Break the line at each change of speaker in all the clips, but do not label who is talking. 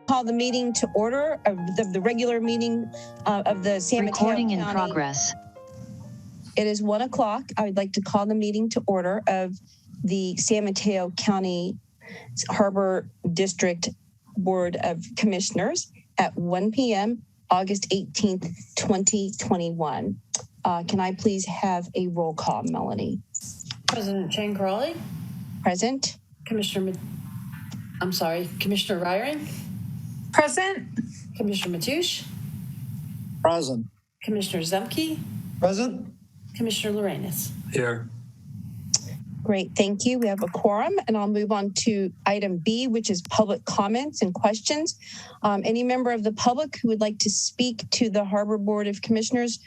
Call the meeting to order of the regular meeting of the San Mateo
Recording
County.
in progress.
It is 1 o'clock. I would like to call the meeting to order of the San Mateo County Harbor District Board of Commissioners at 1 p.m. August 18th, 2021. Can I please have a roll call, Melanie?
President Jane Crawley.
Present.
Commissioner Ryring.
Present.
Commissioner Mateusz.
Present.
Commissioner Zemke.
Present.
Commissioner Lorenas.
Here.
Great, thank you. We have a quorum, and I'll move on to item B, which is public comments and questions. Any member of the public who would like to speak to the Harbor Board of Commissioners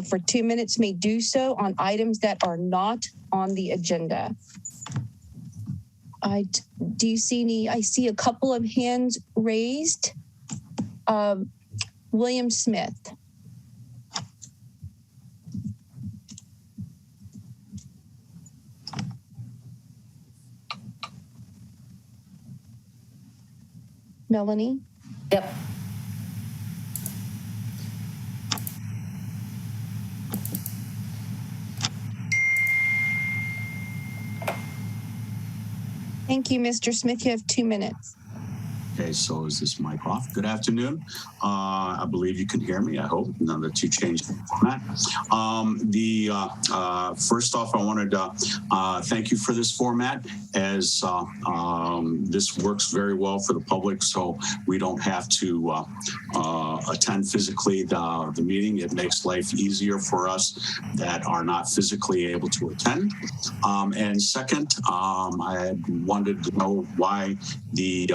for 2 minutes may do so on items that are not on the agenda. Do you see any? I see a couple of hands raised. William Smith. Melanie?
Yep.
Thank you, Mr. Smith. You have 2 minutes.
Okay, so is this mic off? Good afternoon. I believe you can hear me, I hope, now that you changed the format. First off, I wanted to thank you for this format, as this works very well for the public, so we don't have to attend physically the meeting. It makes life easier for us that are not physically able to attend. And second, I wanted to know why the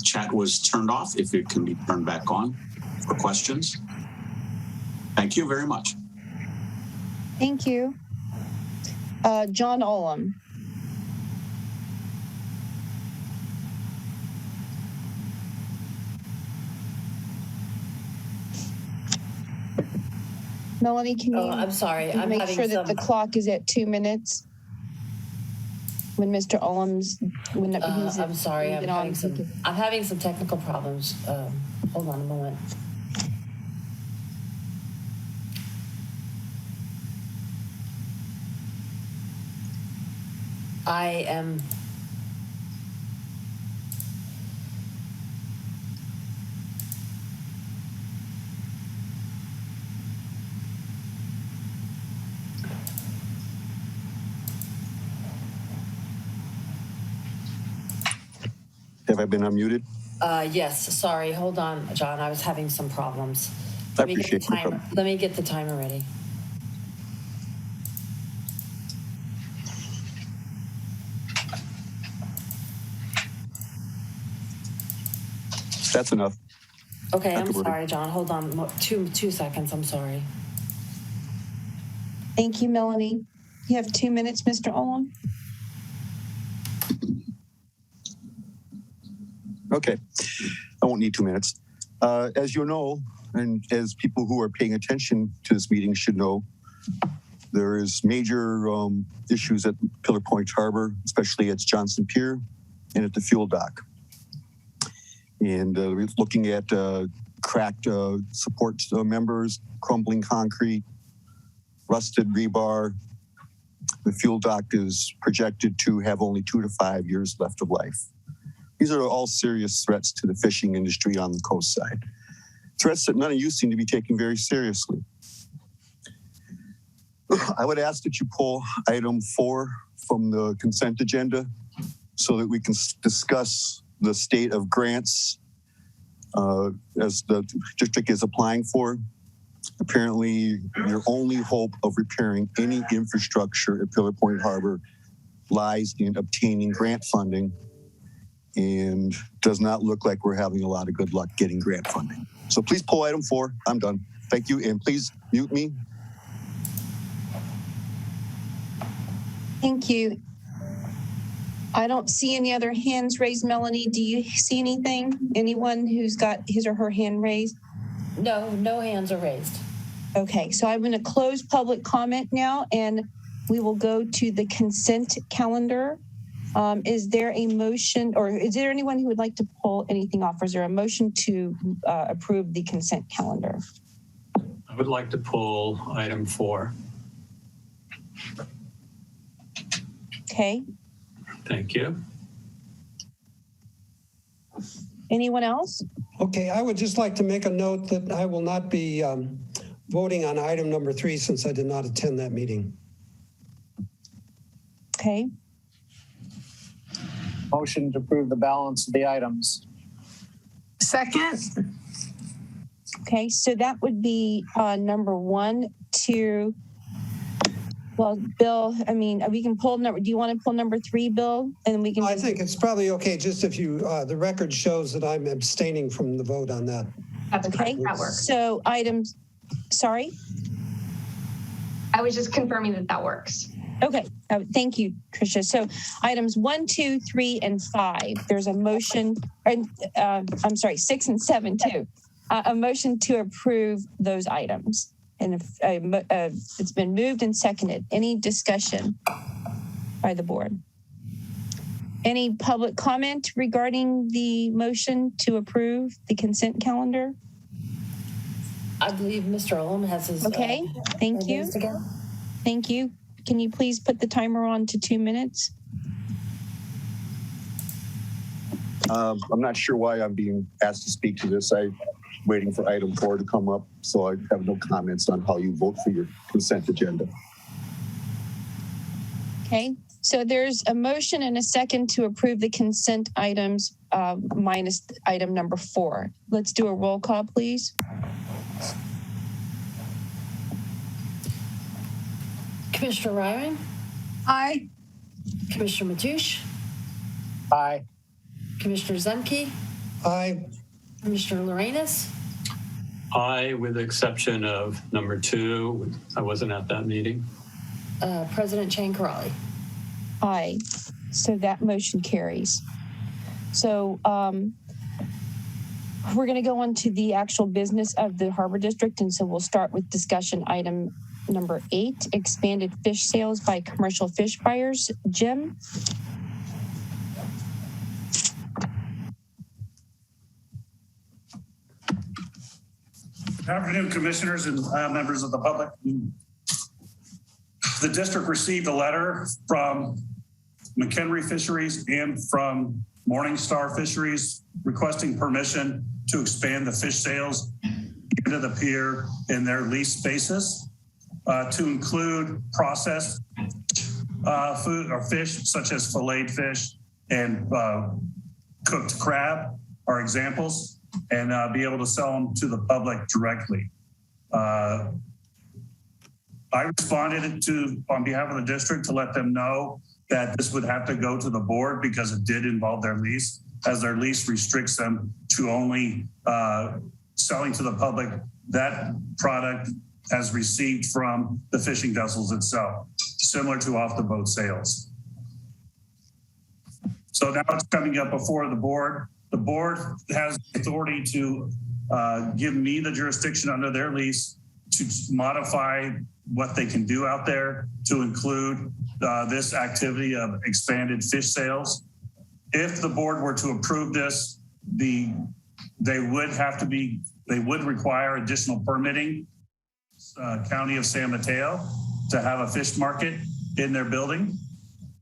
chat was turned off, if it can be turned back on for questions. Thank you very much.
Thank you. John Olam. Melanie, can you?
Oh, I'm sorry. I'm
make
having
sure that the clock is at 2 minutes when Mr. Olam's.
I'm sorry. I'm having some technical problems. Hold on a moment. I am.
Have I been unmuted?
Yes. Sorry. Hold on, John. I was having some problems.
I appreciate the timer.
Let me get the timer ready.
That's enough.
Okay. I'm sorry, John. Hold on. Two seconds. I'm sorry.
Thank you, Melanie. You have 2 minutes, Mr. Olam.
Okay, I won't need 2 minutes. As you know, and as people who are paying attention to this meeting should know, there is major issues at Pillar Point Harbor, especially at Johnson Pier and at the fuel dock. And we're looking at cracked support members, crumbling concrete, rusted rebar. The fuel dock is projected to have only 2 to 5 years left of life. These are all serious threats to the fishing industry on the coast side. Threats that none of you seem to be taking very seriously. I would ask that you pull item 4 from the consent agenda so that we can discuss the state of grants as the district is applying for. Apparently, your only hope of repairing any infrastructure at Pillar Point Harbor lies in obtaining grant funding, and does not look like we're having a lot of good luck getting grant funding. So please pull item 4. I'm done. Thank you, and please mute me.
Thank you. I don't see any other hands raised. Melanie, do you see anything? Anyone who's got his or her hand raised?
No hands are raised.
Okay, so I'm going to close public comment now, and we will go to the consent calendar. Is there a motion, or is there anyone who would like to pull anything off? Or is there a motion to approve the consent calendar?
I would like to pull item 4.
Okay.
Thank you.
Anyone else?
Okay, I would just like to make a note that I will not be voting on item number 3 since I did not attend that meeting.
Okay.
Motion to approve the balance of the items.
Second.
Okay, so that would be number 1, 2. Well, Bill, I mean, we can pull number, do you want to pull number 3, Bill? And we can.
I think it's probably okay, just if you, the record shows that I'm abstaining from the vote on that.
That's
Okay,
that works.
so items, sorry?
I was just confirming that works.
Okay, thank you, Tricia. So items 1, 2, 3, and 5, there's a motion, and I'm sorry, 6 and 7 too. A motion to approve those items. And it's been moved and seconded. Any discussion by the board? Any public comment regarding the motion to approve the consent calendar?
I believe Mr. Olam has his.
Okay, thank you.
Again.
Thank you. Can you please put the timer on to 2 minutes?
I'm not sure why I'm being asked to speak to this. I'm waiting for item 4 to come up, so I have no comments on how you vote for your consent agenda.
Okay, so there's a motion and a second to approve the consent items minus item number 4. Let's do a roll call, please.
Commissioner Ryan,
Aye.
Commissioner Mateusz,
Aye.
Commissioner Zemke,
Aye.
Commissioner Lorenz,
I, with the exception of number 2, I wasn't at that meeting.
President Chang Karali.
Aye. So that motion carries. So we're going to go on to the actual business of the Harbor District. And so we'll start with discussion item number 8, expanded fish sales by commercial fish buyers. Jim?
Good afternoon, commissioners and members of the public. The district received a letter from McHenry Fisheries and from Morningstar Fisheries requesting permission to expand the fish sales into the pier in their leased spaces to include processed food or fish such as filleted fish and cooked crab are examples, and be able to sell them to the public directly. I responded on behalf of the district to let them know that this would have to go to the board because it did involve their lease, as their lease restricts them to only selling to the public that product as received from the fishing vessels itself, similar to off the boat sales. So now it's coming up before the board. The board has authority to give me the jurisdiction under their lease to modify what they can do out there to include this activity of expanded fish sales. If the board were to approve this, they would require additional permitting, County of San Mateo, to have a fish market in their building.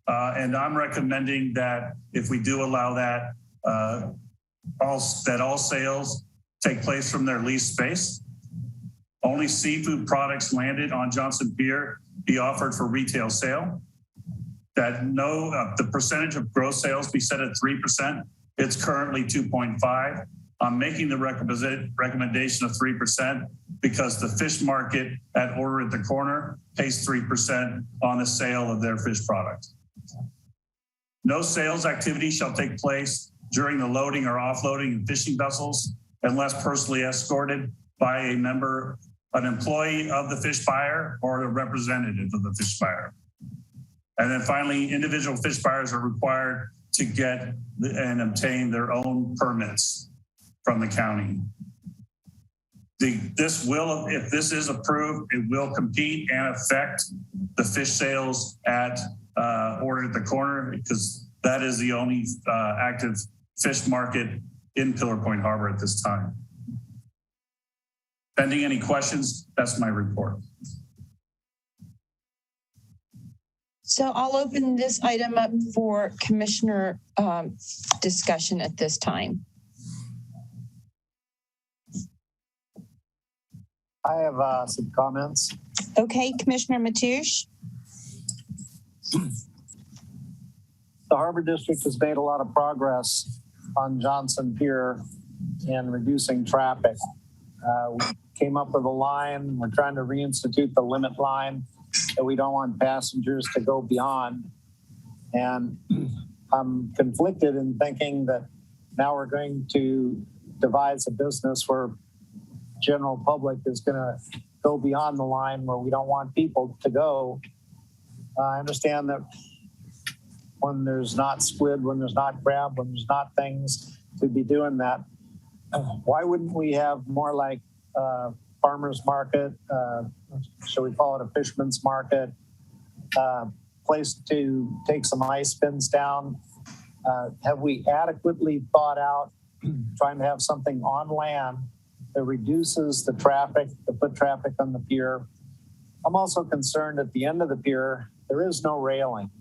And I'm recommending that if we do allow that, all sales take place from their leased space. Only seafood products landed on Johnson Pier be offered for retail sale. That the percentage of gross sales be set at 3%. It's currently 2.5. I'm making the recommendation of 3% because the fish market at Order at the Corner pays 3% on the sale of their fish product. No sales activity shall take place during the loading or offloading of fishing vessels unless personally escorted by an employee of the fish buyer or a representative of the fish buyer. And then finally, individual fish buyers are required to get and obtain their own permits from the county. If this is approved, it will compete and affect the fish sales at Order at the Corner, because That is the only active fish market in Pillar Point Harbor at this time. Pending any questions, that's my report.
So I'll open this item up for commissioner discussion at this time.
I have some comments.
Okay, Commissioner Mateusz.
The Harbor District has made a lot of progress on Johnson Pier in reducing traffic. We came up with a line. We're trying to reinstitute the limit line that we don't want passengers to go beyond. And I'm conflicted in thinking that now we're going to devise a business where general public is going to go beyond the line where we don't want people to go. I understand that when there's not squid, when there's not crab, when there's not things to be doing that, why wouldn't we have more like farmer's market, shall we call it a fisherman's market, place to take some ice bins down? Have we adequately thought out trying to have something on land that reduces the traffic, the foot traffic on the pier? I'm also concerned at the end of the pier, there is no railing.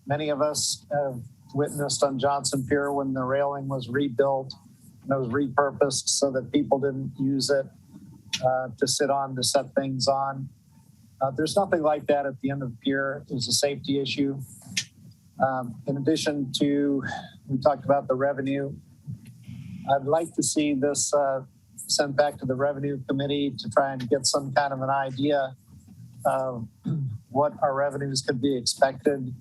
Many of us have witnessed on Johnson Pier when the railing was rebuilt and it was repurposed so that people didn't use it to sit on, to set things on. There's nothing like that at the end of the pier. It's a safety issue. In addition to, we talked about the revenue. I'd like to see this sent back to the Revenue Committee to try and get some kind of an idea of what our revenues could be expected,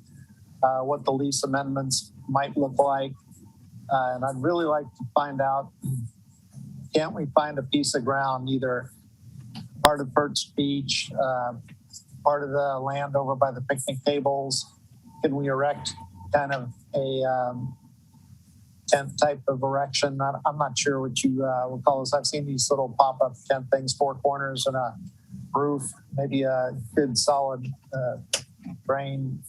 what the lease amendments might look like. And I'd really like to find out, can't we find a piece of ground, either part of Perch Beach, part of the land over by the picnic tables? Can we erect kind of a tent type of erection? I'm not sure what you would call this. I've seen these little pop-up tent things, 4 corners and a roof, maybe a good solid frame.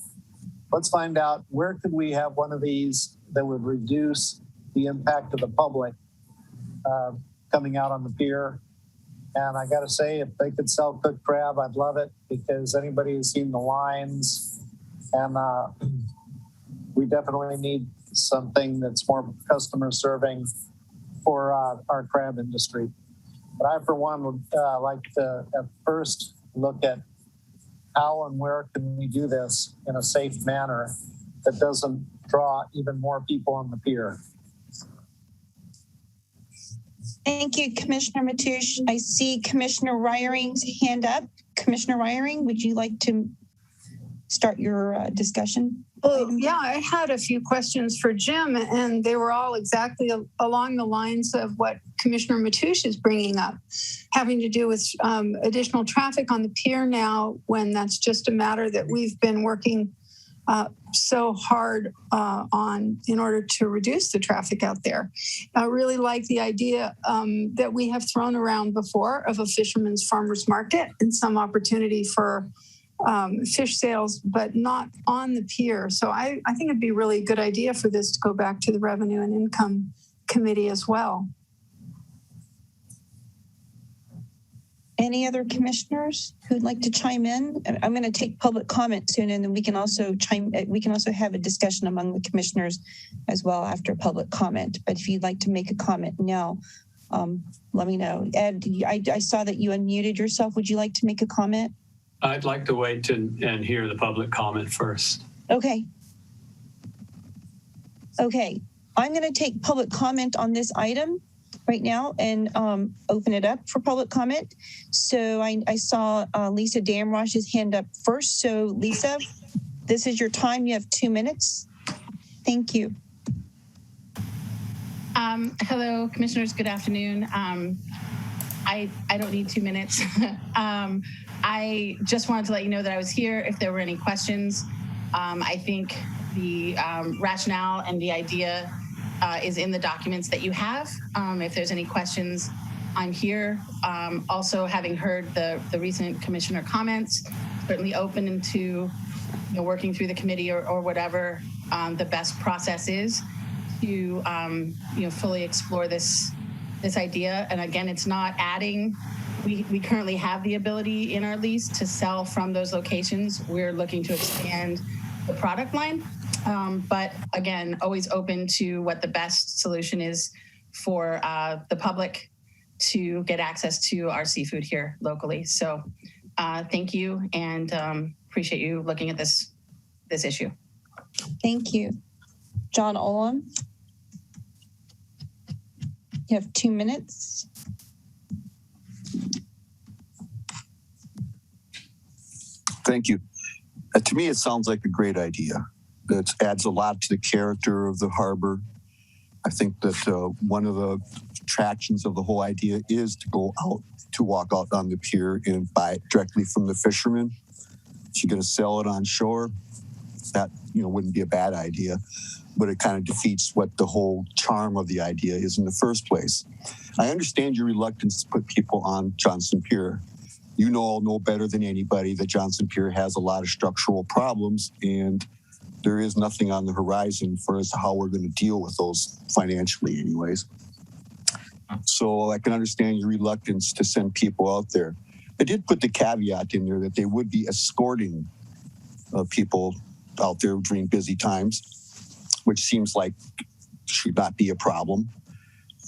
Let's find out, where could we have one of these that would reduce the impact of the public coming out on the pier? And I got to say, if they could sell cooked crab, I'd love it, because anybody who's seen the lines, and we definitely need something that's more customer serving for our crab industry. But I, for one, would like to at first look at how and where can we do this in a safe manner that doesn't draw even more people on the pier.
Thank you, Commissioner Mateusz. I see Commissioner Ryering's hand up. Commissioner Ryering, would you like to start your discussion?
Well, yeah, I had a few questions for Jim, and they were all exactly along the lines of what Commissioner Mateusz is bringing up, having to do with additional traffic on the pier now, when that's just a matter that we've been working so hard on in order to reduce the traffic out there. I really like the idea that we have thrown around before of a fisherman's farmer's market and some opportunity for fish sales, but not on the pier. So I think it'd be really a good idea for this to go back to the Revenue and Income Committee as well.
Any other commissioners who'd like to chime in? I'm going to take public comment soon, and then we can also have a discussion among the commissioners as well after public comment. But if you'd like to make a comment now, let me know. Ed, I saw that you unmuted yourself. Would you like to make a comment?
I'd like to wait and hear the public comment first.
Okay. Okay. I'm going to take public comment on this item right now and open it up for public comment. So I saw Lisa Damrosch's hand up first. So Lisa, this is your time. You have 2 minutes. Thank you.
Hello, commissioners. Good afternoon. I don't need 2 minutes. I just wanted to let you know that I was here if there were any questions. I think the rationale and the idea is in the documents that you have. If there's any questions, I'm here. Also, having heard the recent commissioner comments, certainly open to working through the committee or whatever the best process is to fully explore this idea. And again, it's not adding. We currently have the ability in our lease to sell from those locations. We're looking to expand the product line, but again, always open to what the best solution is for the public to get access to our seafood here locally. So thank you, and appreciate you looking at this issue.
Thank you. John Olam. You have 2 minutes.
Thank you. To me, it sounds like a great idea. It adds a lot to the character of the harbor. I think that one of the attractions of the whole idea is to go out, to walk out on the pier and buy it directly from the fishermen. If you're going to sell it on shore, that wouldn't be a bad idea, but it kind of defeats what the whole charm of the idea is in the first place. I understand your reluctance to put people on Johnson Pier. You all know better than anybody that Johnson Pier has a lot of structural problems, and there is nothing on the horizon for us how we're going to deal with those financially anyways. So I can understand your reluctance to send people out there. I did put the caveat in there that they would be escorting people out there during busy times, which seems like should not be a problem.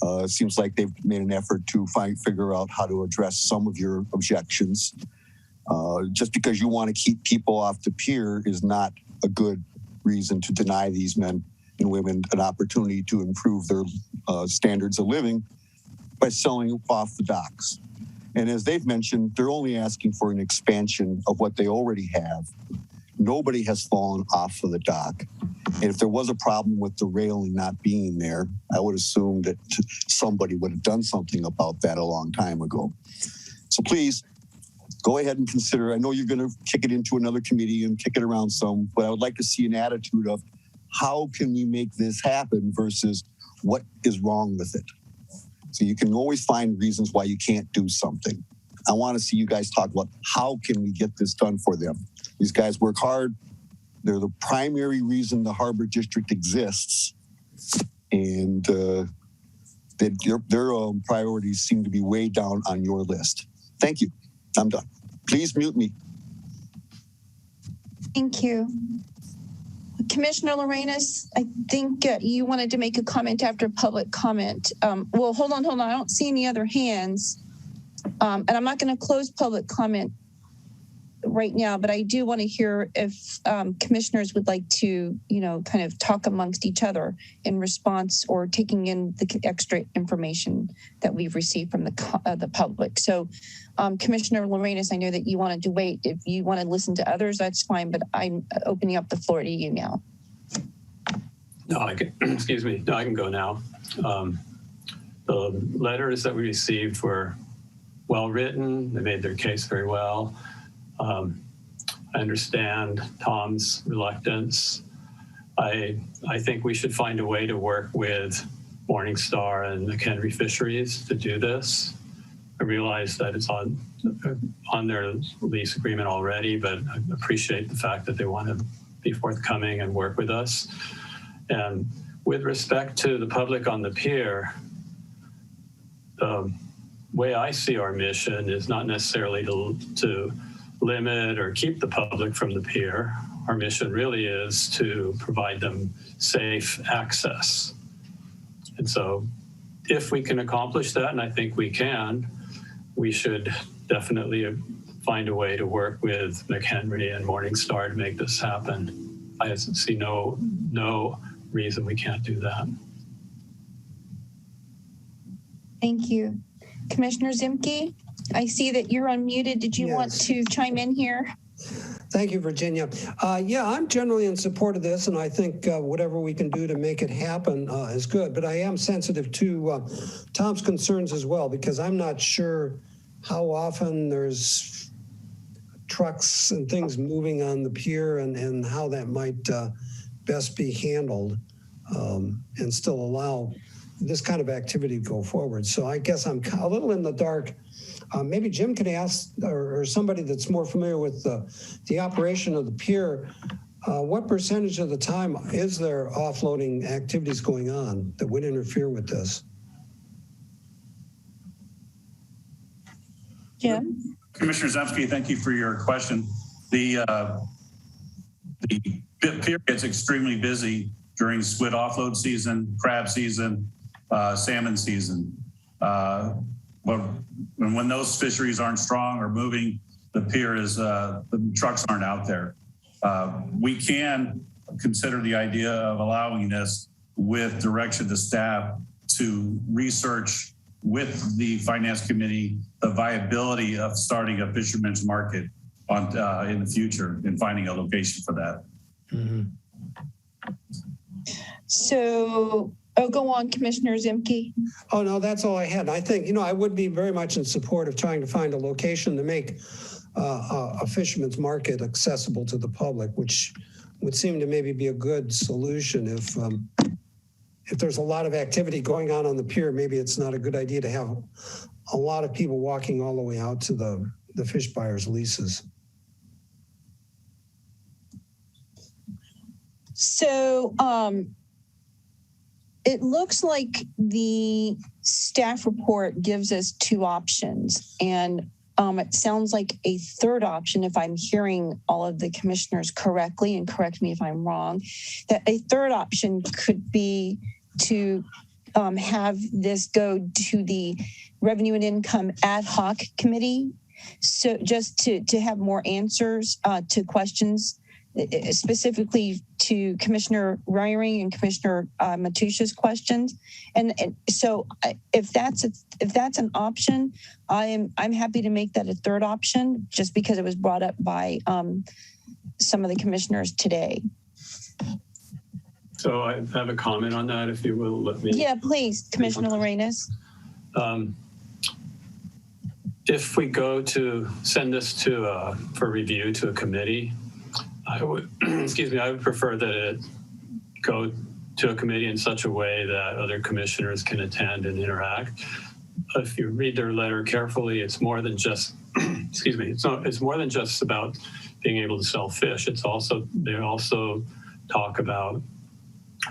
It seems like they've made an effort to figure out how to address some of your objections. Just because you want to keep people off the pier is not a good reason to deny these men and women an opportunity to improve their standards of living by selling off the docks. And as they've mentioned, they're only asking for an expansion of what they already have. Nobody has fallen off of the dock. And if there was a problem with the railing not being there, I would assume that somebody would have done something about that a long time ago. So please, go ahead and consider. I know you're going to kick it into another committee and kick it around some, but I would like to see an attitude of how can we make this happen versus what is wrong with it. So you can always find reasons why you can't do something. I want to see you guys talk about how can we get this done for them. These guys work hard. They're the primary reason the Harbor District exists. And their priorities seem to be way down on your list. Thank you. I'm done. Please mute me.
Thank you. Commissioner Lorenas, I think you wanted to make a comment after public comment. Well, hold on. I don't see any other hands. And I'm not going to close public comment right now, but I do want to hear if commissioners would like to, kind of talk amongst each other in response or taking in the extra information that we've received from the public. So, Commissioner Lorenas, I know that you wanted to wait. If you want to listen to others, that's fine, but I'm opening up the floor to you now.
No, I can, excuse me. No, I can go now. The letters that we received were well written. They made their case very well. I understand Tom's reluctance. I think we should find a way to work with Morningstar and McHenry Fisheries to do this. I realize that it's on their lease agreement already, but I appreciate the fact that they want to be forthcoming and work with us. And with respect to the public on the pier, the way I see our mission is not necessarily to limit or keep the public from the pier. Our mission really is to provide them safe access. And so if we can accomplish that, and I think we can, we should definitely find a way to work with McHenry and Morningstar to make this happen. I see no reason we can't do that.
Thank you. Commissioner Zimke, I see that you're unmuted. Did you want to chime in here?
Thank you, Virginia. Yeah, I'm generally in support of this, and I think whatever we can do to make it happen is good. But I am sensitive to Tom's concerns as well, because I'm not sure how often there's trucks and things moving on the pier and how that might best be handled and still allow this kind of activity to go forward. So I guess I'm a little in the dark Maybe Jim could ask, or somebody that's more familiar with the operation of the pier, what percentage of the time is there offloading activities going on that would interfere with this?
Jim?
Commissioner Zemsky, thank you for your question. The pier gets extremely busy during squid offload season, crab season, salmon season. When those fisheries aren't strong or moving, the pier is, the trucks aren't out there. We can consider the idea of allowing this with direction to staff to research with the finance committee the viability of starting a fisherman's market on in the future and finding a location for that.
Mm-hmm.
So, go on, Commissioner Zemke.
Oh, no, that's all I had. I think, I would be very much in support of trying to find a location to make a fisherman's market accessible to the public, which would seem to maybe be a good solution. If there's a lot of activity going on the pier, maybe it's not a good idea to have a lot of people walking all the way out to the fish buyers' leases.
So, it looks like the staff report gives us two options, and it sounds like a third option, if I'm hearing all of the commissioners correctly, and correct me if I'm wrong, that a third option could be to have this go to the Revenue and Income Ad Hoc Committee. So just to have more answers to questions, specifically to Commissioner Ryring and Commissioner Mateusz's questions, and so if that's an option, I'm happy to make that a third option, just because it was brought up by some of the commissioners today.
So I have a comment on that, if you will let me.
Yeah, please, Commissioner Lorenas.
If we go to send this to for review to a committee, I would, excuse me, I would prefer that it go to a committee in such a way that other commissioners can attend and interact. If you read their letter carefully, it's more than just, excuse me, it's more than just about being able to sell fish. They also talk about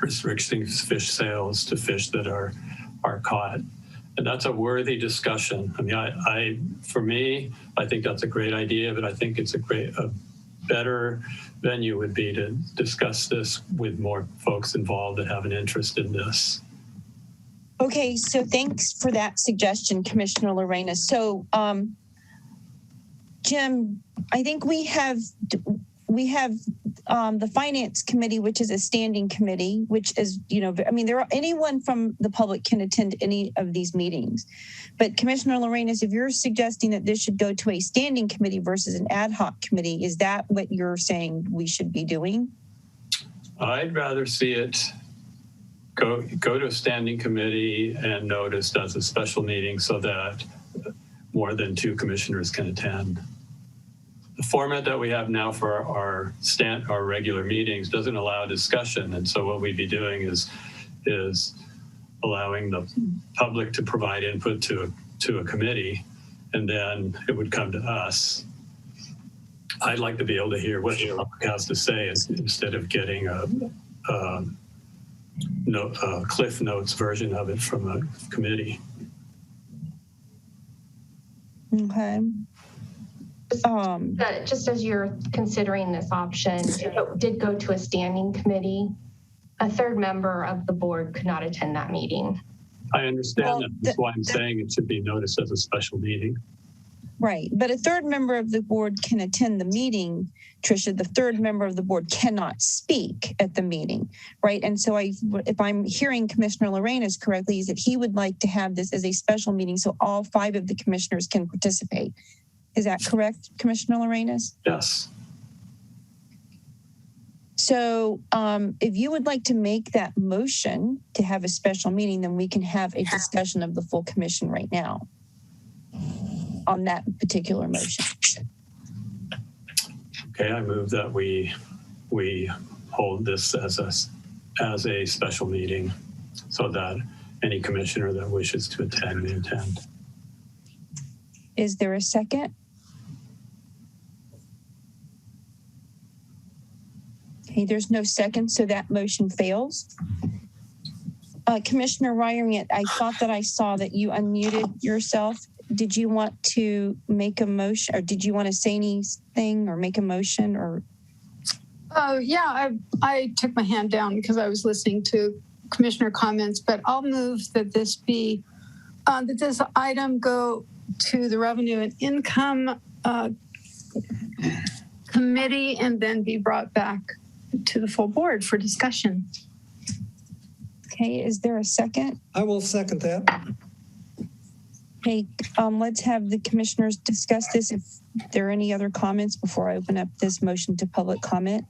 restricting fish sales to fish that are caught. And that's a worthy discussion. I mean, for me, I think that's a great idea, but I think it's a better venue would be to discuss this with more folks involved that have an interest in this.
Okay, so thanks for that suggestion, Commissioner Lorenas. So, Jim, I think we have the Finance Committee, which is a standing committee, which is, anyone from the public can attend any of these meetings. But Commissioner Lorenas, if you're suggesting that this should go to a standing committee versus an ad hoc committee, is that what you're saying we should be doing?
I'd rather see it go to a standing committee and noticed as a special meeting so that more than two commissioners can attend. The format that we have now for our regular meetings doesn't allow discussion, and so what we'd be doing is allowing the public to provide input to a committee, and then it would come to us. I'd like to be able to hear what the public has to say instead of getting a Cliff Notes version of it from a committee.
Okay.
Just as you're considering this option, if it did go to a standing committee, a third member of the board could not attend that meeting.
I understand that. That's why I'm saying it should be noticed as a special meeting.
Right. But a third member of the board can attend the meeting, Tricia. The third member of the board cannot speak at the meeting, right? And so if I'm hearing Commissioner Lorenas correctly, is that he would like to have this as a special meeting so all 5 of the commissioners can participate. Is that correct, Commissioner Lorenas?
Yes.
So if you would like to make that motion to have a special meeting, then we can have a discussion of the full commission right now on that particular motion.
Okay, I move that we hold this as a special meeting so that any commissioner that wishes to attend may attend.
Is there a second? Okay, there's no second, so that motion fails. Commissioner Ryring, I thought that I saw that you unmuted yourself. Did you want to make a motion, or did you want to say anything or make a motion, or?
Yeah, I took my hand down because I was listening to commissioner comments, but I'll move that this be, that this item go to the Revenue and Income Committee and then be brought back to the full board for discussion.
Okay, is there a second?
I will second that.
Okay, let's have the commissioners discuss this. If there are any other comments before I open up this motion to public comment.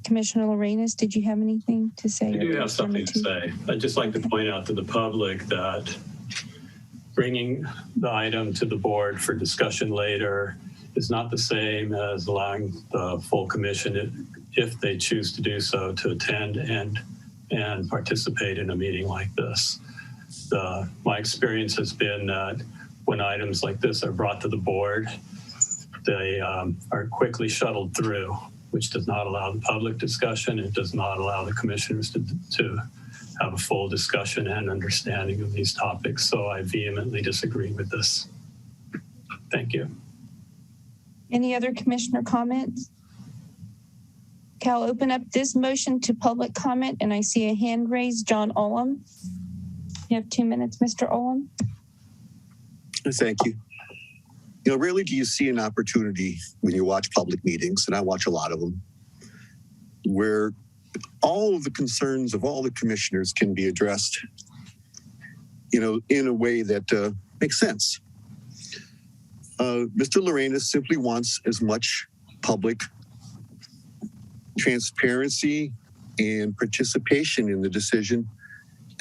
Commissioner Lorenas, did you have anything to say?
I do have something to say. I'd just like to point out to the public that bringing the item to the board for discussion later is not the same as allowing the full commission, if they choose to do so, to attend and participate in a meeting like this. My experience has been that when items like this are brought to the board, they are quickly shuttled through, which does not allow the public discussion. It does not allow the commissioners to have a full discussion and understanding of these topics. So I vehemently disagree with this. Thank you.
Any other commissioner comments? Okay, I'll open up this motion to public comment, and I see a hand raised. John Olam. You have 2 minutes, Mr. Olam.
Thank you. You know, rarely do you see an opportunity when you watch public meetings, and I watch a lot of them, where all of the concerns of all the commissioners can be addressed, you know, in a way that makes sense. Mr. Lorenas simply wants as much public transparency and participation in the decision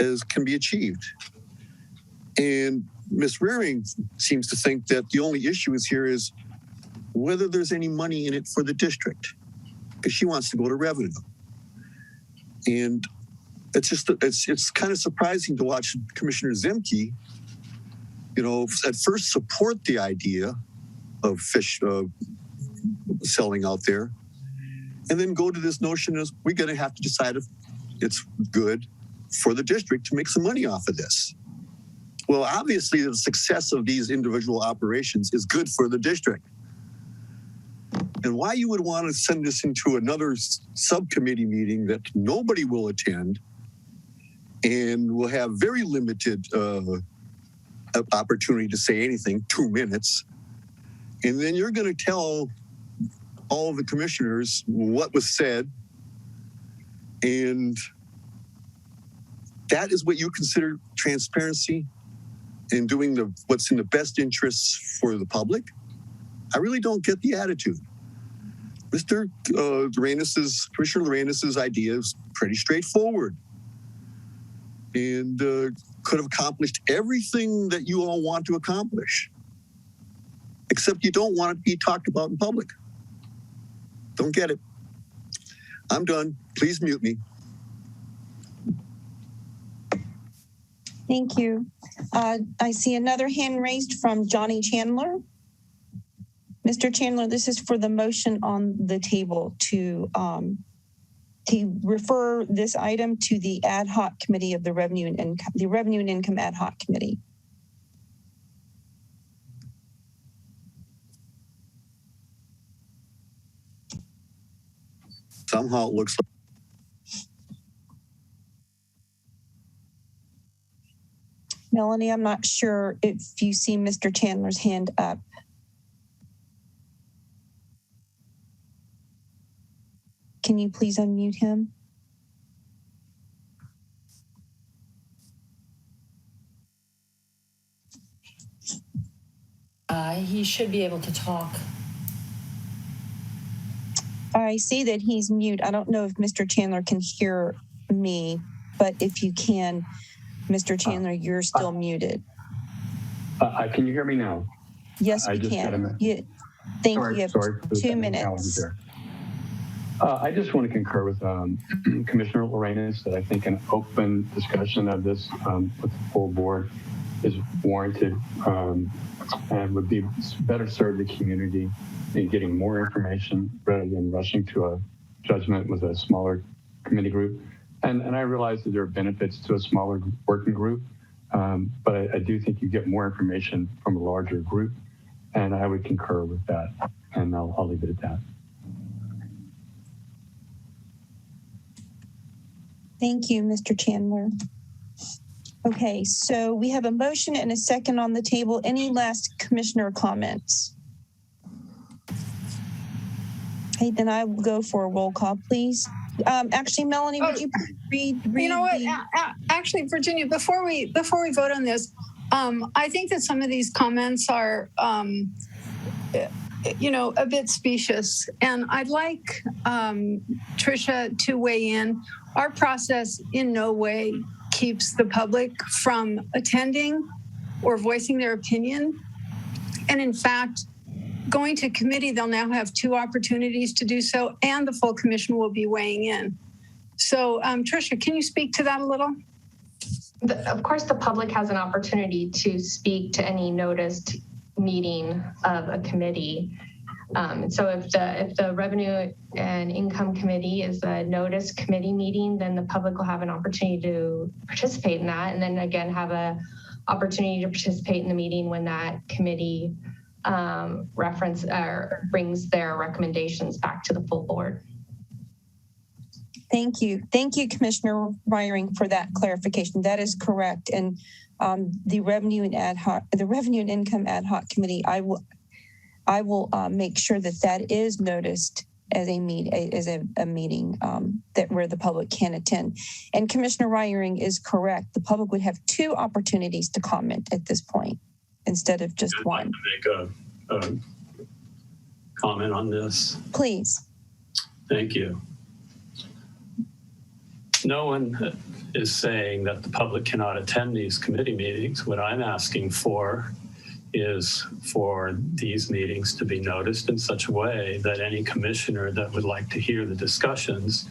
as can be achieved. And Ms. Rearing seems to think that the only issue here is whether there's any money in it for the district, because she wants to go to revenue. And it's kind of surprising to watch Commissioner Zemke, you know, at first support the idea of fish selling out there, and then go to this notion of we're going to have to decide if it's good for the district to make some money off of this. Well, obviously the success of these individual operations is good for the district. And why you would want to send this into another subcommittee meeting that nobody will attend and will have very limited opportunity to say anything, 2 minutes. And then you're going to tell all of the commissioners what was said, and that is what you consider transparency and doing what's in the best interests for the public? I really don't get the attitude. Mr. Commissioner Lorenas' idea is pretty straightforward and could have accomplished everything that you all want to accomplish, except you don't want it to be talked about in public. Don't get it. I'm done. Please mute me.
Thank you. I see another hand raised from Johnny Chandler. Mr. Chandler, this is for the motion on the table to refer this item to the ad hoc committee of the Revenue and Income ad hoc committee.
Somehow it looks like
Melanie, I'm not sure if you see Mr. Chandler's hand up. Can you please unmute him?
He should be able to talk.
I see that he's mute. I don't know if Mr. Chandler can hear me, but if you can, Mr. Chandler, you're still muted.
Can you hear me now?
Yes, we can. Thank you. You have 2 minutes.
I just want to concur with Commissioner Lorenas that I think an open discussion of this with the full board is warranted and would be better serve the community in getting more information rather than rushing to a judgment with a smaller committee group. And I realize that there are benefits to a smaller working group, but I do think you get more information from a larger group, and I would concur with that. And I'll leave it at that.
Thank you, Mr. Chandler. Okay, so we have a motion and a second on the table. Any last commissioner comments? Okay, then I will go for a roll call, please. Actually, Melanie, would you read
You know what?
the...
Actually, Virginia, before we vote on this, I think that some of these comments are, you know, a bit specious, and I'd like Tricia to weigh in. Our process in no way keeps the public from attending or voicing their opinion, and in fact, going to committee, they'll now have 2 opportunities to do so, and the full commission will be weighing in. So, Tricia, can you speak to that a little?
Of course, the public has an opportunity to speak to any noticed meeting of a committee. So if the Revenue and Income Committee is a notice committee meeting, then the public will have an opportunity to participate in that, and then again have a opportunity to participate in the meeting when that committee reference or brings their recommendations back to the full board.
Thank you. Thank you, Commissioner Reiering, for that clarification. That is correct. And the Revenue and Income Ad Hoc Committee, I will make sure that is noticed as a meeting that where the public can attend. And Commissioner Reiering is correct. The public would have 2 opportunities to comment at this point instead of just one.
I'd like to make a comment on this.
Please.
Thank you. No one is saying that the public cannot attend these committee meetings. What I'm asking for is for these meetings to be noticed in such a way that any commissioner that would like to hear the discussions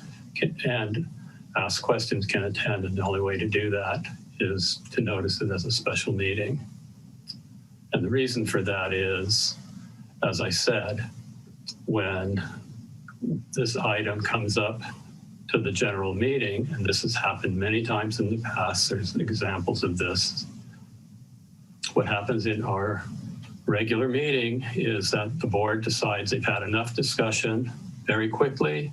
and ask questions can attend. And the only way to do that is to notice it as a special meeting. And the reason for that is, as I said, when this item comes up to the general meeting, and this has happened many times in the past, there's examples of this. What happens in our regular meeting is that the board decides they've had enough discussion very quickly,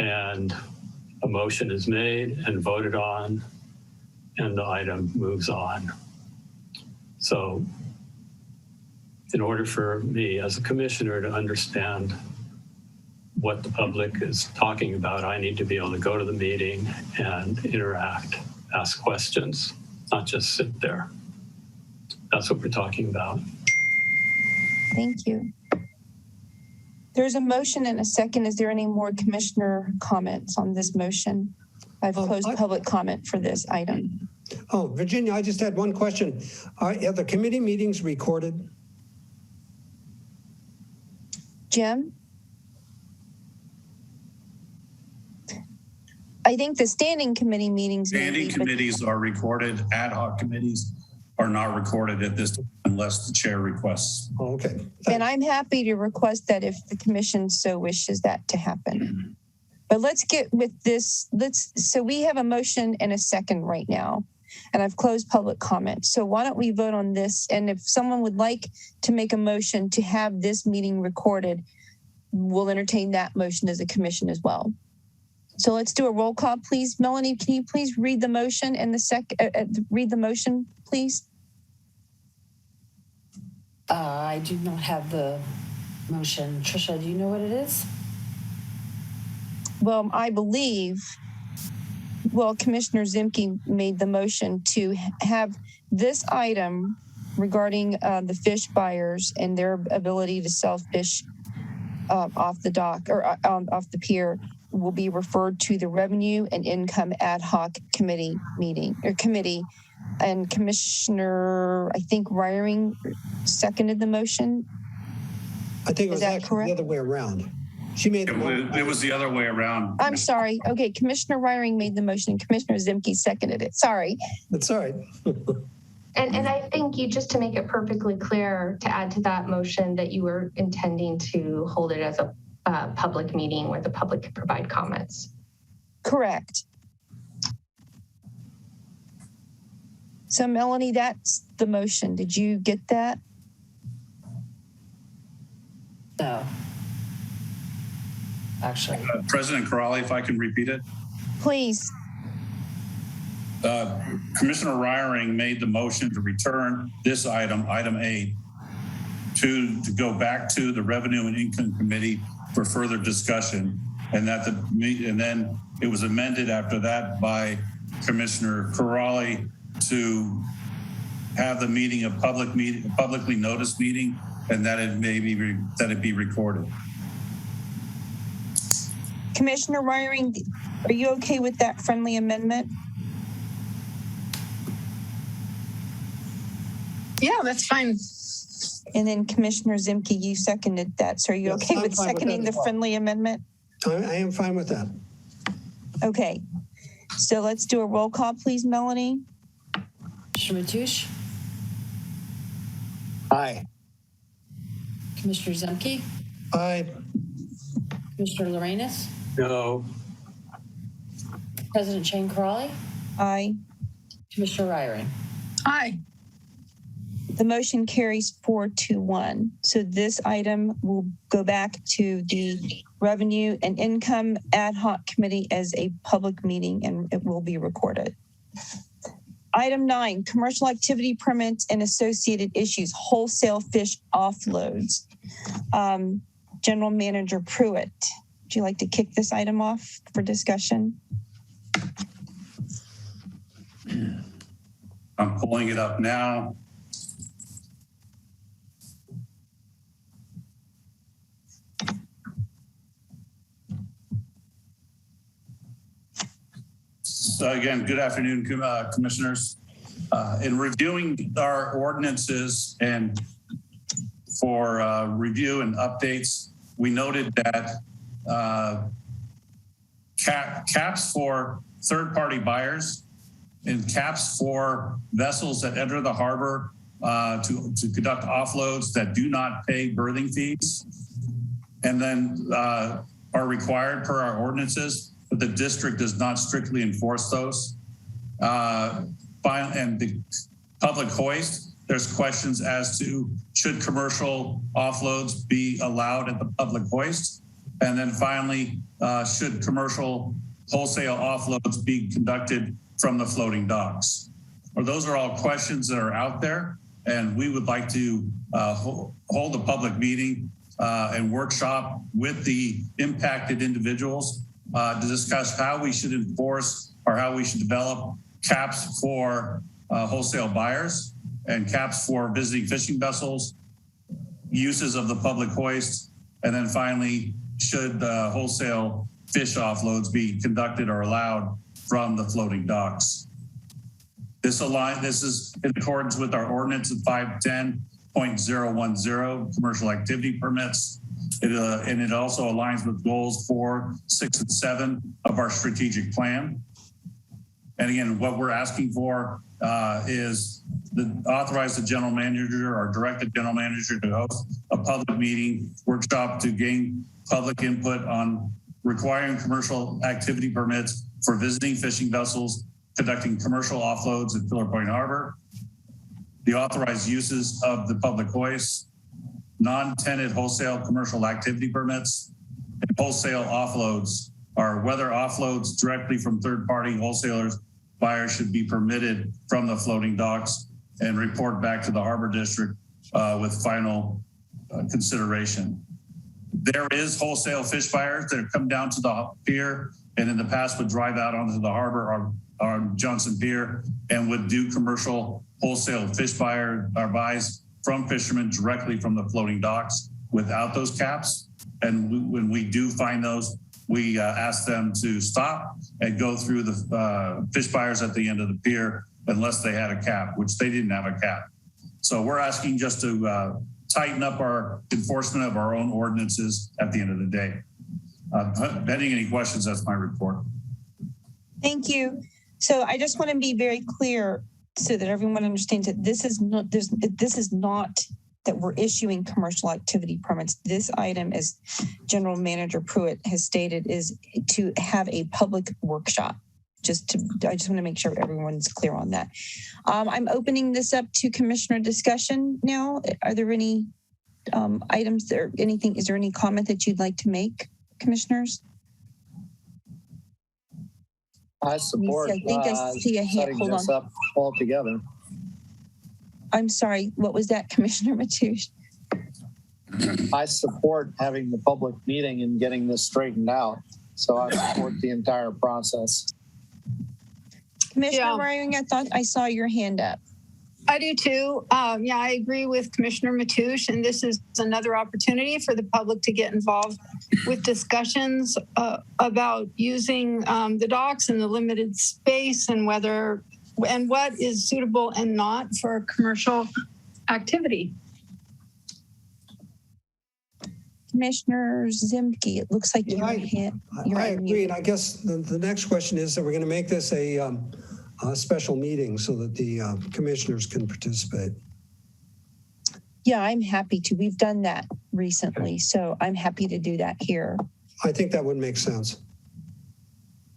and a motion is made and voted on, and the item moves on. So in order for me as a commissioner to understand what the public is talking about, I need to be able to go to the meeting and interact, ask questions, not just sit there. That's what we're talking about.
Thank you. There's a motion and a second. Is there any more commissioner comments on this motion? I've closed public comment for this item.
Oh, Virginia, I just had one question. Are the committee meetings recorded?
Jim? I think the standing committee meetings.
Standing committees are recorded. Ad hoc committees are not recorded at this time unless the chair requests.
Oh, okay. Thanks.
And I'm happy to request that if the commission so wishes that to happen. But let's get with this. So we have a motion and a second right now, and I've closed public comment. So why don't we vote on this? And if someone would like to make a motion to have this meeting recorded, we'll entertain that motion as a commission as well. So let's do a roll call, please. Melanie, can you please read the motion and read the motion, please?
I do not have the motion. Tricia, do you know what it is?
Well, I believe, Commissioner Zimke made the motion to have this item regarding the fish buyers and their ability to sell fish off the dock or off the pier will be referred to the Revenue and Income Ad Hoc Committee committee. And Commissioner, I think Reiering seconded the motion.
I think it was actually the other way around. She made
it was the other way around.
I'm sorry. Okay, Commissioner Reiering made the motion. Commissioner Zimke seconded it. Sorry.
That's all right.
And I think you, just to make it perfectly clear, to add to that motion that you were intending to hold it as a public meeting where the public could provide comments.
Correct. So Melanie, that's the motion. Did you get that?
No. Actually.
President Corrali, if I can repeat it.
Please.
Commissioner Reiring made the motion to return this item 8, to go back to the Revenue and Income Committee for further discussion, and then it was amended after that by Commissioner Corrali to have the meeting a publicly noticed meeting, and that it be recorded.
Commissioner Reiring, are you okay with that friendly amendment?
Yeah, that's fine.
And then Commissioner Zemke, you seconded that. So are you okay with seconding the friendly amendment?
I am fine with that.
Okay. So let's do a roll call, please, Melanie.
Commissioner Mateusz?
Aye.
Commissioner Zemke?
Aye.
Commissioner Lorenz?
No.
President Shane Corrali?
Aye.
Commissioner Reiring?
Aye.
The motion carries 4-1. So this item will go back to the Revenue and Income Ad Hoc Committee as a public meeting, and it will be recorded. Item 9, commercial activity permits and associated issues, wholesale fish offloads. General Manager Pruitt, would you like to kick this item off for discussion?
I'm pulling it up now. So again, good afternoon, commissioners. In reviewing our ordinances and for review and updates, we noted that caps for third-party buyers and caps for vessels that enter the harbor to conduct offloads that do not pay berthing fees, and then are required per our ordinances, but the district does not strictly enforce those. And the public hoist, there's questions as to should commercial offloads be allowed at the public hoist? And then finally, should commercial wholesale offloads be conducted from the floating docks? Or those are all questions that are out there, and we would like to hold a public meeting and workshop with the impacted individuals to discuss how we should enforce or how we should develop caps for wholesale buyers and caps for visiting fishing vessels, uses of the public hoist, and then finally, should wholesale fish offloads be conducted or allowed from the floating docks. This is in accordance with our ordinance of 510.010 commercial activity permits. And it also aligns with goals 4, 6, and 7 of our strategic plan. And again, what we're asking for is authorize the general manager or direct the general manager to host a public meeting workshop to gain public input on requiring commercial activity permits for visiting fishing vessels, conducting commercial offloads at Pillar Point Harbor, the authorized uses of the public hoist, non-tenant wholesale commercial activity permits, and wholesale offloads, or whether offloads directly from third-party wholesalers buyers should be permitted from the floating docks, and report back to the Harbor District with final consideration. There is wholesale fish buyers that have come down to the pier and in the past would drive out onto the harbor or on Johnson Pier and would do commercial wholesale fish buys from fishermen directly from the floating docks without those caps. And when we do find those, we ask them to stop and go through the fish buyers at the end of the pier unless they had a cap, which they didn't have a cap. So we're asking just to tighten up our enforcement of our own ordinances at the end of the day. Pending any questions, that's my report.
Thank you. So I just want to be very clear. so that everyone understands that this is not that we're issuing commercial activity permits. This item, as General Manager Pruitt has stated, is to have a public workshop. I just want to make sure everyone's clear on that. I'm opening this up to commissioner discussion now. Are there any items there? Anything? Is there any comment that you'd like to make, commissioners?
I support
I think I see a hand.
setting
Hold
this
on.
up altogether.
I'm sorry. What was that, Commissioner Mateusz?
I support having the public meeting and getting this straightened out. So I support the entire process.
Commissioner Ryan, I thought I saw your hand up.
I do too. Yeah, I agree with Commissioner Mateusz, and this is another opportunity for the public to get involved with discussions about using the docks and the limited space and whether and what is suitable and not for commercial activity.
Commissioner Zemke, it looks like your hand.
I agree, and I guess the next question is that we're going to make this a special meeting so that the commissioners can participate.
Yeah, I'm happy to. We've done that recently, so I'm happy to do that here.
I think that would make sense.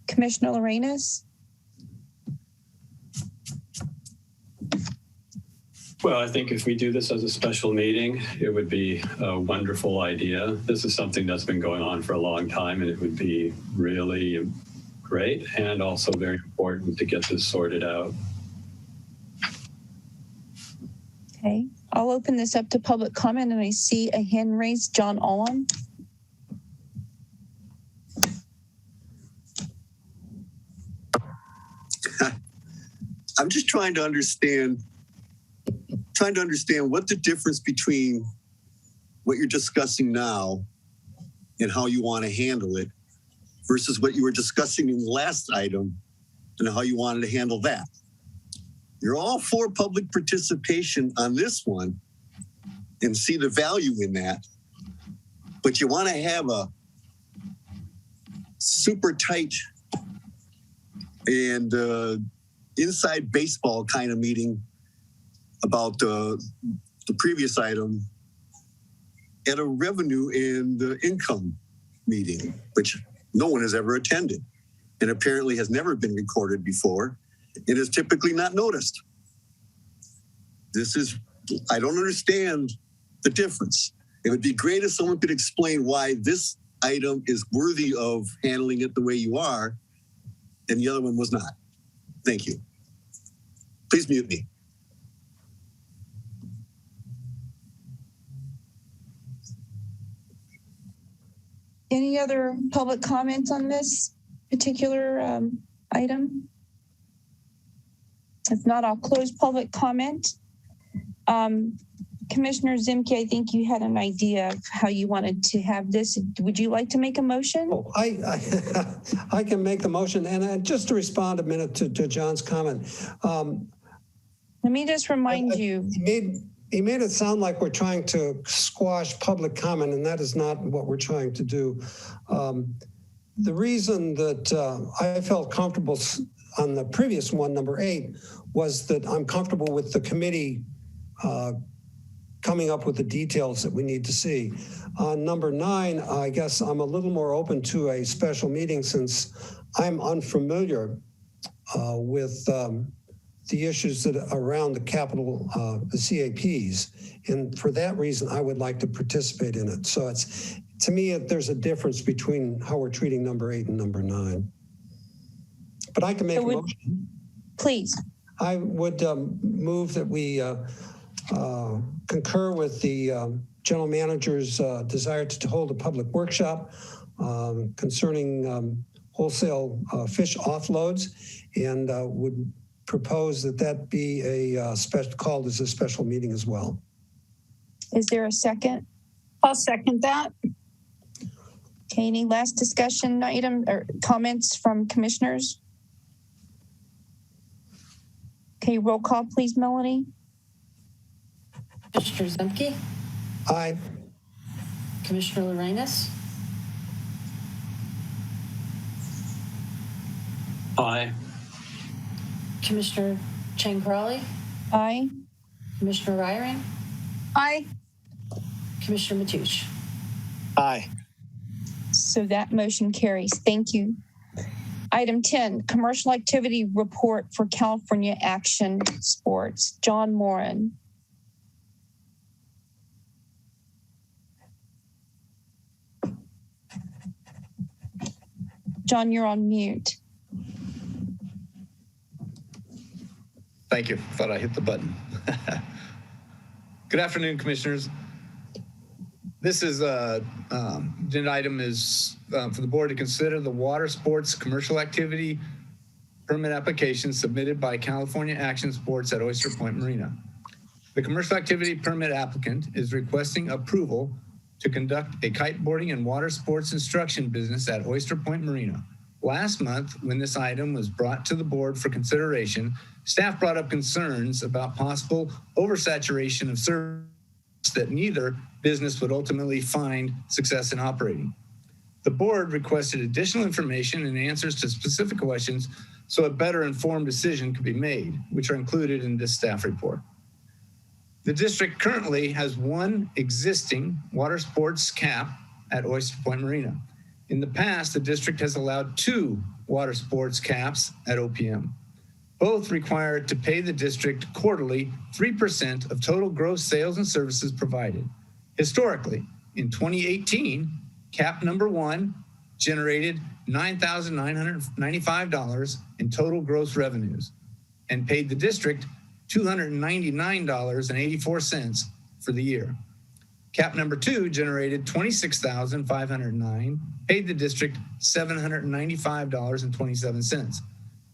Commissioner Lorenas?
Well, I think if we do this as a special meeting, it would be a wonderful idea. This is something that's been going on for a long time, and it would be really great and also very important to get this sorted out.
Okay, I'll open this up to public comment, and I see a hand raised. John Olam.
I'm just trying to understand what the difference between what you're discussing now and how you want to handle it versus what you were discussing in the last item and how you wanted to handle that. You're all for public participation on this one and see the value in that, but you want to have a super tight and inside baseball kind of meeting about the previous item at a revenue and income meeting, which no one has ever attended and apparently has never been recorded before and is typically not noticed. I don't understand the difference. It would be great if someone could explain why this item is worthy of handling it the way you are and the other one was not. Thank you. Please mute me.
Any other public comments on this particular item? If not, I'll close public comment. Commissioner Zemke, I think you had an idea of how you wanted to have this. Would you like to make a motion?
Oh, I can make the motion. And just to respond a minute to John's comment.
Let me just remind you.
He made it sound like we're trying to squash public comment, and that is not what we're trying to do. The reason that I felt comfortable on the previous one, number 8, was that I'm comfortable with the committee coming up with the details that we need to see. On number 9, I guess I'm a little more open to a special meeting since I'm unfamiliar with the issues that around the capital, the CAPs. And for that reason, I would like to participate in it. So it's, to me, there's a difference between how we're treating number 8 and number 9. But I can make a motion.
Please.
I would move that we concur with the general manager's desire to hold a public workshop concerning wholesale fish offloads, and would propose that be a called as a special meeting as well.
Is there a second?
I'll second that.
Okay, any last discussion item or comments from commissioners? Okay, roll call, please, Melanie.
Commissioner Zemke?
Aye.
Commissioner Lorenas?
Aye.
Commissioner Chang Crawley,
Aye.
Commissioner Ryring,
Aye.
Commissioner Mateusz.
Aye.
So that motion carries. Thank you. Item 10, commercial activity report for California Action Sports. John Moran. John, you're on mute.
Thank you. Thought I hit the button. Good afternoon, commissioners. This is agenda item is for the board to consider the water sports commercial activity permit application submitted by California Action Sports at Oyster Point Marina. The commercial activity permit applicant is requesting approval to conduct a kiteboarding and water sports instruction business at Oyster Point Marina. Last month, when this item was brought to the board for consideration, staff brought up concerns about possible oversaturation of service that neither business would ultimately find success in operating. The board requested additional information and answers to specific questions so a better informed decision could be made, which are included in this staff report. The district currently has one existing water sports cap at Oyster Point Marina. In the past, the district has allowed 2 water sports caps at OPM. Both require to pay the district quarterly 3% of total gross sales and services provided. Historically, in 2018, cap number 1 generated $9,995 in total gross revenues and paid the district $299.84 for the year. Cap number 2 generated $26,509, paid the district $795.27.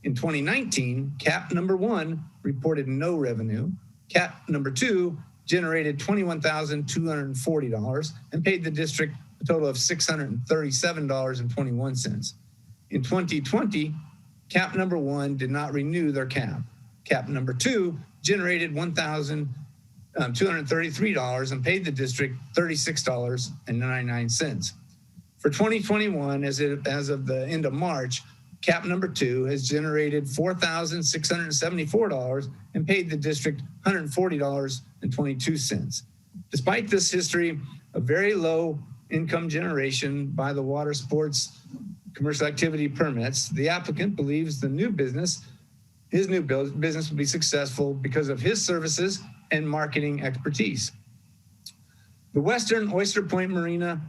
In 2019, cap number 1 reported no revenue. Cap number 2 generated $21,240 and paid the district a total of $637.21. In 2020, cap number 1 did not renew their cap. Cap number 2 generated $1,233 and paid the district $36.99. For 2021, as of the end of March, cap number 2 has generated $4,674 and paid the district $140.22. Despite this history of very low income generation by the water sports commercial activity permits, the applicant believes his new business will be successful because of his services and marketing expertise. The Western Oyster Point Marina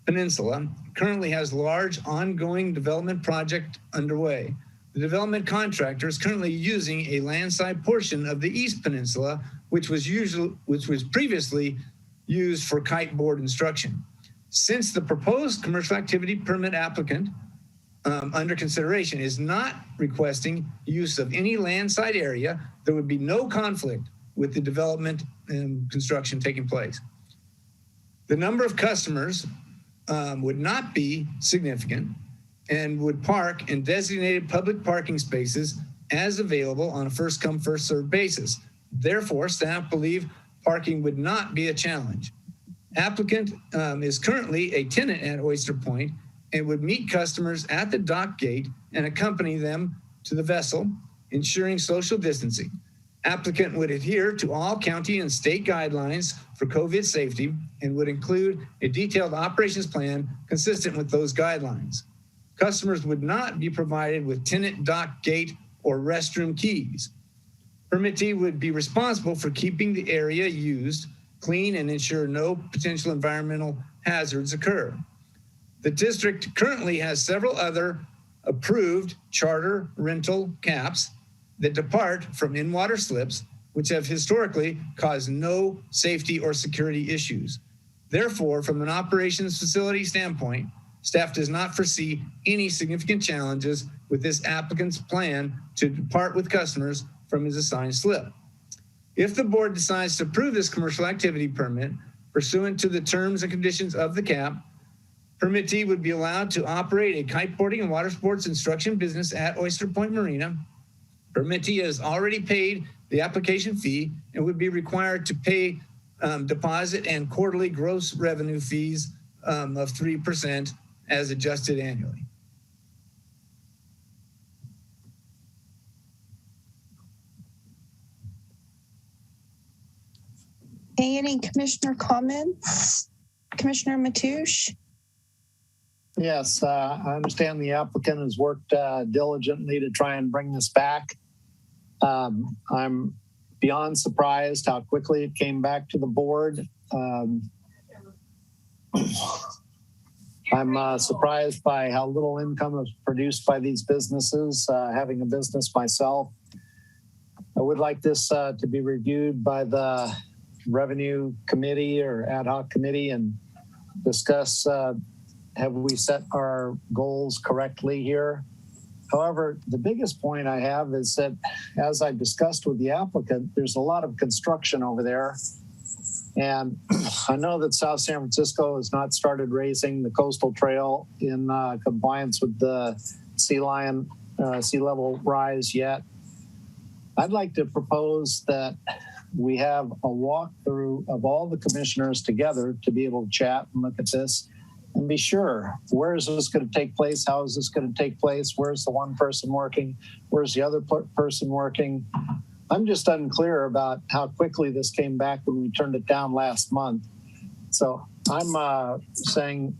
Peninsula currently has large ongoing development project underway. The development contractor is currently using a landside portion of the East Peninsula, which was previously used for kiteboard instruction. Since the proposed commercial activity permit applicant under consideration is not requesting use of any landside area, there would be no conflict with the development and construction taking place. The number of customers would not be significant and would park in designated public parking spaces as available on a first come, first served basis. Therefore, staff believe parking would not be a challenge. Applicant is currently a tenant at Oyster Point and would meet customers at the dock gate and accompany them to the vessel, ensuring social distancing. Applicant would adhere to all county and state guidelines for COVID safety and would include a detailed operations plan consistent with those guidelines. Customers would not be provided with tenant dock gate or restroom keys. Permittee would be responsible for keeping the area used clean and ensure no potential environmental hazards occur. The district currently has several other approved charter rental caps that depart from in-water slips, which have historically caused no safety or security issues. Therefore, from an operations facility standpoint, staff does not foresee any significant challenges with this applicant's plan to depart with customers from his assigned slip. If the board decides to approve this commercial activity permit pursuant to the terms and conditions of the cap, permittee would be allowed to operate a kiteboarding and water sports instruction business at Oyster Point Marina. Permittee has already paid the application fee and would be required to pay deposit and quarterly gross revenue fees of 3% as adjusted annually.
Okay, any commissioner comments? Commissioner Mateusz?
Yes, I understand the applicant has worked diligently to try and bring this back. I'm beyond surprised how quickly it came back to the board. I'm surprised by how little income is produced by these businesses, having a business myself. I would like this to be reviewed by the Revenue Committee or Ad Hoc Committee and discuss, have we set our goals correctly here? However, the biggest point I have is that, as I discussed with the applicant, there's a lot of construction over there. And I know that South San Francisco has not started raising the coastal trail in compliance with the sea level rise yet. I'd like to propose that we have a walkthrough of all the commissioners together to be able to chat and look at this and be sure, where is this going to take place? How is this going to take place? Where's the one person working? Where's the other person working? I'm just unclear about how quickly this came back when we turned it down last month. So I'm saying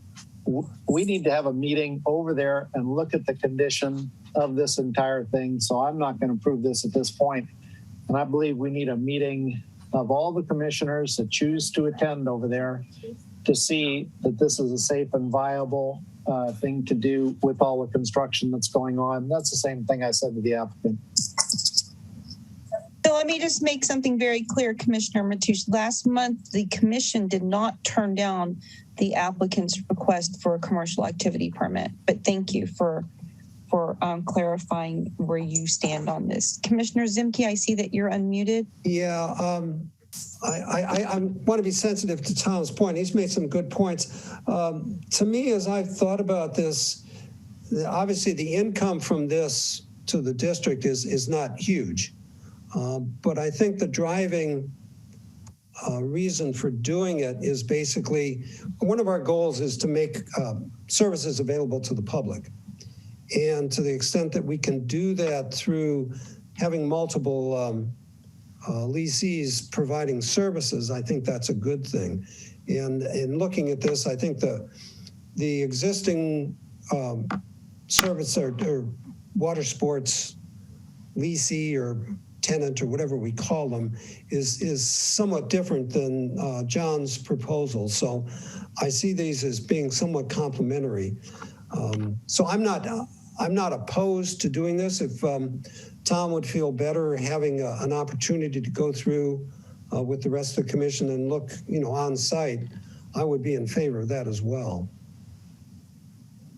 we need to have a meeting over there and look at the condition of this entire thing. So I'm not going to approve this at this point. And I believe we need a meeting of all the commissioners that choose to attend over there to see that this is a safe and viable thing to do with all the construction that's going on. That's the same thing I said to the applicant.
So let me just make something very clear, Commissioner Mateusz. Last month, the commission did not turn down the applicant's request for a commercial activity permit. But thank you for clarifying where you stand on this. Commissioner Zimke, I see that you're unmuted.
Yeah, I want to be sensitive to Tom's point. He's made some good points. To me, as I've thought about this, obviously the income from this to the district is not huge. But I think the driving reason for doing it is basically, one of our goals is to make services available to the public. And to the extent that we can do that through having multiple lessees providing services, I think that's a good thing. And in looking at this, I think the existing service or water sports lessee or tenant or whatever we call them is somewhat different than John's proposal. So I see these as being somewhat complementary. So I'm not opposed to doing this. If Tom would feel better having an opportunity to go through with the rest of the commission and look, on site, I would be in favor of that as well.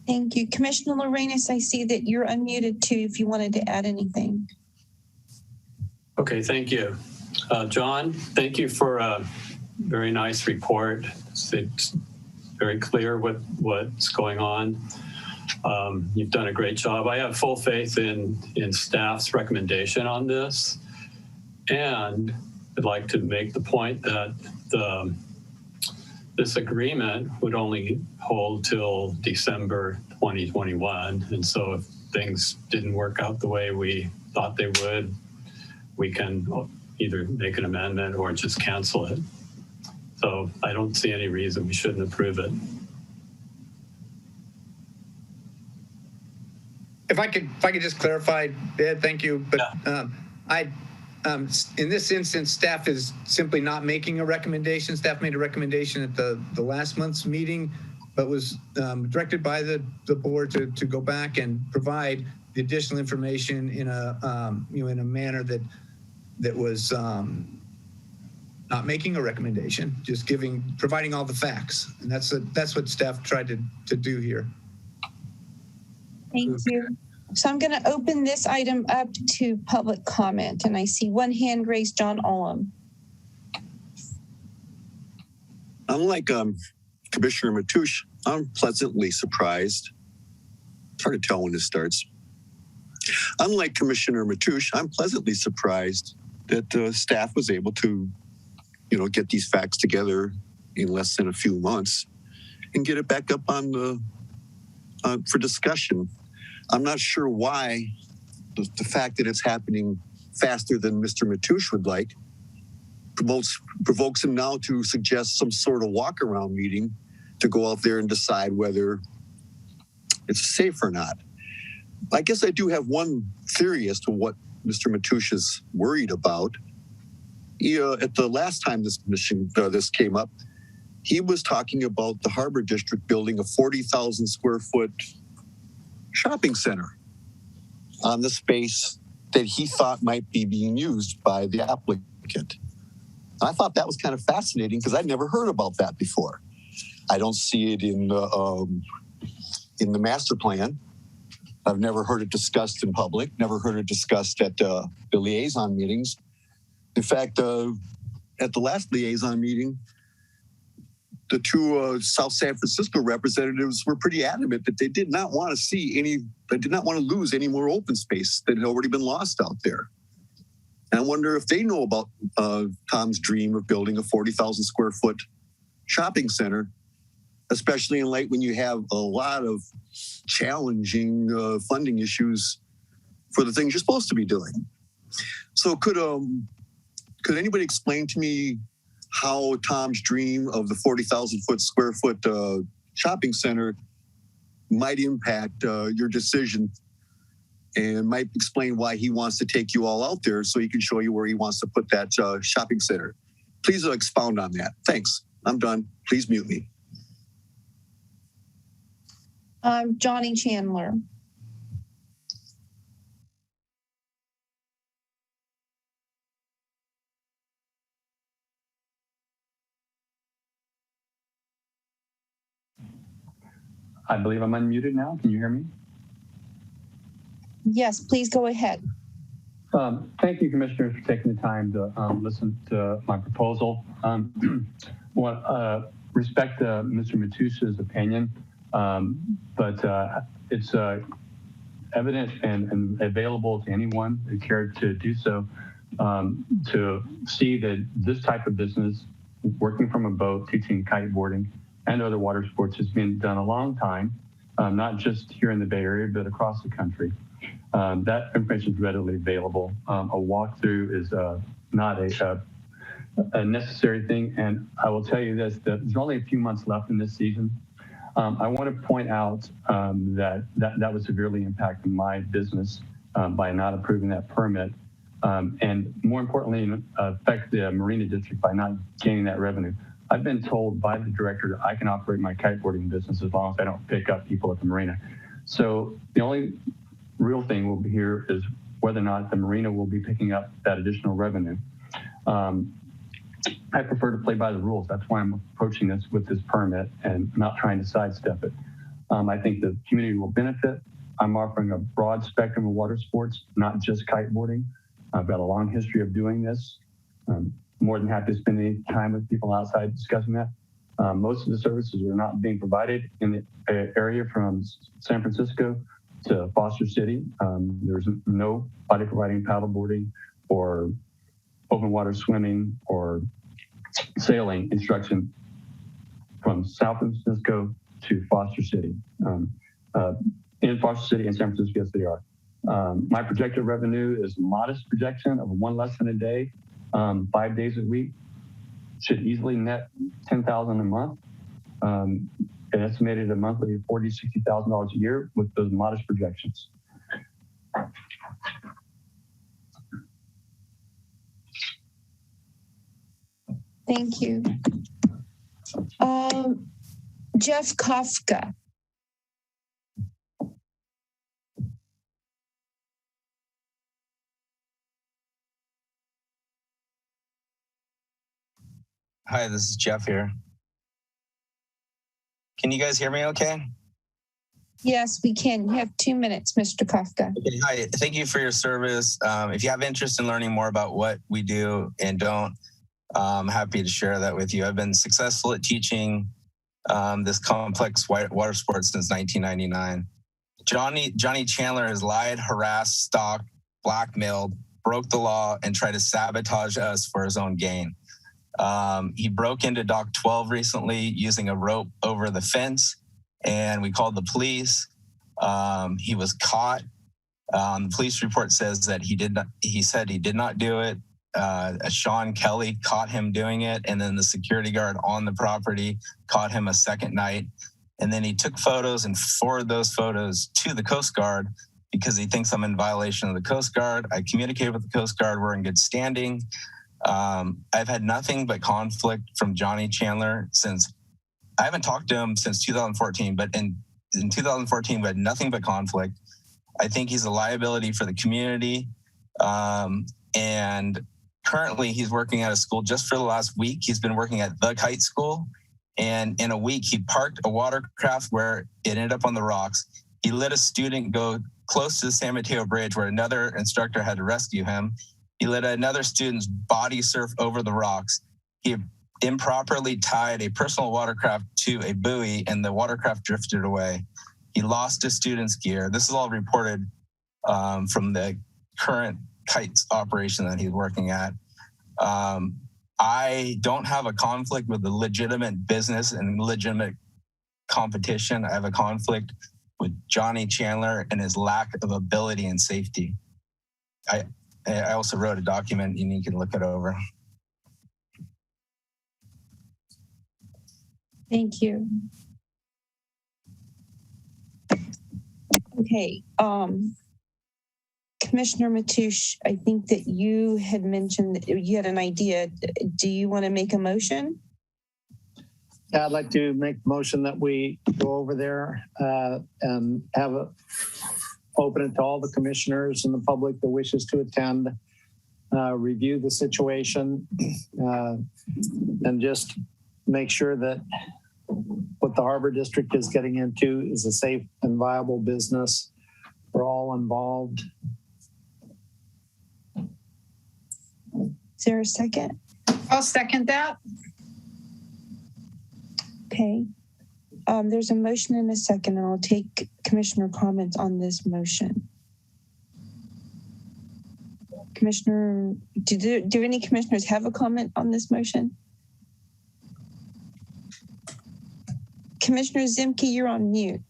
Thank you. Commissioner Lorenas, I see that you're unmuted too, if you wanted to add anything.
Okay, thank you. John, thank you for a very nice report. It's very clear what's going on. You've done a great job. I have full faith in staff's recommendation on this. And I'd like to make the point that this agreement would only hold till December 2021. And so if things didn't work out the way we thought they would, we can either make an amendment or just cancel it. So I don't see any reason we shouldn't approve it.
If I could just clarify, Ed, thank you. But in this instance, staff is simply not making a recommendation. Staff made a recommendation at the last month's meeting, but was directed by the board to go back and provide the additional information in a manner that was not making a recommendation, just providing all the facts, and that's what staff tried to do here.
Thank you. So I'm going to open this item up to public comment, and I see one hand raised, John Olam.
Unlike Commissioner Mateusz, I'm pleasantly surprised. It's hard to tell when this starts. Unlike Commissioner Mateusz, I'm pleasantly surprised that staff was able to, get these facts together in less than a few months and get it back up on for discussion. I'm not sure why the fact that it's happening faster than Mr. Mateusz would like provokes him now to suggest some sort of walk around meeting to go out there and decide whether it's safe or not. I guess I do have one theory as to what Mr. Mateusz is worried about. At the last time this came up, he was talking about the Harbor District building a 40,000 square foot shopping center on the space that he thought might be being used by the applicant. I thought that was kind of fascinating because I'd never heard about that before. I don't see it in the master plan. I've never heard it discussed in public, never heard it discussed at the liaison meetings. In fact, at the last liaison meeting, the two South San Francisco representatives were pretty adamant that they did not want to lose any more open space that had already been lost out there. And I wonder if they know about Tom's dream of building a 40,000 square foot shopping center, especially in light when you have a lot of challenging funding issues for the things you're supposed to be doing. So could anybody explain to me how Tom's dream of the 40,000 square foot shopping center might impact your decision, and might explain why he wants to take you all out there so he can show you where he wants to put that shopping center? Please expound on that. Thanks. I'm done. Please mute me.
Johnny Chandler.
I believe I'm unmuted now. Can you hear me?
Yes, please go ahead.
Thank you, Commissioners, for taking the time to listen to my proposal. Respect Mr. Mateusz's opinion, but it's evident and available to anyone who cared to do so to see that this type of business, working from a boat, teaching kiteboarding and other water sports, has been done a long time, not just here in the Bay Area, but across the country. That information is readily available. A walkthrough is not a necessary thing. And I will tell you this, that there's only a few months left in this season. I want to point out that was severely impacting my business by not approving that permit. And more importantly, affect the Marina District by not gaining that revenue. I've been told by the director that I can operate my kiteboarding business as long as I don't pick up people at the marina. So the only real thing will be here is whether or not the marina will be picking up that additional revenue. I prefer to play by the rules. That's why I'm approaching this with this permit and not trying to sidestep it. I think the community will benefit. I'm offering a broad spectrum of water sports, not just kiteboarding. I've got a long history of doing this. More than happy to spend any time with people outside discussing that. Most of the services are not being provided in the area from San Francisco to Foster City. There's nobody providing paddleboarding or open water swimming or sailing instruction from San Francisco to Foster City. In Foster City and San Francisco, yes, they are. My projected revenue is a modest projection of one lesson a day, 5 days a week. Should easily net $10,000 a month. An estimated a monthly $40,000 to $60,000 a year with those modest projections.
Thank you. Jeff Kafka.
Hi, this is Jeff here. Can you guys hear me okay?
Yes, we can. You have 2 minutes, Mr. Kafka.
Okay, hi, thank you for your service. If you have interest in learning more about what we do and don't, I'm happy to share that with you. I've been successful at teaching this complex water sport since 1999. Johnny Chandler has lied, harassed, stalked, blackmailed, broke the law, and tried to sabotage us for his own gain. He broke into Dock 12 recently using a rope over the fence, and we called the police. He was caught. The police report says that he said he did not do it. Sean Kelly caught him doing it, and then the security guard on the property caught him a second night. And then he took photos and forwarded those photos to the Coast Guard because he thinks I'm in violation of the Coast Guard. I communicated with the Coast Guard. We're in good standing. I've had nothing but conflict from Johnny Chandler since, I haven't talked to him since 2014, but in 2014, we had nothing but conflict. I think he's a liability for the community. And currently he's working at a school. Just for the last week, he's been working at the Kite School. And in a week, he parked a watercraft where it ended up on the rocks. He let a student go close to the San Mateo Bridge where another instructor had to rescue him. He let another student's body surf over the rocks. He improperly tied a personal watercraft to a buoy and the watercraft drifted away. He lost his student's gear. This is all reported from the current kites operation that he's working at. I don't have a conflict with the legitimate business and legitimate competition. I have a conflict with Johnny Chandler and his lack of ability and safety. I also wrote a document and you can look it over.
Thank you. Okay, Commissioner Matoush, I think that you had mentioned that you had an idea. Do you want to make a motion?
Yeah, I'd like to make the motion that we go over there and have it open it to all the commissioners and the public that wishes to attend, review the situation, and just make sure that what the Harbor District is getting into is a safe and viable business for all involved.
Is there a second?
I'll second that.
Okay. There's a motion and a second, and I'll take commissioner comments on this motion. Commissioner, do any commissioners have a comment on this motion? Commissioner Zimke, you're on mute.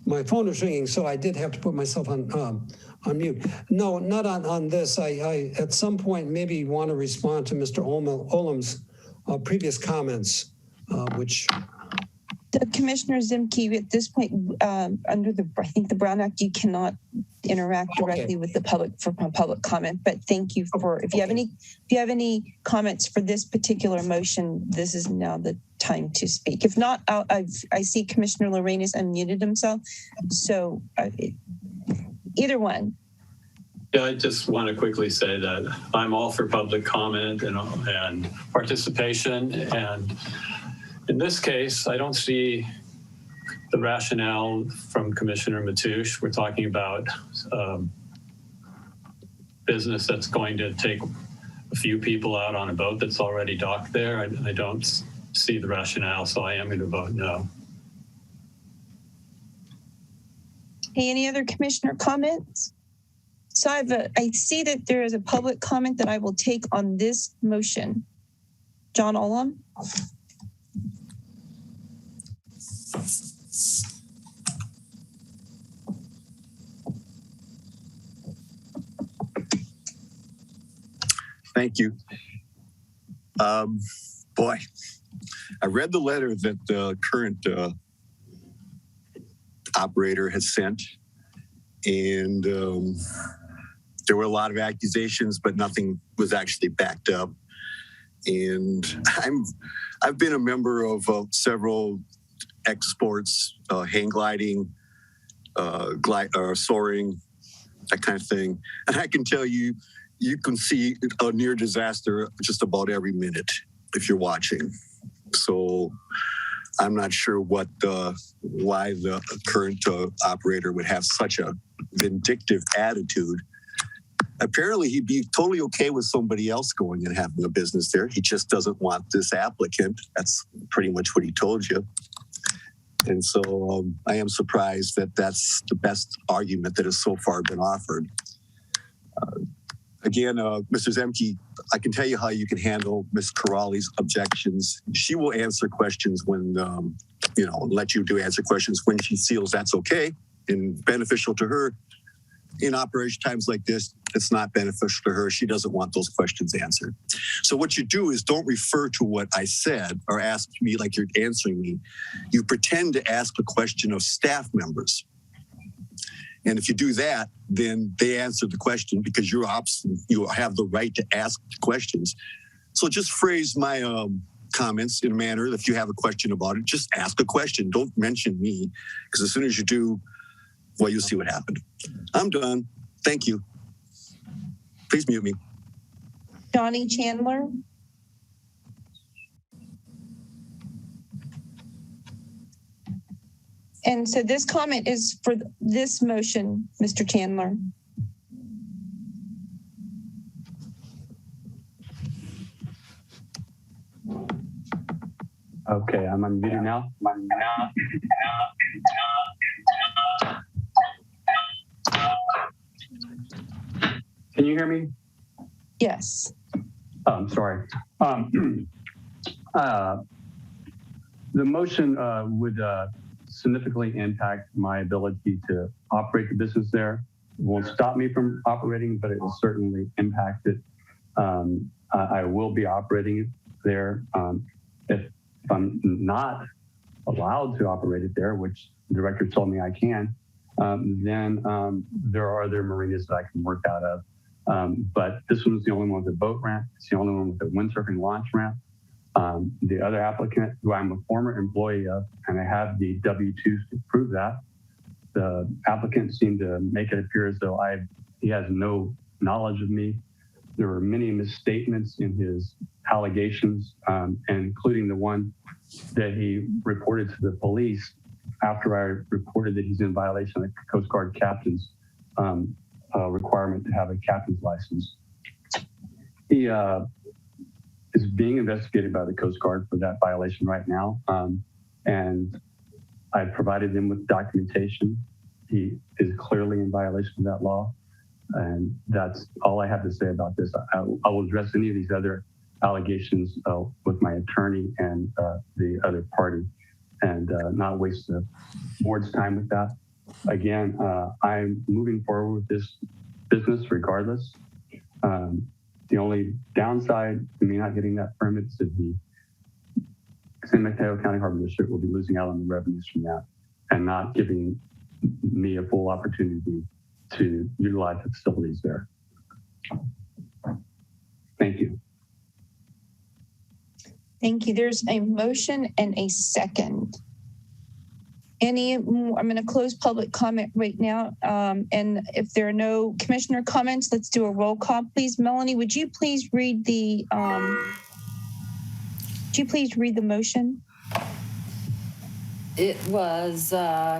My phone is ringing, so I did have to put myself on mute. No, not on this. I at some point maybe want to respond to Mr. Olam's previous comments, which.
Commissioner Zimke, at this point, under I think the Brown Act, you cannot interact directly with the public for public comment. But thank you for if you have any comments for this particular motion, this is now the time to speak. If not, I see Commissioner Lorraine has unmuted himself. So either one.
Yeah, I just want to quickly say that I'm all for public comment and participation. And in this case, I don't see the rationale from Commissioner Matoush. We're talking about business that's going to take a few people out on a boat that's already docked there. I don't see the rationale, so I am going to vote no.
Hey, any other commissioner comments? So I see that there is a public comment that I will take on this motion. John Olam.
Thank you. Boy, I read the letter that the current operator has sent, and there were a lot of accusations, but nothing was actually backed up. And I've been a member of several exports, hang gliding, soaring, that kind of thing. And I can tell you, you can see a near disaster just about every minute if you're watching. So I'm not sure why the current operator would have such a vindictive attitude. Apparently, he'd be totally okay with somebody else going and having a business there. He just doesn't want this applicant. That's pretty much what he told you. And so I am surprised that that's the best argument that has so far been offered. Again, Mr. Zemke, I can tell you how you can handle Ms. Corrali's objections. She will answer questions when, let you answer questions when she feels that's okay and beneficial to her. in operation times like this, it's not beneficial to her. She doesn't want those questions answered. So what you do is don't refer to what I said or ask me like you're answering me. You pretend to ask a question of staff members. And if you do that, then they answer the question because you have the right to ask questions. So just phrase my comments in a manner, if you have a question about it, just ask a question. Don't mention me, because as soon as you do, well, you'll see what happened. I'm done. Thank you. Please mute me.
Johnny Chandler. And so this comment is for this motion, Mr. Chandler.
Okay, I'm unmuted now. Can you hear me?
Yes.
Oh, I'm sorry. The motion would significantly impact my ability to operate the business there. It won't stop me from operating, but it will certainly impact it. I will be operating there. If I'm not allowed to operate it there, which the director told me I can, then there are other marinas that I can work out of. But this one's the only one with a boat ramp. It's the only one with a windsurfing launch ramp. The other applicant, who I'm a former employee of, and I have the W-2s to prove that, the applicant seemed to make it appear as though he has no knowledge of me. There were many misstatements in his allegations, and including the one that he reported to the police after I reported that he's in violation of the Coast Guard captain's requirement to have a captain's license. He is being investigated by the Coast Guard for that violation right now. And I provided him with documentation. He is clearly in violation of that law. And that's all I have to say about this. I will address any of these other allegations with my attorney and the other party, and not waste the board's time with that. Again, I'm moving forward with this business regardless. The only downside to me not getting that permit is that the San Mateo County Harbor District will be losing out on the revenues from that and not giving me a full opportunity to utilize the facilities there. Thank you.
Thank you. There's a motion and a second. I'm going to close public comment right now. And if there are no commissioner comments, let's do a roll call, please. Melanie, would you please read the motion?
It was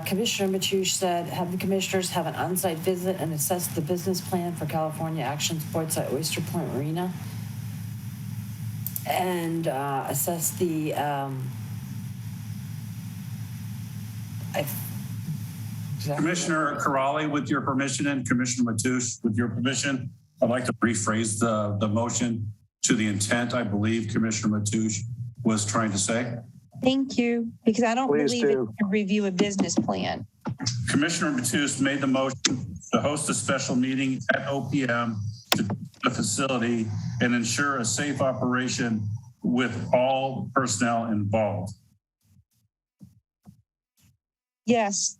Commissioner Mateo said, have the commissioners have an on-site visit and assess the business plan for California Action Sports at Oyster Point Marina, and assess the
Commissioner Corrali, with your permission, and Commissioner Matoush, with your permission, I'd like to rephrase the motion to the intent I believe Commissioner Matoush was trying to say.
Thank you, because I don't believe it's to review a business plan.
Commissioner Matoush made the motion to host a special meeting at OPM to the facility and ensure a safe operation with all personnel involved.
Yes,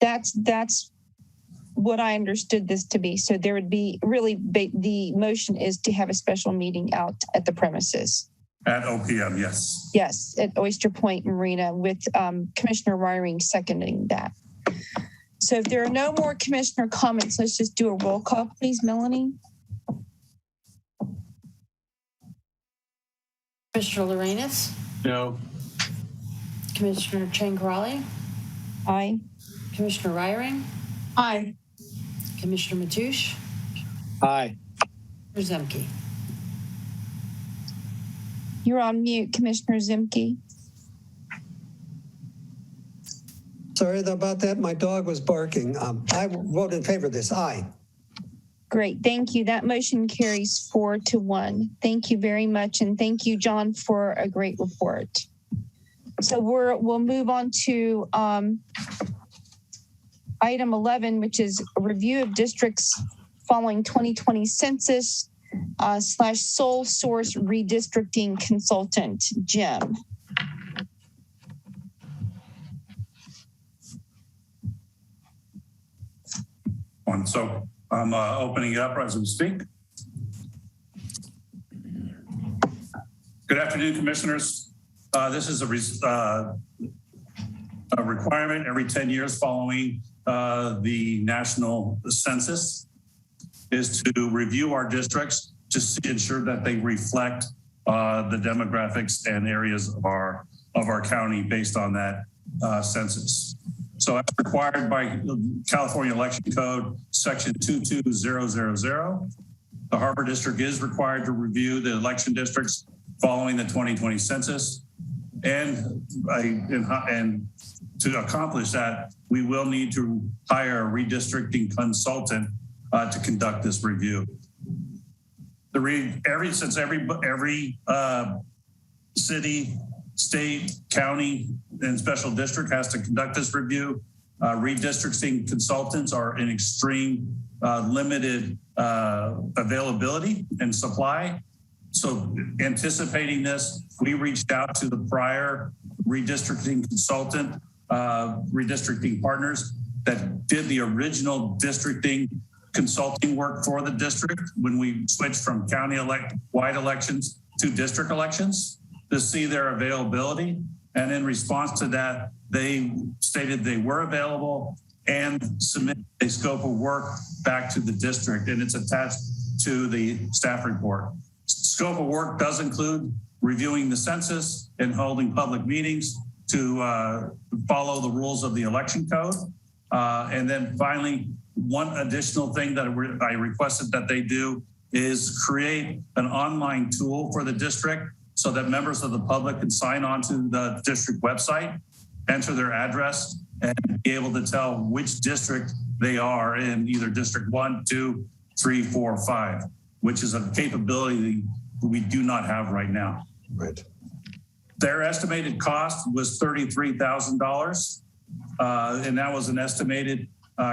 that's what I understood this to be. So there would be the motion is to have a special meeting out at the premises.
At OPM, yes.
Yes, at Oyster Point Marina, with Commissioner Ryring seconding that. So if there are no more commissioner comments, let's just do a roll call, please, Melanie.
Commissioner Lorenz?
No.
Commissioner Corrali?
Aye.
Commissioner Ryring?
Aye.
Commissioner Matoush?
Aye.
Commissioner Zemke?
You're on mute, Commissioner Zemke.
Sorry about that. My dog was barking. I vote in favor of this. Aye.
Great, thank you. That motion carries 4-1. Thank you very much, and thank you, John, for a great report. So we'll move on to item 11, which is a review of districts following 2020 census / sole source redistricting consultant. Jim.
So I'm opening it up as we speak. Good afternoon, commissioners. This is a requirement every 10 years following the national census is to review our districts to ensure that they reflect the demographics and areas of our county based on that census. So as required by California Election Code, Section 22000, the Harbor District is required to review the election districts following the 2020 census. And to accomplish that, we will need to hire a redistricting consultant to conduct this review. Since every city, state, county, and special district has to conduct this review, redistricting consultants are in extreme limited availability and supply. So anticipating this, we reached out to the prior redistricting consultant, redistricting partners that did the original districting consulting work for the district when we switched from county-wide elections to district elections to see their availability. And in response to that, they stated they were available and submitted a scope of work back to the district, and it's attached to the staff report. Scope of work does include reviewing the census and holding public meetings to follow the rules of the election code. And then finally, one additional thing that I requested that they do is create an online tool for the district so that members of the public can sign on to the district website, enter their address, and be able to tell which district they are in, either District 1, 2, 3, 4, 5, which is a capability we do not have right now.
Right.
Their estimated cost was $33,000, and that was an estimated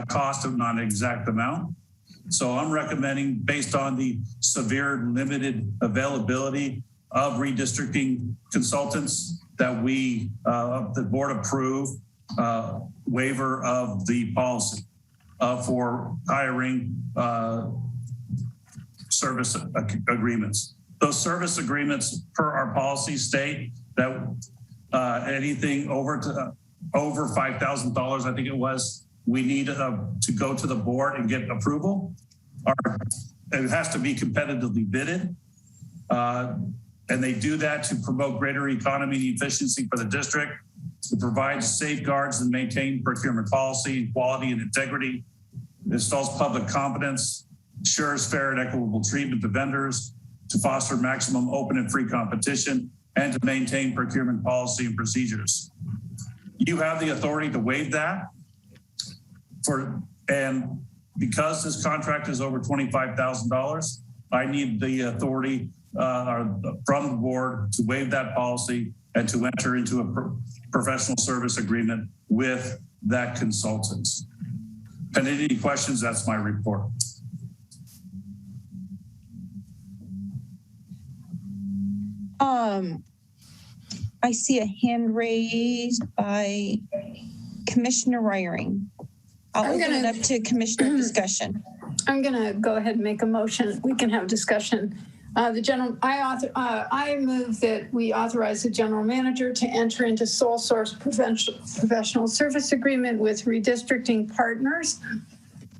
cost of not an exact amount. So I'm recommending, based on the severe limited availability of redistricting consultants, that we, the board approve waiver of the policy for hiring service agreements. Those service agreements per our policy state that anything over $5,000, I think it was, we need to go to the board and get approval. It has to be competitively bidded. And they do that to promote greater economy and efficiency for the district, to provide safeguards and maintain procurement policy, quality, and integrity, installs public confidence, ensures fair and equitable treatment to vendors, to foster maximum open and free competition, and to maintain procurement policy and procedures. You have the authority to waive that. And because this contract is over $25,000, I need the authority from the board to waive that policy and to enter into a professional service agreement with that consultant. And any questions, that's my report.
I see a hand raised by Commissioner Ryring. I'll open it up to commissioner discussion.
I'm going to go ahead and make a motion. We can have discussion. I move that we authorize the general manager to enter into sole source professional service agreement with redistricting partners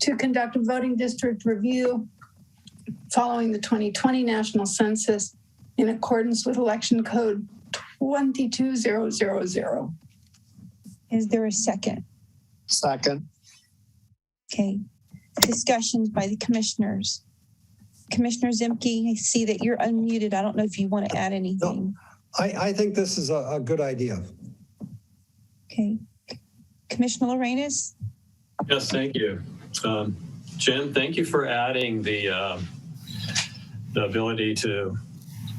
to conduct a voting district review following the 2020 national census in accordance with election code 22000.
Is there a second?
Second.
Okay. Discussions by the commissioners. Commissioner Zemke, I see that you're unmuted. I don't know if you want to add anything.
No, I think this is a good idea.
Okay. Commissioner Lorenas?
Yes, thank you. Jim, thank you for adding the ability to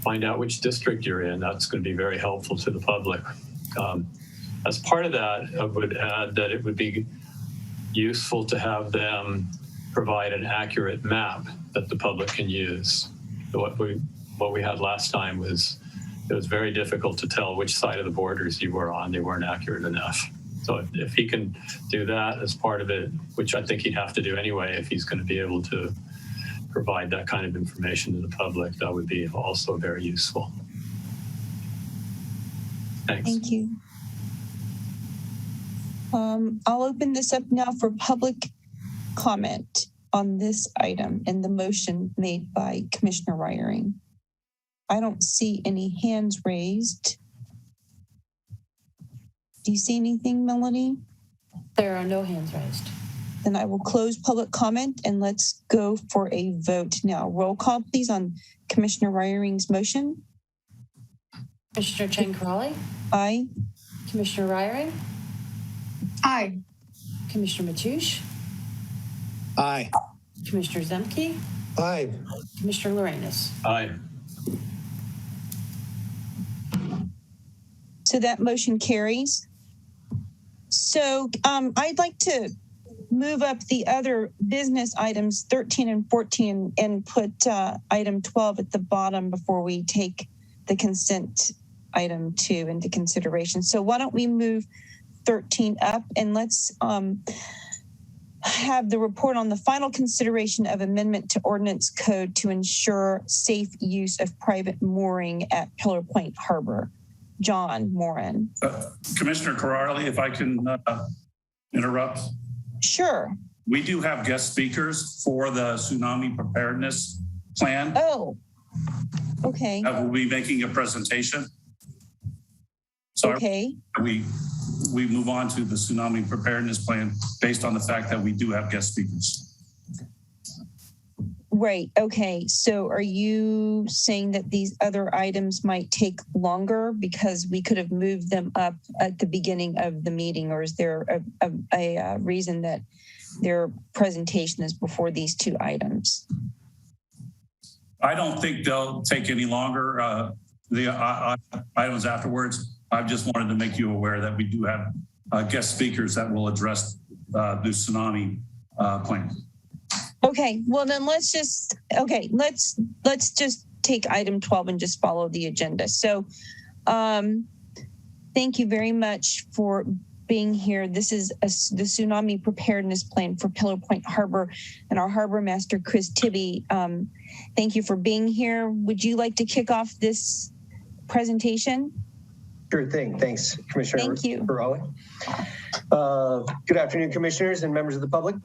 find out which district you're in. That's going to be very helpful to the public. As part of that, I would add that it would be useful to have them provide an accurate map that the public can use. What we had last time was, it was very difficult to tell which side of the borders you were on. They weren't accurate enough. So if he can do that as part of it, which I think he'd have to do anyway, if he's going to be able to provide that kind of information to the public, that would be also very useful. Thanks.
Thank you. I'll open this up now for public comment on this item and the motion made by Commissioner Reiering. I don't see any hands raised. Do you see anything, Melanie?
There are no hands raised.
Then I will close public comment and let's go for a vote now. Roll call, please, on Commissioner Reiering's motion.
Commissioner Chen-Carali?
Aye.
Commissioner Reiering?
Aye.
Commissioner Mateusz?
Aye.
Commissioner Zemke?
Aye.
Commissioner Lorenz?
Aye.
So that motion carries. So I'd like to move up the other business items 13 and 14 and put item 12 at the bottom before we take the consent item 2 into consideration. So why don't we move 13 up and let's have the report on the final consideration of amendment to ordinance code to ensure safe use of private mooring at Pillar Point Harbor. John Moran.
Commissioner Carali, if I can interrupt.
Sure.
We do have guest speakers for the tsunami preparedness plan.
Oh, okay.
That will be making a presentation. So
okay.
We move on to the tsunami preparedness plan based on the fact that we do have guest speakers.
Right. Okay. So are you saying that these other items might take longer because we could have moved them up at the beginning of the meeting, or is there a reason that their presentation is before these 2 items?
I don't think they'll take any longer. The items afterwards. I just wanted to make you aware that we do have guest speakers that will address the tsunami plan.
Okay, well then let's just take item 12 and just follow the agenda. So thank you very much for being here. This is the tsunami preparedness plan for Pillar Point Harbor and our harbor master, Chris Tibby. Thank you for being here. Would you like to kick off this presentation?
Sure thing. Thanks, Commissioner.
Thank you.
Carali. Good afternoon, commissioners and members of the public.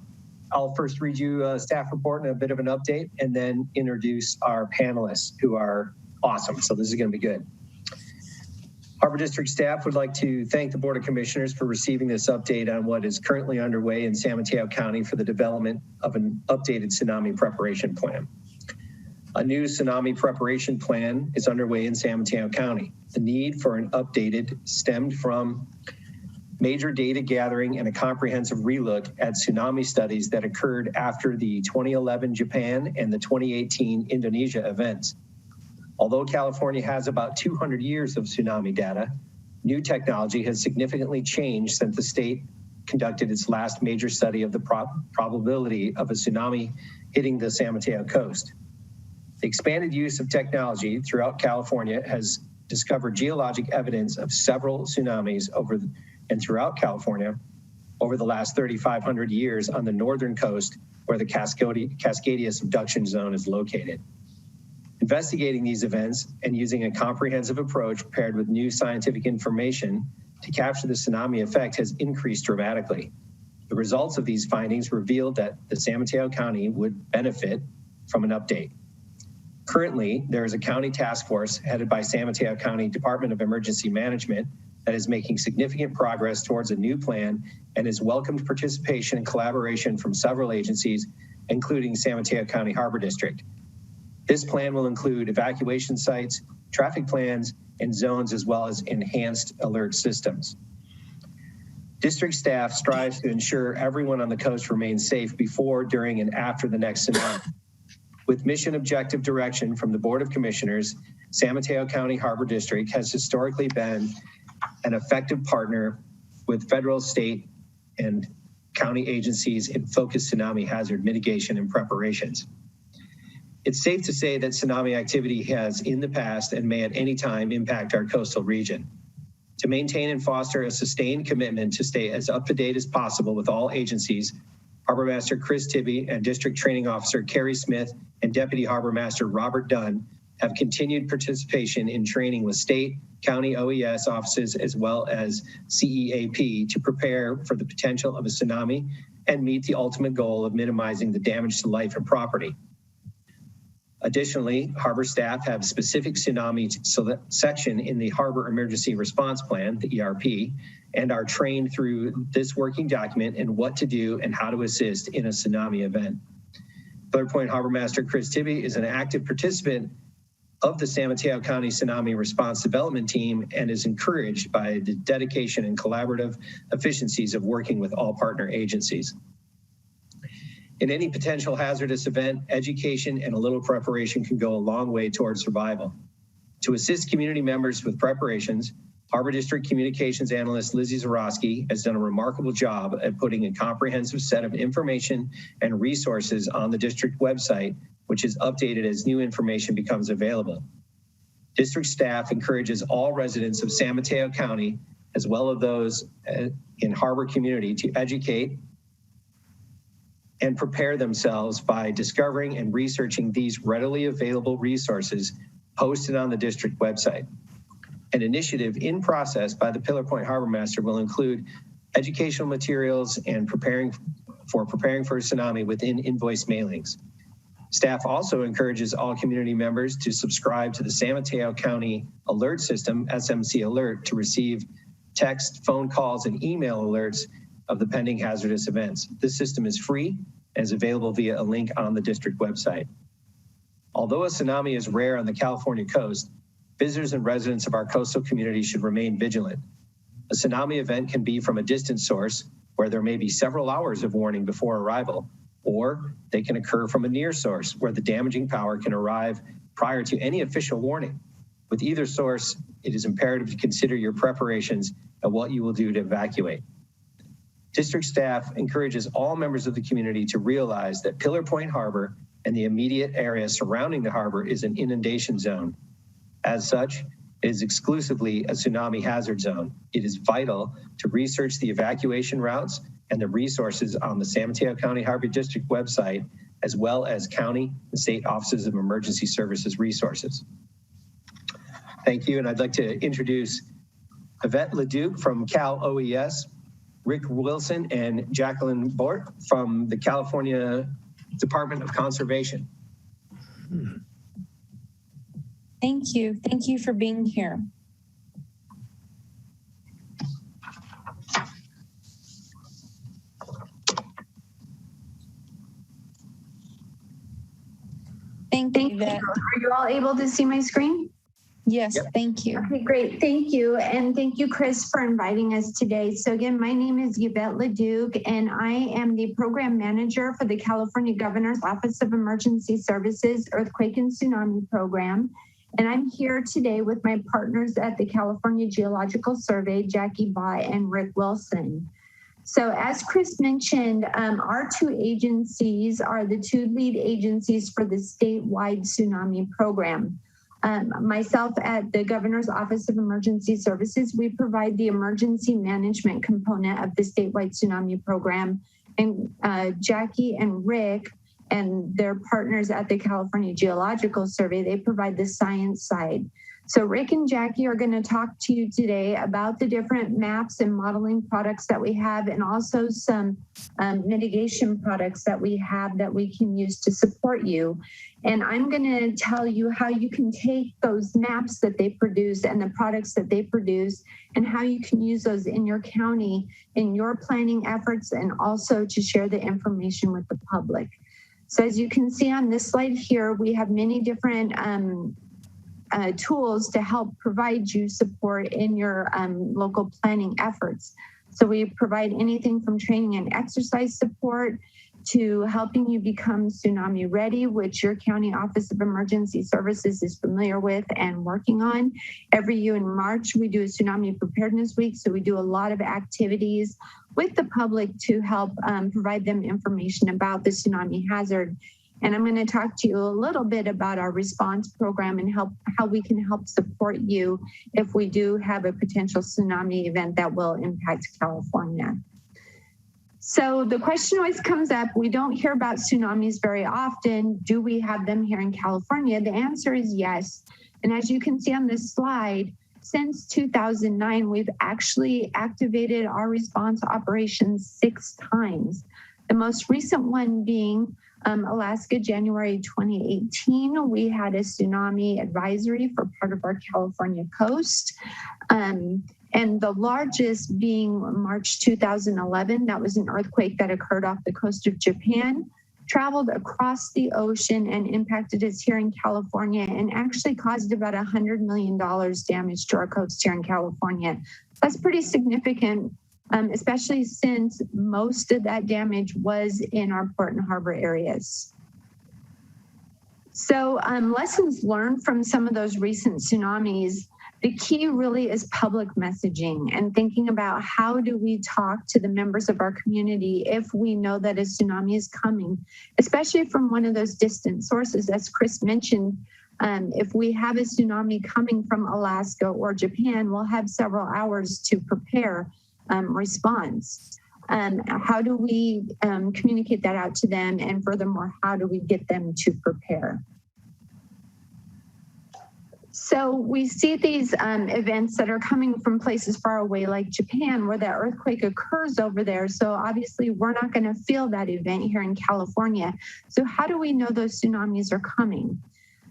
I'll first read you a staff report and a bit of an update, and then introduce our panelists who are awesome. So this is going to be good. Harbor District staff would like to thank the Board of Commissioners for receiving this update on what is currently underway in San Mateo County for the development of an updated tsunami preparation plan. A new tsunami preparation plan is underway in San Mateo County. The need for an updated stemmed from major data gathering and a comprehensive relook at tsunami studies that occurred after the 2011 Japan and the 2018 Indonesia events. Although California has about 200 years of tsunami data, new technology has significantly changed since the state conducted its last major study of the probability of a tsunami hitting the San Mateo coast. The expanded use of technology throughout California has discovered geologic evidence of several tsunamis and throughout California over the last 3,500 years on the northern coast where the Cascadia subduction zone is located. Investigating these events and using a comprehensive approach paired with new scientific information to capture the tsunami effect has increased dramatically. The results of these findings revealed that the San Mateo County would benefit from an update. Currently, there is a county task force headed by San Mateo County Department of Emergency Management that is making significant progress towards a new plan and has welcomed participation and collaboration from several agencies, including San Mateo County Harbor District. This plan will include evacuation sites, traffic plans, and zones, as well as enhanced alert systems. District staff strives to ensure everyone on the coast remains safe before, during, and after the next tsunami. With mission objective direction from the Board of Commissioners, San Mateo County Harbor District has historically been an effective partner with federal, state, and county agencies in focused tsunami hazard mitigation and preparations. It's safe to say that tsunami activity has in the past and may at any time impact our coastal region. To maintain and foster a sustained commitment to stay as up to date as possible with all agencies, Harbor Master Chris Tibby and District Training Officer Carrie Smith and Deputy Harbor Master Robert Dunn have continued participation in training with state, county OES offices, as well as CEAP to prepare for the potential of a tsunami and meet the ultimate goal of minimizing the damage to life and property. Additionally, harbor staff have specific tsunami section in the Harbor Emergency Response Plan, the ERP, and are trained through this working document in what to do and how to assist in a tsunami event. Pillar Point Harbor Master Chris Tibby is an active participant of the San Mateo County Tsunami Response Development Team and is encouraged by the dedication and collaborative efficiencies of working with all partner agencies. In any potential hazardous event, education and a little preparation can go a long way towards survival. To assist community members with preparations, Harbor District Communications Analyst Lizzie Zarowski has done a remarkable job at putting a comprehensive set of information and resources on the district website, which is updated as new information becomes available. District staff encourages all residents of San Mateo County, as well as those in Harbor community, to educate and prepare themselves by discovering and researching these readily available resources posted on the district website. An initiative in process by the Pillar Point Harbor Master will include educational materials and preparing for a tsunami within invoice mailings. Staff also encourages all community members to subscribe to the San Mateo County Alert System, SMC Alert, to receive text, phone calls, and email alerts of the pending hazardous events. This system is free and is available via a link on the district website. Although a tsunami is rare on the California coast, visitors and residents of our coastal community should remain vigilant. A tsunami event can be from a distant source where there may be several hours of warning before arrival, or they can occur from a near source where the damaging power can arrive prior to any official warning. With either source, it is imperative to consider your preparations and what you will do to evacuate. District staff encourages all members of the community to realize that Pillar Point Harbor and the immediate area surrounding the harbor is an inundation zone. As such, it is exclusively a tsunami hazard zone. It is vital to research the evacuation routes and the resources on the San Mateo County Harbor District website, as well as county and state offices of emergency services resources. Thank you, and I'd like to introduce Yvette Leduc from Cal OES, Rick Wilson and Jacqueline Bort from the California Department of Conservation.
Thank you. Thank you for being here. Thank you, Yvette.
Are you all able to see my screen?
Yes, yep. Thank you.
Okay, great. Thank you. And thank you, Chris, for inviting us today. So again, my name is Yvette Leduc, and I am the program manager for the California Governor's Office of Emergency Services Earthquake and Tsunami Program. And I'm here today with my partners at the California Geological Survey, Jackie Bott and Rick Wilson. So as Chris mentioned, our two agencies are the two lead agencies for the statewide tsunami program. Myself at the Governor's Office of Emergency Services, we provide the emergency management component of the statewide tsunami program. And Jackie and Rick and their partners at the California Geological Survey, they provide the science side. So Rick and Jackie are going to talk to you today about the different maps and modeling products that we have, and also some mitigation products that we have that we can use to support you. And I'm going to tell you how you can take those maps that they produce and the products that they produce and how you can use those in your county, in your planning efforts, and also to share the information with the public. So as you can see on this slide here, we have many different tools to help provide you support in your local planning efforts. So we provide anything from training and exercise support to helping you become tsunami ready, which your County Office of Emergency Services is familiar with and working on. Every year in March, we do a Tsunami Preparedness Week. So we do a lot of activities with the public to help provide them information about the tsunami hazard. And I'm going to talk to you a little bit about our response program and how we can help support you if we do have a potential tsunami event that will impact California. So the question always comes up, we don't hear about tsunamis very often. Do we have them here in California? The answer is yes. And as you can see on this slide, since 2009, we've actually activated our response operations 6 times. The most recent one being Alaska, January 2018, we had a tsunami advisory for part of our California coast. And the largest being March 2011, that was an earthquake that occurred off the coast of Japan, traveled across the ocean and impacted us here in California and actually caused about $100 million damage to our coast here in California. That's pretty significant, especially since most of that damage was in our port and harbor areas. So lessons learned from some of those recent tsunamis, the key really is public messaging and thinking about how do we talk to the members of our community if we know that a tsunami is coming, especially from one of those distant sources. As Chris mentioned, if we have a tsunami coming from Alaska or Japan, we'll have several hours to prepare response. How do we communicate that out to them? And furthermore, how do we get them to prepare? So we see these events that are coming from places far away like Japan where that earthquake occurs over there. So obviously we're not going to feel that event here in California. So how do we know those tsunamis are coming?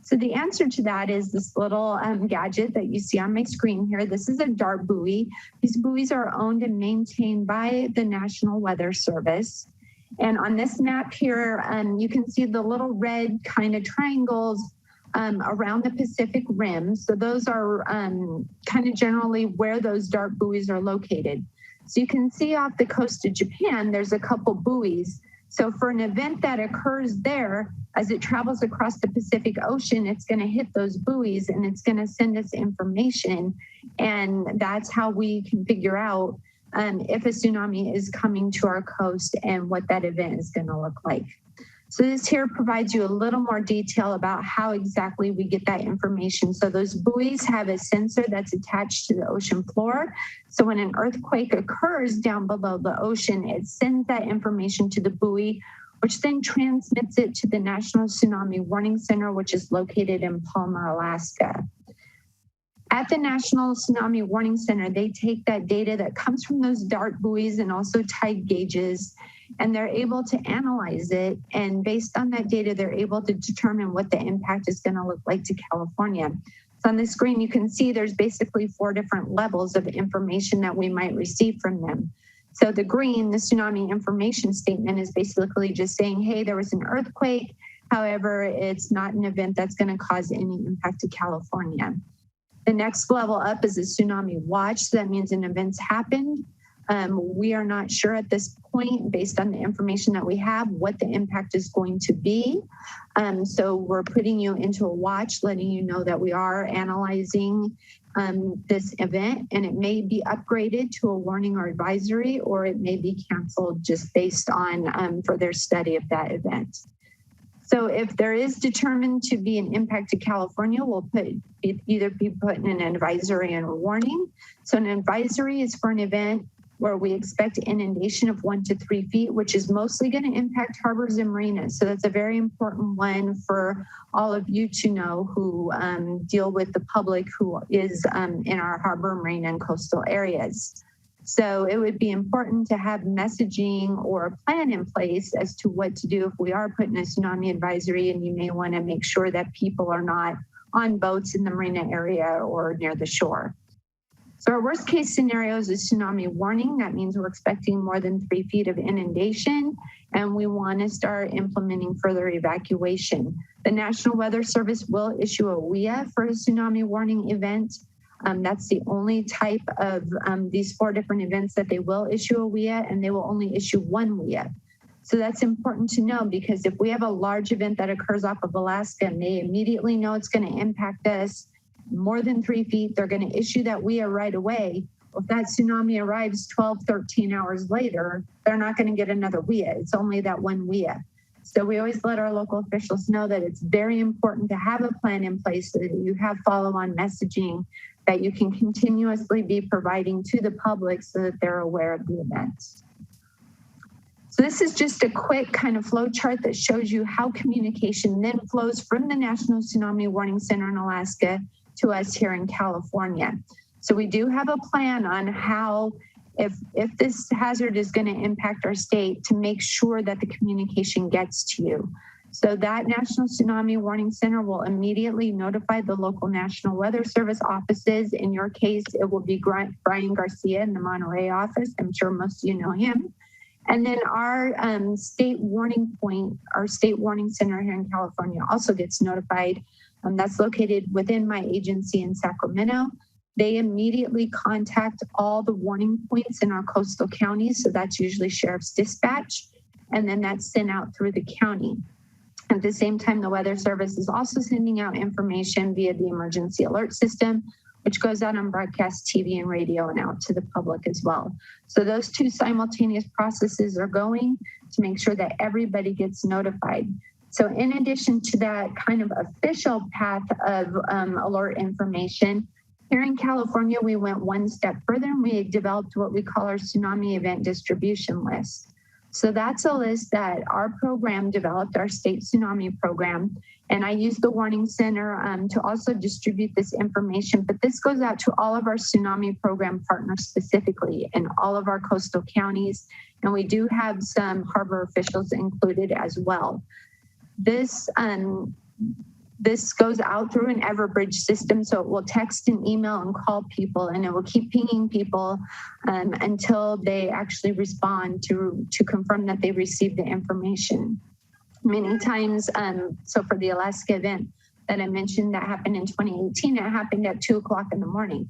So the answer to that is this little gadget that you see on my screen here. This is a dart buoy. These buoys are owned and maintained by the National Weather Service. And on this map here, you can see the little red kind of triangles around the Pacific Rim. So those are kind of generally where those dart buoys are located. So you can see off the coast of Japan, there's a couple buoys. So for an event that occurs there, as it travels across the Pacific Ocean, it's going to hit those buoys and it's going to send us information. And that's how we can figure out if a tsunami is coming to our coast and what that event is going to look like. So this here provides you a little more detail about how exactly we get that information. So those buoys have a sensor that's attached to the ocean floor. So when an earthquake occurs down below the ocean, it sends that information to the buoy, which then transmits it to the National Tsunami Warning Center, which is located in Palmer, Alaska. At the National Tsunami Warning Center, they take that data that comes from those dart buoys and also tide gauges, and they're able to analyze it. And based on that data, they're able to determine what the impact is going to look like to California. So on the screen, you can see there's basically 4 different levels of information that we might receive from them. So the green, the tsunami information statement, is basically just saying, hey, there was an earthquake. However, it's not an event that's going to cause any impact to California. The next level up is a tsunami watch. So that means an event's happened. We are not sure at this point, based on the information that we have, what the impact is going to be. So we're putting you into a watch, letting you know that we are analyzing this event, and it may be upgraded to a warning or advisory, or it may be canceled just based on further study of that event. So if there is determined to be an impact to California, we'll either be put in an advisory and a warning. So an advisory is for an event where we expect inundation of 1 to 3 feet, which is mostly going to impact harbors and marinas. So that's a very important one for all of you to know who deal with the public who is in our harbor, marina, and coastal areas. So it would be important to have messaging or a plan in place as to what to do if we are put in a tsunami advisory, and you may want to make sure that people are not on boats in the marina area or near the shore. So our worst case scenario is a tsunami warning. That means we're expecting more than 3 feet of inundation, and we want to start implementing further evacuation. The National Weather Service will issue a WEA for a tsunami warning event. That's the only type of these 4 different events that they will issue a WEA, and they will only issue 1 WEA. So that's important to know, because if we have a large event that occurs off of Alaska and they immediately know it's going to impact us more than 3 feet, they're going to issue that WEA right away. If that tsunami arrives 12, 13 hours later, they're not going to get another WIA. It's only that one WIA. So we always let our local officials know that it's very important to have a plan in place so that you have follow-on messaging that you can continuously be providing to the public so that they're aware of the events. So this is just a quick kind of flow chart that shows you how communication then flows from the National Tsunami Warning Center in Alaska to us here in California. So we do have a plan on how, if this hazard is going to impact our state, to make sure that the communication gets to you. So that National Tsunami Warning Center will immediately notify the local National Weather Service offices. In your case, it will be Brian Garcia in the Monterey office. I'm sure most of you know him. And then our state warning point, our state warning center here in California also gets notified. That's located within my agency in Sacramento. They immediately contact all the warning points in our coastal counties. So that's usually Sheriff's Dispatch. And then that's sent out through the county. At the same time, the Weather Service is also sending out information via the emergency alert system, which goes out on broadcast TV and radio and out to the public as well. So those two simultaneous processes are going to make sure that everybody gets notified. So in addition to that kind of official path of alert information, here in California, we went one step further and we developed what we call our tsunami event distribution list. So that's a list that our program developed, our state tsunami program. And I use the Warning Center to also distribute this information, but this goes out to all of our tsunami program partners specifically in all of our coastal counties. And we do have some harbor officials included as well. This goes out through an Everbridge system, so it will text and email and call people, and it will keep pinging people until they actually respond to confirm that they received the information. Many times, so for the Alaska event that I mentioned that happened in 2018, it happened at 2 o'clock in the morning.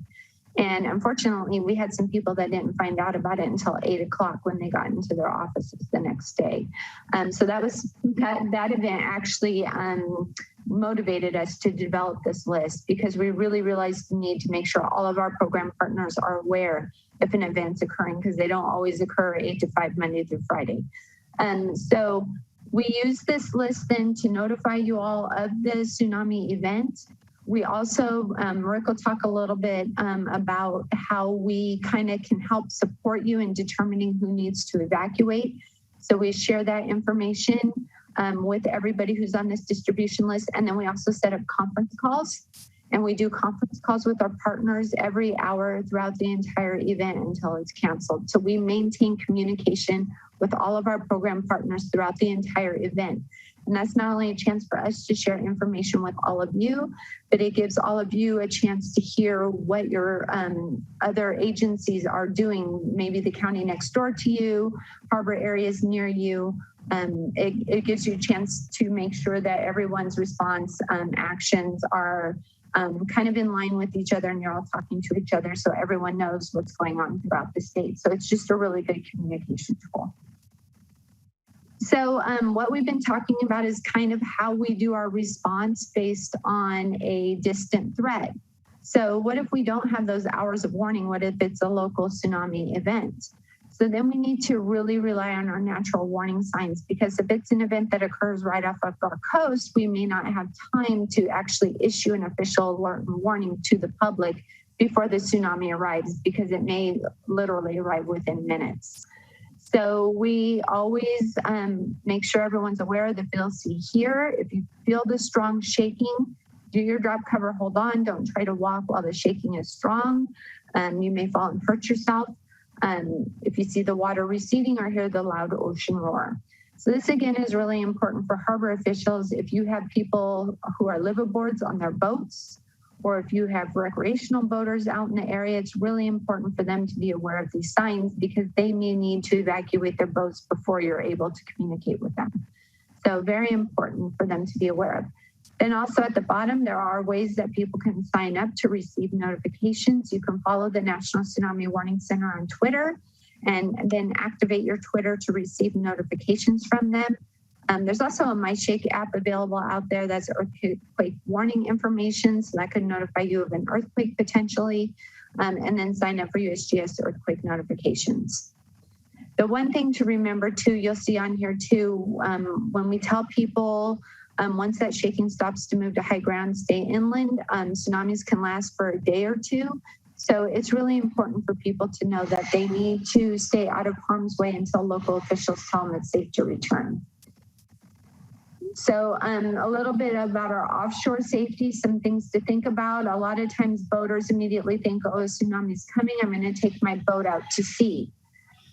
And unfortunately, we had some people that didn't find out about it until 8 o'clock when they got into their offices the next day. So that event actually motivated us to develop this list because we really realized the need to make sure all of our program partners are aware if an event's occurring because they don't always occur 8 to 5 Monday through Friday. So we use this list then to notify you all of the tsunami event. We also, Rick will talk a little bit about how we kind of can help support you in determining who needs to evacuate. So we share that information with everybody who's on this distribution list. And then we also set up conference calls. And we do conference calls with our partners every hour throughout the entire event until it's canceled. So we maintain communication with all of our program partners throughout the entire event. And that's not only a chance for us to share information with all of you, but it gives all of you a chance to hear what your other agencies are doing, maybe the county next door to you, harbor areas near you. It gives you a chance to make sure that everyone's response actions are kind of in line with each other and you're all talking to each other so everyone knows what's going on throughout the state. So it's just a really good communication tool. So what we've been talking about is kind of how we do our response based on a distant threat. So what if we don't have those hours of warning? What if it's a local tsunami event? So then we need to really rely on our natural warning signs because if it's an event that occurs right off of our coast, we may not have time to actually issue an official alert and warning to the public before the tsunami arrives because it may literally arrive within minutes. So we always make sure everyone's aware of the feel, see, hear. If you feel the strong shaking, do your drop, cover, hold on. Don't try to walk while the shaking is strong. You may fall and hurt yourself. If you see the water receding or hear the loud ocean roar. So this again is really important for harbor officials. If you have people who are liveaboards on their boats, or if you have recreational boaters out in the area, it's really important for them to be aware of these signs because they may need to evacuate their boats before you're able to communicate with them. So very important for them to be aware of. Then also at the bottom, there are ways that people can sign up to receive notifications. You can follow the National Tsunami Warning Center on Twitter and then activate your Twitter to receive notifications from them. There's also a MyShake app available out there that's earthquake warning information, so that could notify you of an earthquake potentially. and then sign up for USGS earthquake notifications. The one thing to remember too, you'll see on here too, when we tell people once that shaking stops to move to high ground, stay inland, tsunamis can last for a day or two. So it's really important for people to know that they need to stay out of harm's way until local officials tell them it's safe to return. So a little bit about our offshore safety, some things to think about. A lot of times boaters immediately think, oh, a tsunami's coming, I'm gonna take my boat out to sea.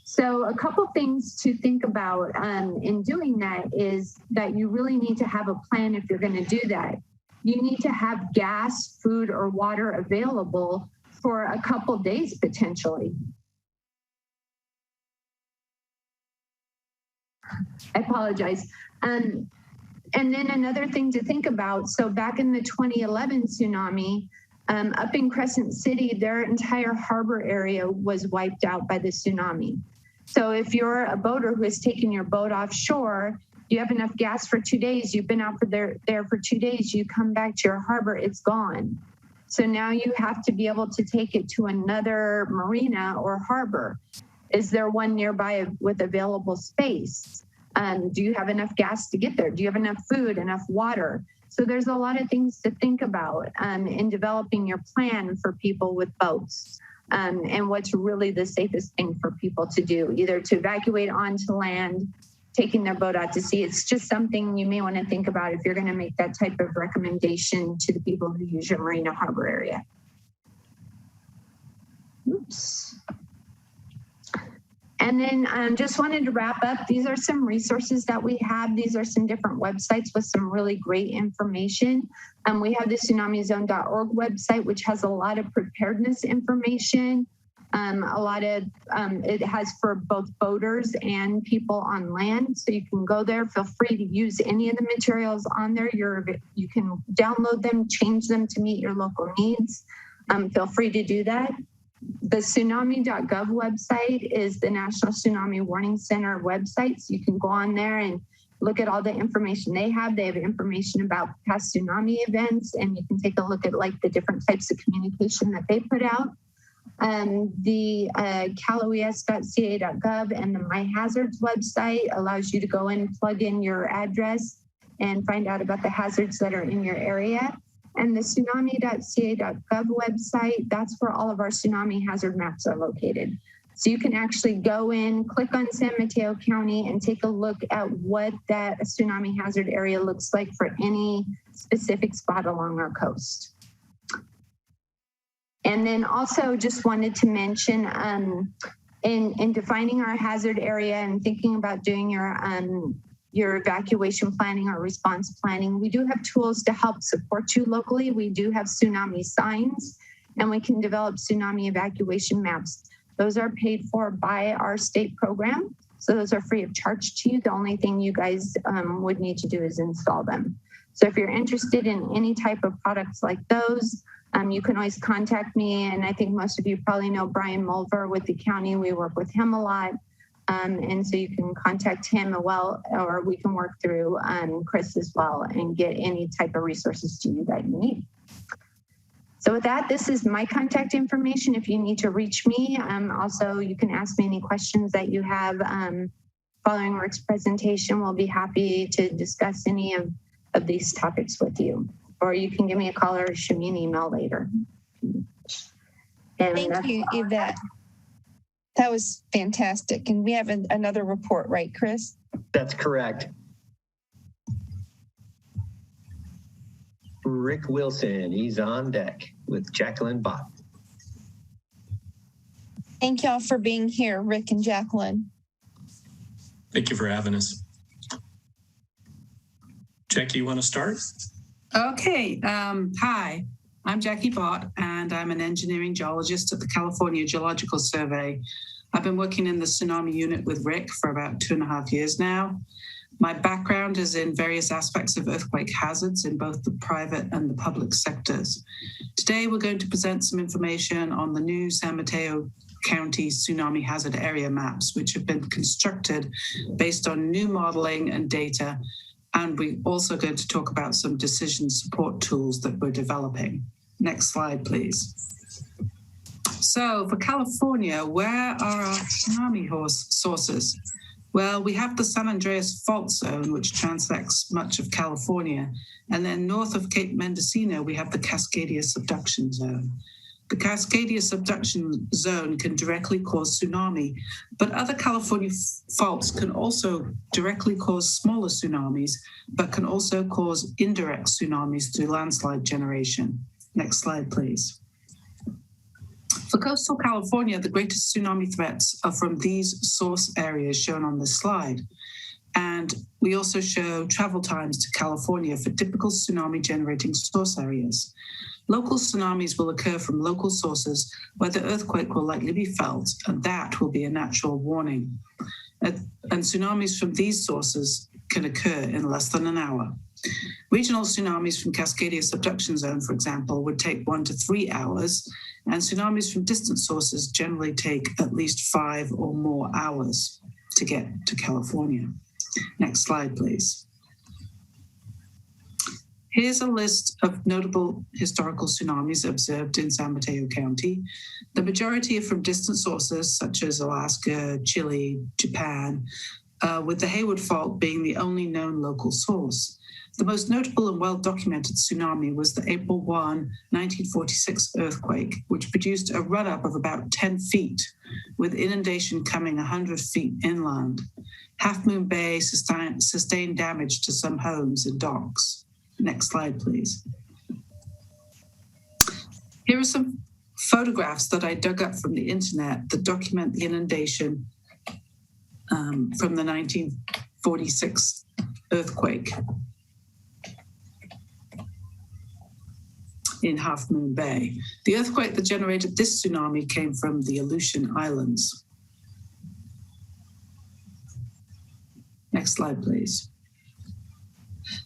So a couple things to think about in doing that is that you really need to have a plan if you're gonna do that. You need to have gas, food, or water available for a couple days potentially. I apologize. And then another thing to think about, so back in the 2011 tsunami, up in Crescent City, their entire harbor area was wiped out by the tsunami. So if you're a boater who has taken your boat offshore, you have enough gas for 2 days, you've been out there for 2 days, you come back to your harbor, it's gone. So now you have to be able to take it to another marina or harbor. Is there one nearby with available space? Do you have enough gas to get there? Do you have enough food, enough water? So there's a lot of things to think about in developing your plan for people with boats. And what's really the safest thing for people to do, either to evacuate onto land, taking their boat out to sea. It's just something you may want to think about if you're going to make that type of recommendation to the people who use your marina harbor area. Oops. And then just wanted to wrap up. These are some resources that we have. These are some different websites with some really great information. We have the tsunamizone.org website, which has a lot of preparedness information. It has for both boaters and people on land. So you can go there, feel free to use any of the materials on there. You can download them, change them to meet your local needs. Feel free to do that. The tsunami.gov website is the National Tsunami Warning Center website. So you can go on there and look at all the information they have. They have information about past tsunami events, and you can take a look at like the different types of communication that they put out. The caloes.ca.gov and the My Hazards website allows you to go in, plug in your address, and find out about the hazards that are in your area. And the tsunami.ca.gov website, that's where all of our tsunami hazard maps are located. So you can actually go in, click on San Mateo County, and take a look at what that tsunami hazard area looks like for any specific spot along our coast. And then also just wanted to mention in defining our hazard area and thinking about doing your evacuation planning or response planning, we do have tools to help support you locally. We do have tsunami signs, and we can develop tsunami evacuation maps. Those are paid for by our state program. So those are free of charge to you. The only thing you guys would need to do is install them. So if you're interested in any type of products like those, you can always contact me. And I think most of you probably know Brian Mulver with the county. We work with him a lot. And so you can contact him as well, or we can work through Chris as well and get any type of resources to you that you need. So with that, this is my contact information if you need to reach me. Also, you can ask me any questions that you have following Rick's presentation. We'll be happy to discuss any of these topics with you. Or you can give me a call or shoot me an email later. And
thank you, Yvette. That was fantastic. And we have another report, right, Chris?
That's correct. Rick Wilson, he's on deck with Jacqueline Bott.
Thank y'all for being here, Rick and Jacqueline.
Thank you for having us. Jackie, you want to start?
Okay. Hi, I'm Jackie Bott, and I'm an engineering geologist at the California Geological Survey. I've been working in the tsunami unit with Rick for about 2.5 years now. My background is in various aspects of earthquake hazards in both the private and the public sectors. Today, we're going to present some information on the new San Mateo County tsunami hazard area maps, which have been constructed based on new modeling and data. And we're also going to talk about some decision support tools that we're developing. Next slide, please. So for California, where are our tsunami sources? Well, we have the San Andreas Fault Zone, which transects much of California. And then north of Cape Mendocino, we have the Cascadia Subduction Zone. The Cascadia Subduction Zone can directly cause tsunami, but other California faults can also directly cause smaller tsunamis, but can also cause indirect tsunamis through landslide generation. Next slide, please. For coastal California, the greatest tsunami threats are from these source areas shown on this slide. And we also show travel times to California for typical tsunami generating source areas. Local tsunamis will occur from local sources where the earthquake will likely be felt, and that will be a natural warning. And tsunamis from these sources can occur in less than an hour. Regional tsunamis from Cascadia Subduction Zone, for example, would take 1 to 3 hours, and tsunamis from distant sources generally take at least 5 or more hours to get to California. Next slide, please. Here's a list of notable historical tsunamis observed in San Mateo County. The majority are from distant sources such as Alaska, Chile, Japan, with the Hayward Fault being the only known local source. The most notable and well-documented tsunami was the April 1, 1946 earthquake, which produced a run-up of about 10 feet, with inundation coming 100 feet inland. Half Moon Bay sustained damage to some homes and docks. Next slide, please. Here are some photographs that I dug up from the internet that document the inundation from the 1946 earthquake in Half Moon Bay. The earthquake that generated this tsunami came from the Aleutian Islands. Next slide, please.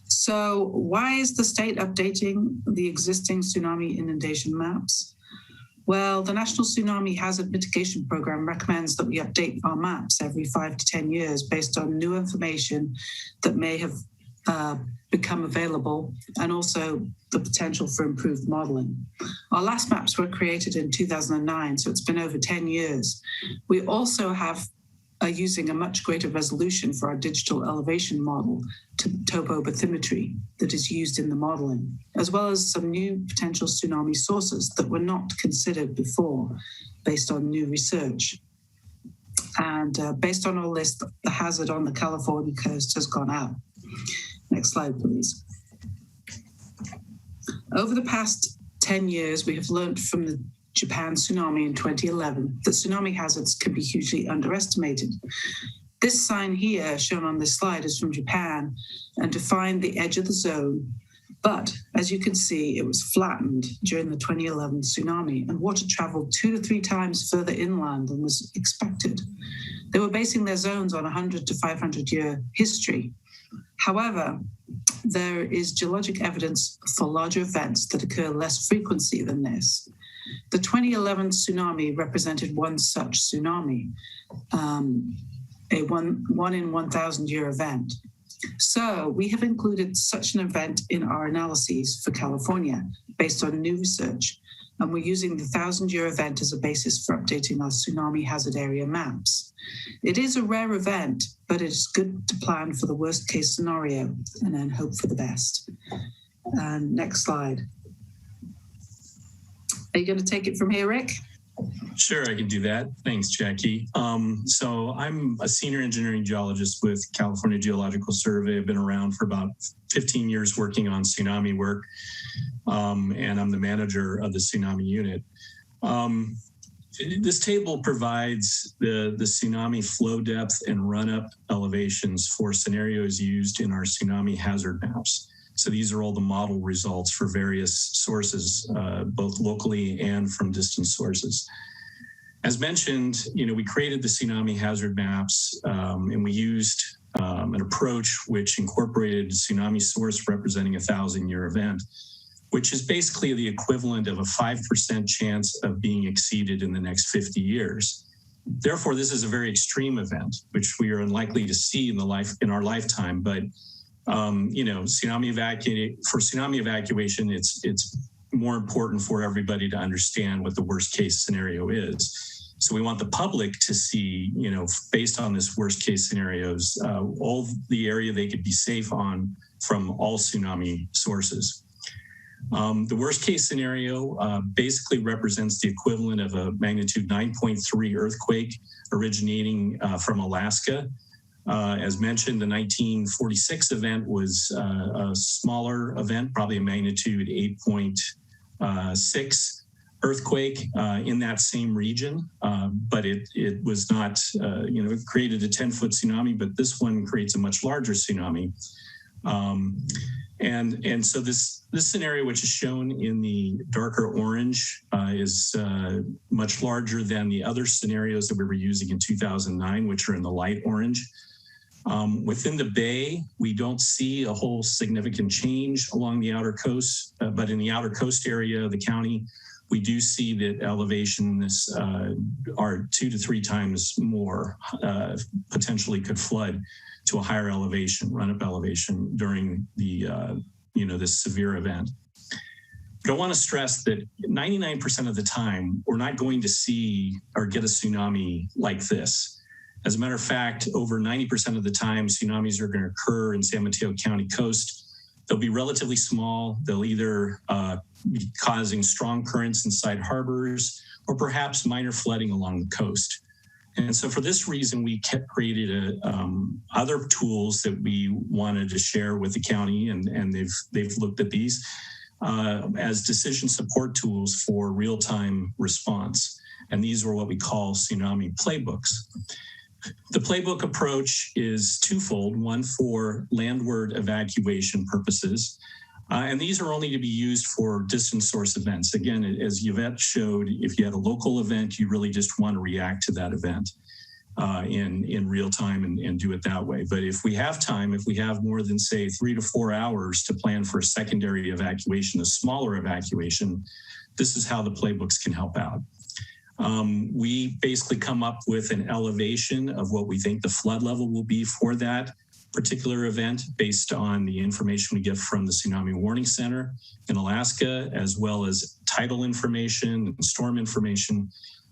So why is the state updating the existing tsunami inundation maps? Well, the National Tsunami Hazard Mitigation Program recommends that we update our maps every 5 to 10 years based on new information that may have become available, and also the potential for improved modeling. Our last maps were created in 2009, so it's been over 10 years. We also are using a much greater resolution for our digital elevation model, topobathymetry, that is used in the modeling, as well as some new potential tsunami sources that were not considered before based on new research. And based on our list, the hazard on the California coast has gone up. Next slide, please. Over the past 10 years, we have learned from the Japan tsunami in 2011 that tsunami hazards can be hugely underestimated. This sign here, shown on this slide, is from Japan and defined the edge of the zone. But as you can see, it was flattened during the 2011 tsunami, and water traveled 2 to 3 times further inland than was expected. They were basing their zones on 100 to 500 year history. However, there is geologic evidence for larger events that occur less frequently than this. The 2011 tsunami represented one such tsunami, a one in 1,000 year event. So we have included such an event in our analyses for California based on new research, and we're using the 1,000-year event as a basis for updating our tsunami hazard area maps. It is a rare event, but it's good to plan for the worst case scenario and then hope for the best. And next slide. Are you going to take it from here, Rick?
Sure, I can do that. Thanks, Jackie. So I'm a senior engineering geologist with California Geological Survey. I've been around for about 15 years working on tsunami work, and I'm the manager of the tsunami unit. This table provides the tsunami flow depth and run-up elevations for scenarios used in our tsunami hazard maps. So these are all the model results for various sources, both locally and from distant sources. As mentioned, we created the tsunami hazard maps, and we used an approach which incorporated a tsunami source representing a 1,000-year event, which is basically the equivalent of a 5% chance of being exceeded in the next 50 years. Therefore, this is a very extreme event, which we are unlikely to see in our lifetime. But for tsunami evacuation, it's more important for everybody to understand what the worst case scenario is. So we want the public to see, you know, based on this worst case scenarios, all the area they could be safe on from all tsunami sources. The worst case scenario basically represents the equivalent of a magnitude 9.3 earthquake originating from Alaska. As mentioned, the 1946 event was a smaller event, probably a magnitude 8.6 earthquake in that same region, but it was not, you know, it created a 10-foot tsunami, but this one creates a much larger tsunami. And so this scenario, which is shown in the darker orange, is much larger than the other scenarios that we were using in 2009, which are in the light orange. Within the bay, we don't see a whole significant change along the outer coast, but in the outer coast area of the county, we do see that elevations are 2 to 3 times more, potentially could flood to a higher elevation, run-up elevation during the, you know, this severe event. But I want to stress that 99% of the time, we're not going to see or get a tsunami like this. As a matter of fact, over 90% of the time, tsunamis are going to occur in San Mateo County coast. They'll be relatively small. They'll either be causing strong currents inside harbors or perhaps minor flooding along the coast. And so for this reason, we created other tools that we wanted to share with the county, and they've looked at these as decision support tools for real-time response. And these were what we call tsunami playbooks. The playbook approach is twofold, one for landward evacuation purposes, and these are only to be used for distant source events. Again, as Yvette showed, if you had a local event, you really just want to react to that event in real time and do it that way. But if we have time, if we have more than, say, 3 to 4 hours to plan for a secondary evacuation, a smaller evacuation, this is how the playbooks can help out. We basically come up with an elevation of what we think the flood level will be for that particular event based on the information we get from the Tsunami Warning Center in Alaska, as well as tidal information and storm information.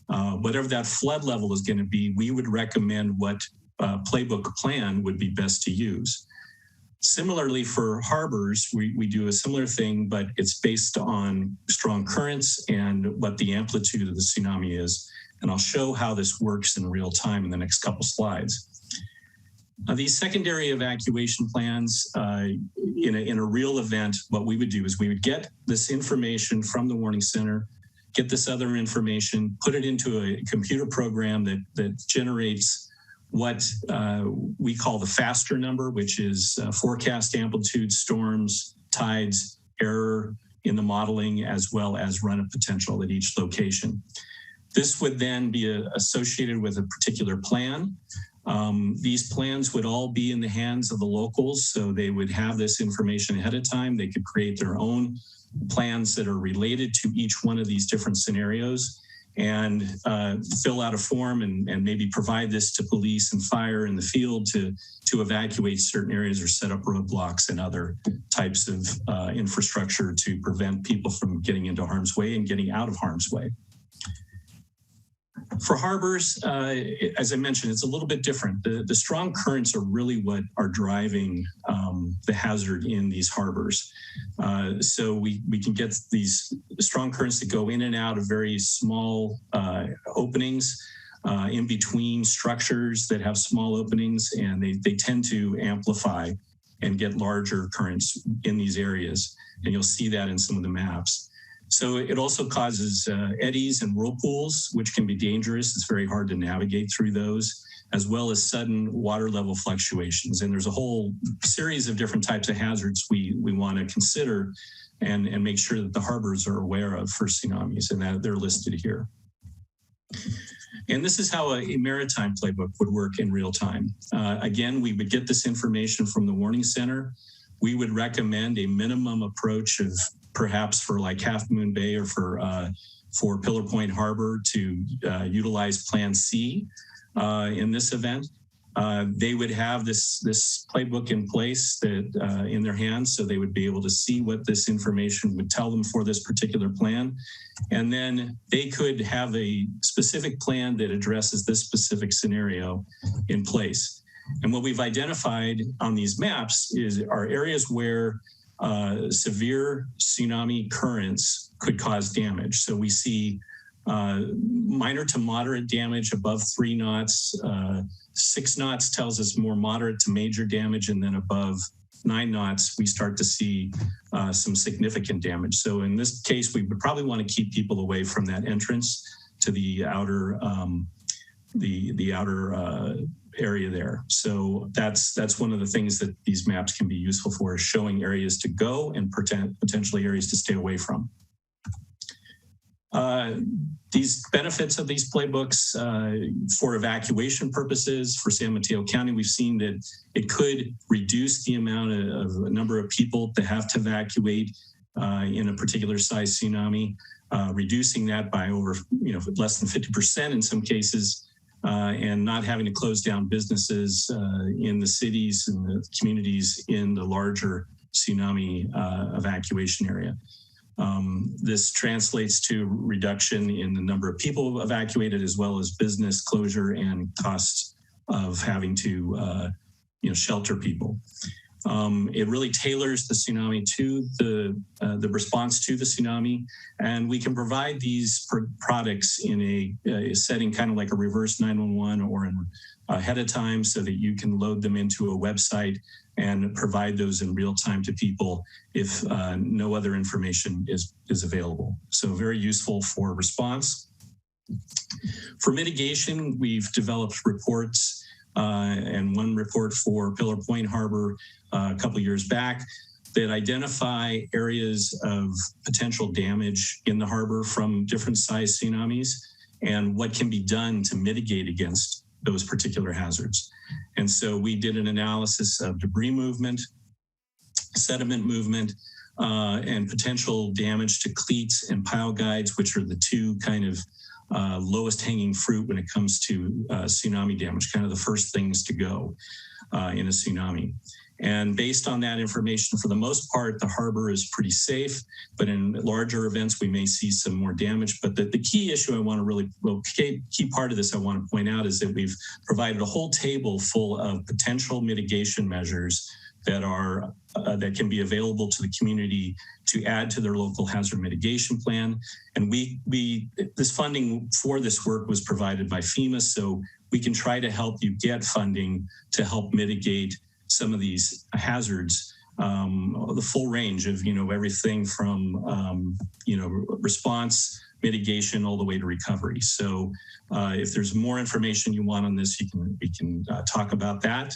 Whatever that flood level is going to be, we would recommend what playbook plan would be best to use. Similarly, for harbors, we do a similar thing, but it's based on strong currents and what the amplitude of the tsunami is. And I'll show how this works in real time in the next couple slides. These secondary evacuation plans, in a real event, what we would do is we would get this information from the Warning Center, get this other information, put it into a computer program that generates what we call the FASTER number, which is forecast amplitude, storms, tides, error in the modeling, as well as run-up potential at each location. This would then be associated with a particular plan. These plans would all be in the hands of the locals, so they would have this information ahead of time. They could create their own plans that are related to each one of these different scenarios, and fill out a form and maybe provide this to police and fire in the field to evacuate certain areas or set up roadblocks and other types of infrastructure to prevent people from getting into harm's way and getting out of harm's way. For harbors, as I mentioned, it's a little bit different. The strong currents are really what are driving the hazard in these harbors. So we can get these strong currents that go in and out of very small openings in between structures that have small openings, and they tend to amplify and get larger currents in these areas. And you'll see that in some of the maps. So it also causes eddies and whirlpools, which can be dangerous. It's very hard to navigate through those, as well as sudden water level fluctuations. And there's a whole series of different types of hazards we want to consider and make sure that the harbors are aware of for tsunamis, and that they're listed here. And this is how a maritime playbook would work in real time. Again, we would get this information from the Warning Center. We would recommend a minimum approach of perhaps for like Half Moon Bay or for Pillar Point Harbor to utilize Plan C in this event. They would have this playbook in place that in their hands, so they would be able to see what this information would tell them for this particular plan. And then they could have a specific plan that addresses this specific scenario in place. And what we've identified on these maps are areas where severe tsunami currents could cause damage. So we see minor to moderate damage above 3 knots. 6 knots tells us more moderate to major damage, and then above 9 knots, we start to see some significant damage. So in this case, we would probably want to keep people away from that entrance to the outer area there. So that's one of the things that these maps can be useful for, is showing areas to go and potentially areas to stay away from. These benefits of these playbooks for evacuation purposes for San Mateo County, we've seen that it could reduce the amount of a number of people that have to evacuate in a particular size tsunami, reducing that by over less than 50% in some cases, and not having to close down businesses in the cities and the communities in the larger tsunami evacuation area. This translates to reduction in the number of people evacuated, as well as business closure and costs of having to shelter people. It really tailors the tsunami to the response to the tsunami, and we can provide these products in a setting kind of like a reverse 911 or ahead of time, so that you can load them into a website and provide those in real time to people if no other information is available. So very useful for response. For mitigation, we've developed reports and one report for Pillar Point Harbor a couple years back that identify areas of potential damage in the harbor from different size tsunamis and what can be done to mitigate against those particular hazards. And so we did an analysis of debris movement, sediment movement, and potential damage to cleats and pile guides, which are the two kind of lowest hanging fruit when it comes to tsunami damage, kind of the first things to go in a tsunami. And based on that information, for the most part, the harbor is pretty safe, but in larger events, we may see some more damage. But the key issue I want to key part of this I want to point out is that we've provided a whole table full of potential mitigation measures that are that can be available to the community to add to their local hazard mitigation plan. And this funding for this work was provided by FEMA, so we can try to help you get funding to help mitigate some of these hazards, the full range of, everything from, response, mitigation, all the way to recovery. So if there's more information you want on this, we can talk about that.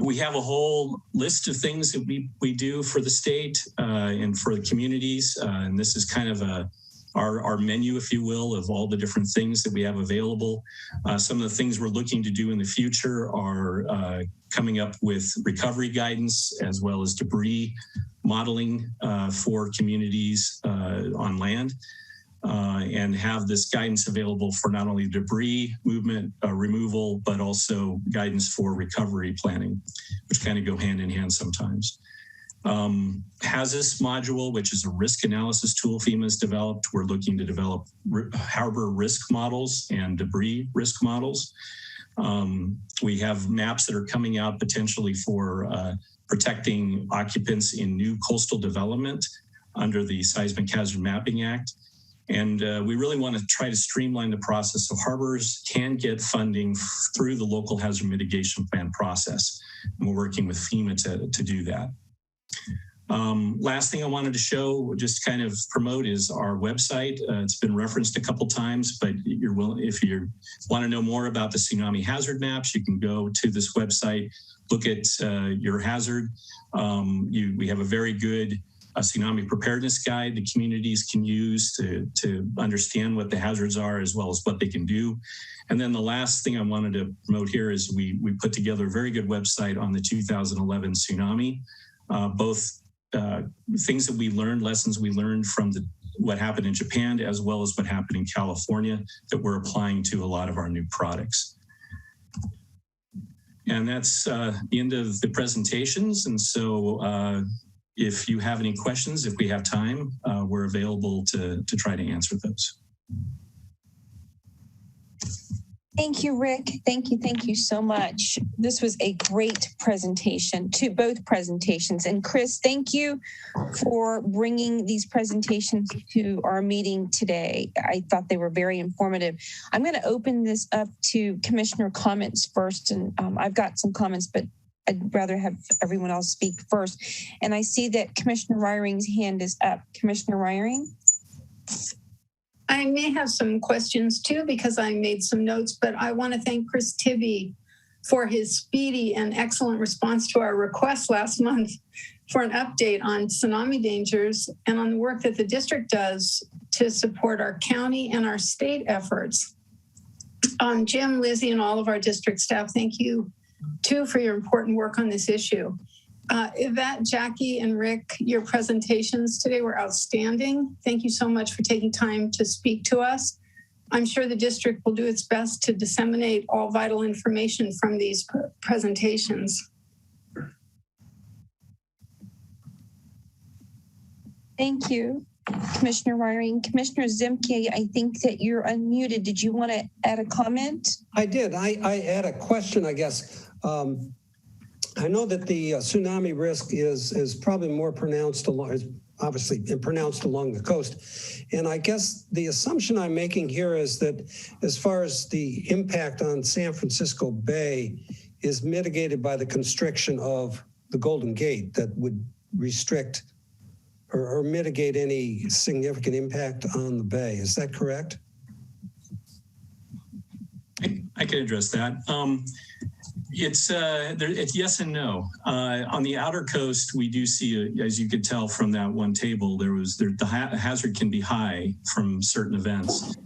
We have a whole list of things that we do for the state and for the communities. And this is kind of our menu, if you will, of all the different things that we have available. Some of the things we're looking to do in the future are coming up with recovery guidance, as well as debris modeling for communities on land, and have this guidance available for not only debris movement removal, but also guidance for recovery planning, which kind of go hand in hand sometimes. HAZIS module, which is a risk analysis tool FEMA's developed. We're looking to develop harbor risk models and debris risk models. We have maps that are coming out potentially for protecting occupants in new coastal development under the Seismic Hazard Mapping Act. And we really want to try to streamline the process so harbors can get funding through the local hazard mitigation plan process. And we're working with FEMA to do that. Last thing I wanted to show, just kind of promote, is our website. It's been referenced a couple times, but if you want to know more about the tsunami hazard maps, you can go to this website, look at your hazard. We have a very good tsunami preparedness guide the communities can use to understand what the hazards are, as well as what they can do. And then the last thing I wanted to promote here is we put together a very good website on the 2011 tsunami, both things that we learned, lessons we learned from the what happened in Japan, as well as what happened in California, that we're applying to a lot of our new products. And that's the end of the presentations. And so if you have any questions, if we have time, we're available to try to answer those.
Thank you, Rick. Thank you so much. This was a great presentation, to both presentations. And Chris, thank you for bringing these presentations to our meeting today. I thought they were very informative. I'm going to open this up to commissioner comments first. And I've got some comments, but I'd rather have everyone else speak first. And I see that Commissioner Reiring's hand is up. Commissioner Reiring?
I may have some questions too, because I made some notes, but I want to thank Chris Tibby for his speedy and excellent response to our request last month for an update on tsunami dangers and on the work that the district does to support our county and our state efforts. Jim, Lizzie, and all of our district staff, thank you too for your important work on this issue. Yvette, Jackie, and Rick, your presentations today were outstanding. Thank you so much for taking time to speak to us. I'm sure the district will do its best to disseminate all vital information from these presentations.
Thank you, Commissioner Reiring. Commissioner Zemke, I think that you're unmuted. Did you want to add a comment?
I did. I had a question, I guess. I know that the tsunami risk is probably more pronounced obviously pronounced along the coast. And I guess the assumption I'm making here is that as far as the impact on San Francisco Bay is mitigated by the constriction of the Golden Gate that would restrict or mitigate any significant impact on the bay. Is that correct?
I can address that. It's yes and no. On the outer coast, we do see, as you could tell from that one table, the hazard can be high from certain events.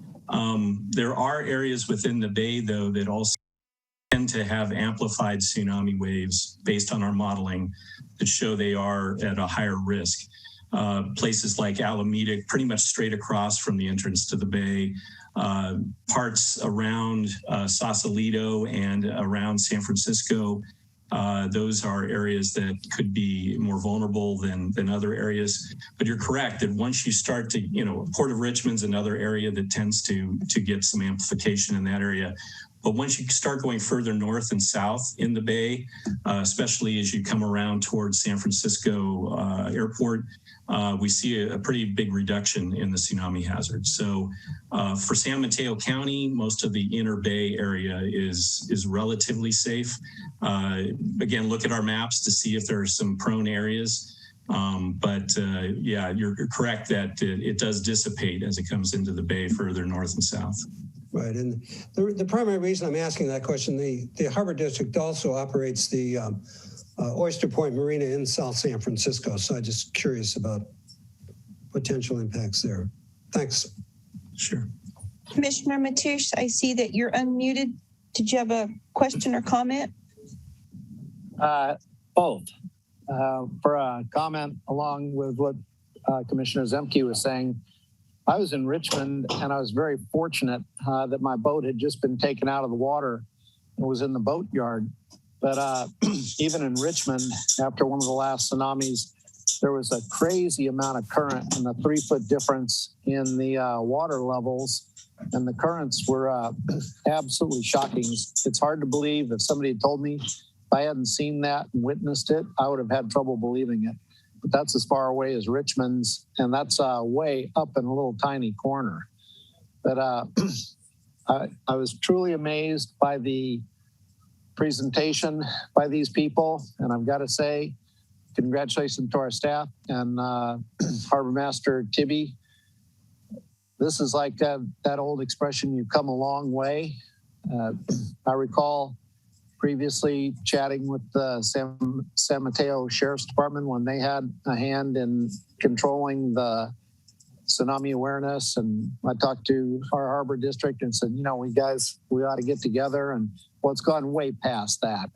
There are areas within the bay, though, that also tend to have amplified tsunami waves based on our modeling that show they are at a higher risk. Places like Alameda, pretty much straight across from the entrance to the bay, parts around Sausalito and around San Francisco. Those are areas that could be more vulnerable than other areas. But you're correct that once you start to, Port of Richmond's another area that tends to get some amplification in that area. But once you start going further north and south in the bay, especially as you come around towards San Francisco airport, we see a pretty big reduction in the tsunami hazard. So for San Mateo County, most of the inner bay area is relatively safe. Again, look at our maps to see if there are some prone areas. Yeah, you're correct that it does dissipate as it comes into the bay further north and south.
Right, and the primary reason I'm asking that question, the Harbor District also operates the Oyster Point Marina in South San Francisco, so I'm just curious about potential impacts there. Thanks.
Sure.
Commissioner Mateusz, I see that you're unmuted. Did you have a question or comment?
Both. For a comment along with what Commissioner Zemke was saying, I was in Richmond and I was very fortunate that my boat had just been taken out of the water and was in the boatyard. But even in Richmond, after one of the last tsunamis, there was a crazy amount of current and a 3-foot difference in the water levels. And the currents were absolutely shocking. It's hard to believe. If somebody had told me, if I hadn't seen that and witnessed it, I would have had trouble believing it. But that's as far away as Richmond's, and that's way up in a little tiny corner. But I was truly amazed by the presentation by these people, and I've got to say, congratulations to our staff and Harbor Master Tibby. This is like that old expression, you've come a long way. I recall previously chatting with the San Mateo Sheriff's Department when they had a hand in controlling the tsunami awareness. And I talked to our Harbor District and said, we ought to get together. And well, it's gone way past that.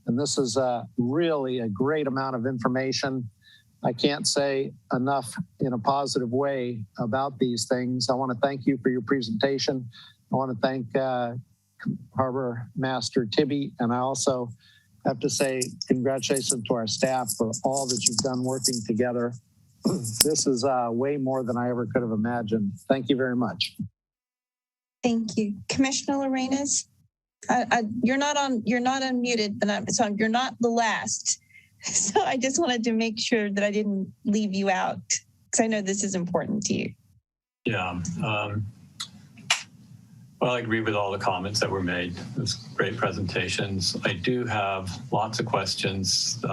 And this is really a great amount of information. I can't say enough in a positive way about these things. I want to thank you for your presentation. I want to thank Harbor Master Tibby, and I also have to say congratulations to our staff for all that you've done working together. This is way more than I ever could have imagined. Thank you very much.
Thank you. Commissioner Arenas, you're not unmuted, but you're not the last. So I just wanted to make sure that I didn't leave you out, because I know this is important to you.
Yeah. Well, I agree with all the comments that were made. It was great presentations. I do have lots of questions,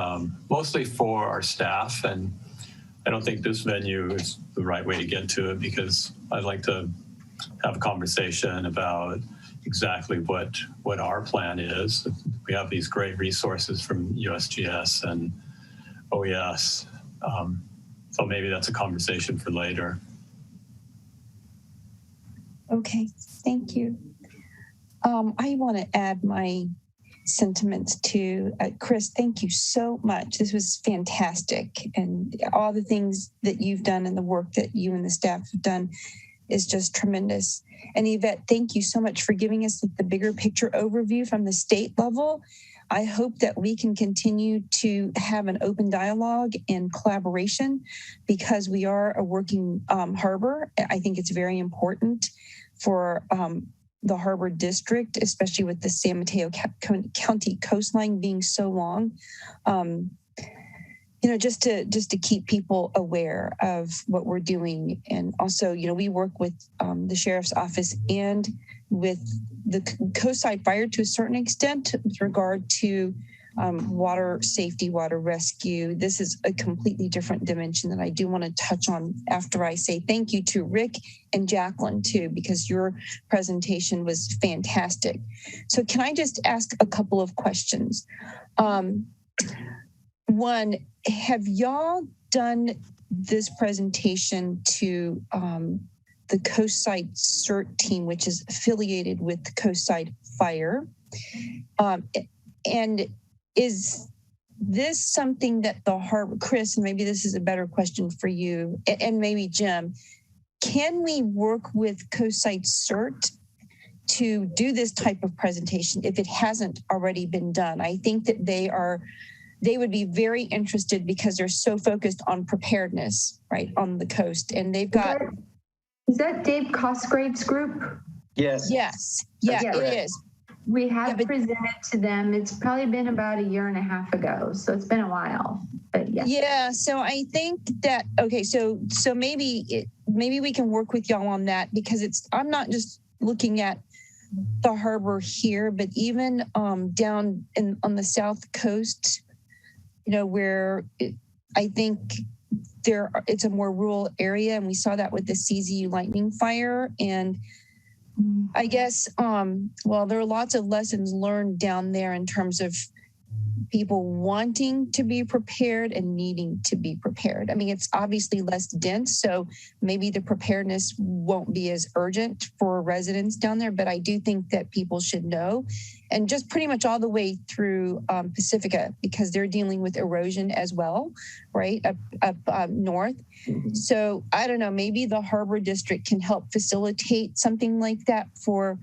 mostly for our staff, and I don't think this venue is the right way to get to it, because I'd like to have a conversation about exactly what our plan is. We have these great resources from USGS and OES. So maybe that's a conversation for later.
Okay, thank you. I want to add my sentiments to Chris. Thank you so much. This was fantastic. And all the things that you've done and the work that you and the staff have done is just tremendous. And Yvette, thank you so much for giving us the bigger picture overview from the state level. I hope that we can continue to have an open dialogue and collaboration, because we are a working harbor. I think it's very important for the harbor district, especially with the San Mateo County coastline being so long. Just to keep people aware of what we're doing. And also, we work with the sheriff's office and with the coastside fire to a certain extent with regard to water safety, water rescue. This is a completely different dimension that I do want to touch on after I say thank you to Rick and Jacqueline too, because your presentation was fantastic. So can I just ask a couple of questions? One, have y'all done this presentation to the Coastside CERT team, which is affiliated with the Coastside Fire? And is this something that the harbor, Chris, and maybe this is a better question for you, and maybe Jim, can we work with Coastside CERT to do this type of presentation if it hasn't already been done? I think that they would be very interested, because they're so focused on preparedness, right, on the coast. And they've got...
Is that Dave Cosgrave's group?
Yes.
Yes. Yeah, it is.
We have presented to them. It's probably been about a year and a half ago. So it's been a while, but yeah.
Yeah. So I think that, okay, so maybe we can work with y'all on that, because I'm not just looking at the harbor here, but even down on the South Coast, where I think it's a more rural area, and we saw that with the CZU lightning fire. And I guess, there are lots of lessons learned down there in terms of people wanting to be prepared and needing to be prepared. I mean, it's obviously less dense, so maybe the preparedness won't be as urgent for residents down there, but I do think that people should know. And just pretty much all the way through Pacifica, because they're dealing with erosion as well, right, up north. So I don't know, maybe the harbor district can help facilitate something like that for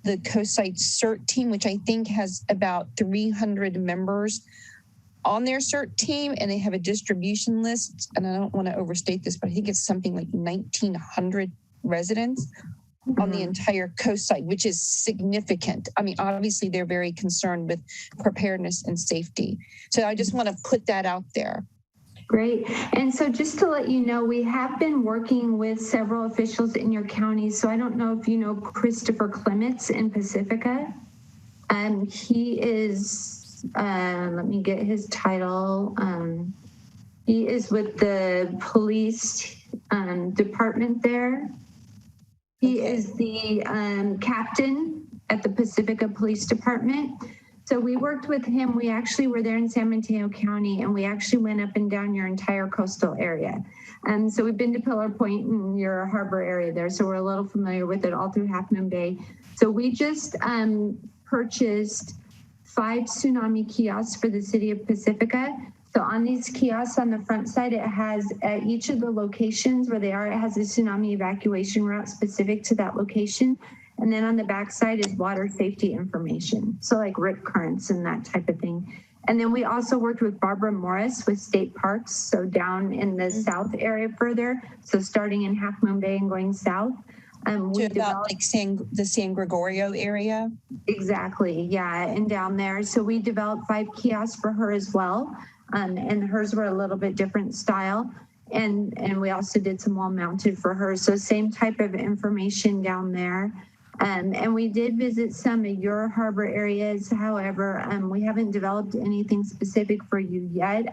the Coastside CERT team, which I think has about 300 members on their CERT team, and they have a distribution list. And I don't want to overstate this, but I think it's something like 1,900 residents on the entire coastside, which is significant. I mean, obviously, they're very concerned with preparedness and safety. So I just want to put that out there.
Great. And so just to let you know, we have been working with several officials in your county. So I don't know if you know Christopher Clements in Pacifica. He is, let me get his title. He is with the police department there. He is the captain at the Pacifica Police Department. So we worked with him. We actually were there in San Mateo County, and we actually went up and down your entire coastal area. And so we've been to Pillar Point and your harbor area there. So we're a little familiar with it all through Half Moon Bay. So we just purchased 5 tsunami kiosks for the city of Pacifica. So on these kiosks on the front side, it has at each of the locations where they are, it has a tsunami evacuation route specific to that location. And then on the back side is water safety information. So like rip currents and that type of thing. And then we also worked with Barbara Morris with state parks. So down in the south area further. So starting in Half Moon Bay and going south. We
about like the San Gregorio area.
Exactly. Yeah. And down there. So we developed 5 kiosks for her as well. And hers were a little bit different style. And we also did some wall mounted for her. So same type of information down there. And we did visit some of your harbor areas. However, we haven't developed anything specific for you yet.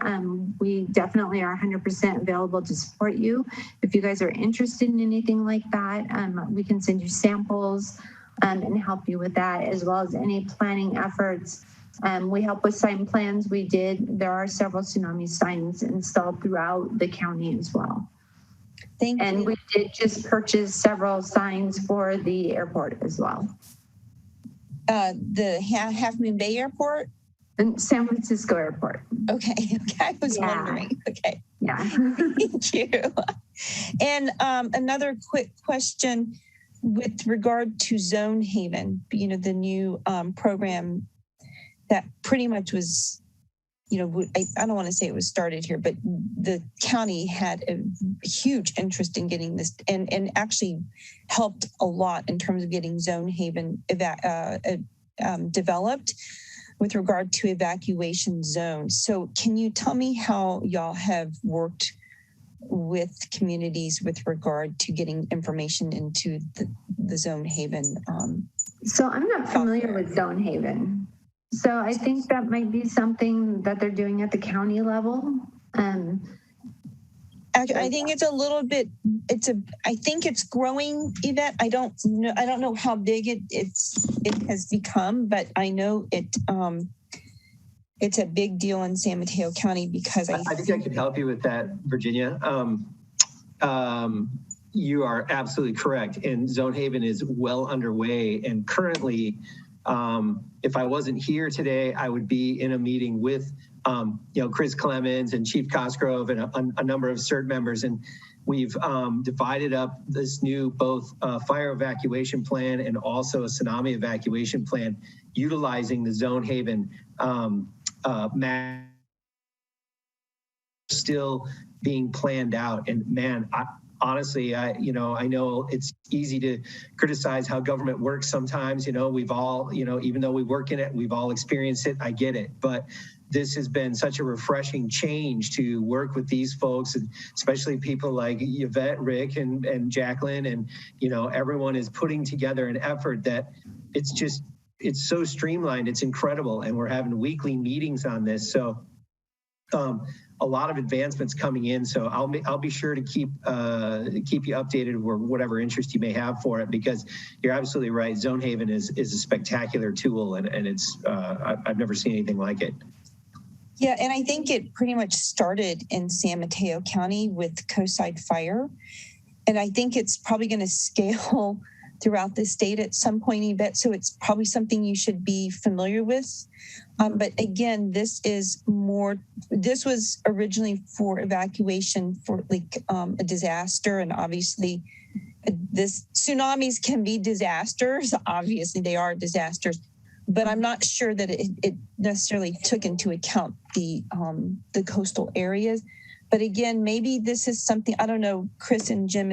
We definitely are 100% available to support you. If you guys are interested in anything like that, we can send you samples and help you with that, as well as any planning efforts. We help with sign plans. There are several tsunami signs installed throughout the county as well.
Thank you.
And we did just purchase several signs for the airport as well.
The Half Moon Bay Airport?
And San Francisco Airport.
Okay. I was wondering. Okay.
Yeah.
Thank you. And another quick question with regard to Zone Haven, the new program that pretty much was, I don't want to say it was started here, but the county had a huge interest in getting this and actually helped a lot in terms of getting Zone Haven developed with regard to evacuation zones. So can you tell me how y'all have worked with communities with regard to getting information into the Zone Haven?
So I'm not familiar with Zone Haven. So I think that might be something that they're doing at the county level.
I think it's a little bit, I think it's growing, Yvette. I don't know how big it has become, but I know it's a big deal in San Mateo County because
I think I could help you with that, Virginia. You are absolutely correct. And Zone Haven is well underway. And currently, if I wasn't here today, I would be in a meeting with, Chris Clemens and Chief Cosgrove and a number of CERT members. And we've divided up this new both fire evacuation plan and also a tsunami evacuation plan, utilizing the Zone Haven map still being planned out. And man, honestly, I know it's easy to criticize how government works sometimes. We've all, even though we work in it, we've all experienced it. I get it. But this has been such a refreshing change to work with these folks, and especially people like Yvette, Rick, and Jacqueline. And, everyone is putting together an effort that it's so streamlined. It's incredible. And we're having weekly meetings on this. So, a lot of advancements coming in, so I'll be sure to keep you updated or whatever interest you may have for it, because you're absolutely right. Zone Haven is a spectacular tool, and it's I've never seen anything like it.
Yeah, and I think it pretty much started in San Mateo County with Coastside Fire, and I think it's probably going to scale throughout the state at some point, Yvette, so it's probably something you should be familiar with. But again, this was originally for evacuation for a disaster, and obviously tsunamis can be disasters. Obviously they are disasters, but I'm not sure that it necessarily took into account the coastal areas. But again, maybe this is something, I don't know, Chris and Jim,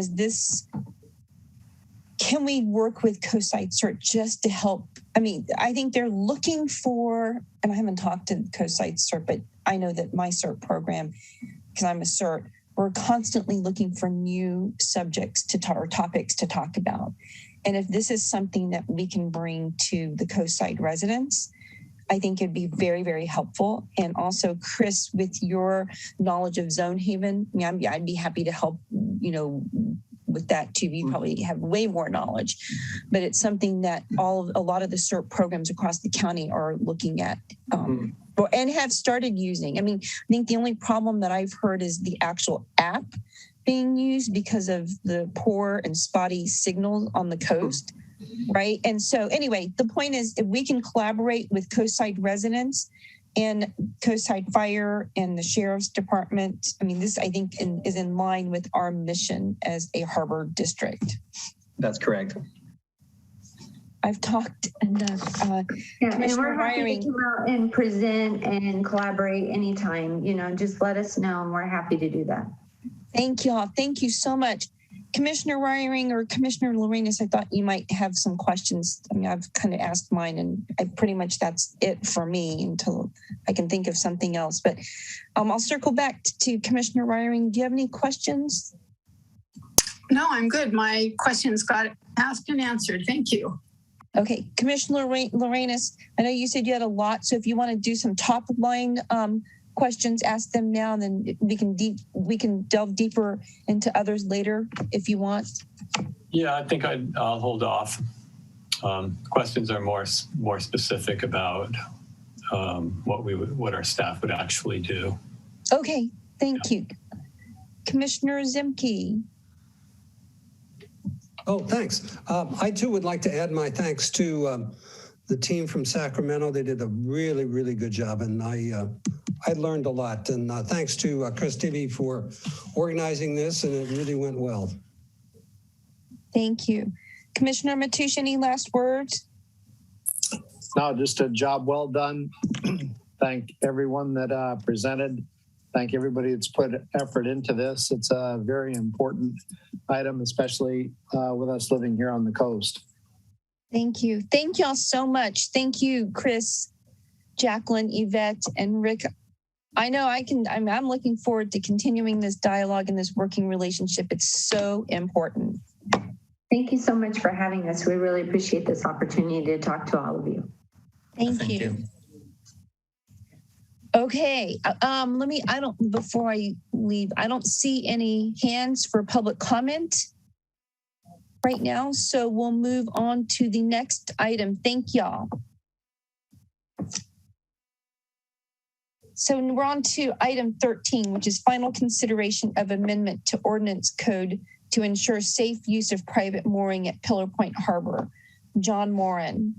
can we work with Coastside CERT just to help? I mean, I think they're looking for, and I haven't talked to Coastside CERT, but I know that my CERT program, because I'm a CERT, we're constantly looking for new subjects or topics to talk about. And if this is something that we can bring to the Coastside residents, I think it'd be very, very helpful. And also, Chris, with your knowledge of Zone Haven, I'd be happy to help, with that too. You probably have way more knowledge, but it's something that a lot of the CERT programs across the county are looking at and have started using. I mean, I think the only problem that I've heard is the actual app being used because of the poor and spotty signals on the coast, right? And so anyway, the point is, if we can collaborate with Coastside residents and Coastside Fire and the Sheriff's Department. I mean, this, I think, is in line with our mission as a harbor district.
That's correct.
I've talked enough.
Yeah, and we're happy to come out and present and collaborate anytime. You know, just let us know, and we're happy to do that.
Thank you all. Thank you so much. Commissioner Wiring or Commissioner Lorenas, I thought you might have some questions. I mean, I've kind of asked mine, and pretty much that's it for me until I can think of something else. But I'll circle back to Commissioner Wiring. Do you have any questions?
No, I'm good. My questions got asked and answered. Thank you.
Okay, Commissioner Lorenas, I know you said you had a lot, so if you want to do some top line questions, ask them now, and then we can delve deeper into others later if you want.
Yeah, I think I'll hold off. Questions are more specific about what our staff would actually do.
Okay, thank you. Commissioner Zemke.
Oh, thanks. I too would like to add my thanks to the team from Sacramento. They did a really, really good job, and I learned a lot. And thanks to Chris Tibby for organizing this, and it really went well.
Thank you. Commissioner Mateusz, any last words?
No, just a job well done. Thank everyone that presented. Thank everybody that's put effort into this. It's a very important item, especially with us living here on the coast.
Thank you. Thank you all so much. Thank you, Chris, Jacqueline, Yvette, and Rick. I know I'm looking forward to continuing this dialogue and this working relationship. It's so important.
Thank you so much for having us. We really appreciate this opportunity to talk to all of you.
Thank you. Okay, before I leave, I don't see any hands for public comment right now, so we'll move on to the next item. Thank y'all. So we're on to item 13, which is final consideration of amendment to ordinance code to ensure safe use of private mooring at Pillar Point Harbor. John Moran.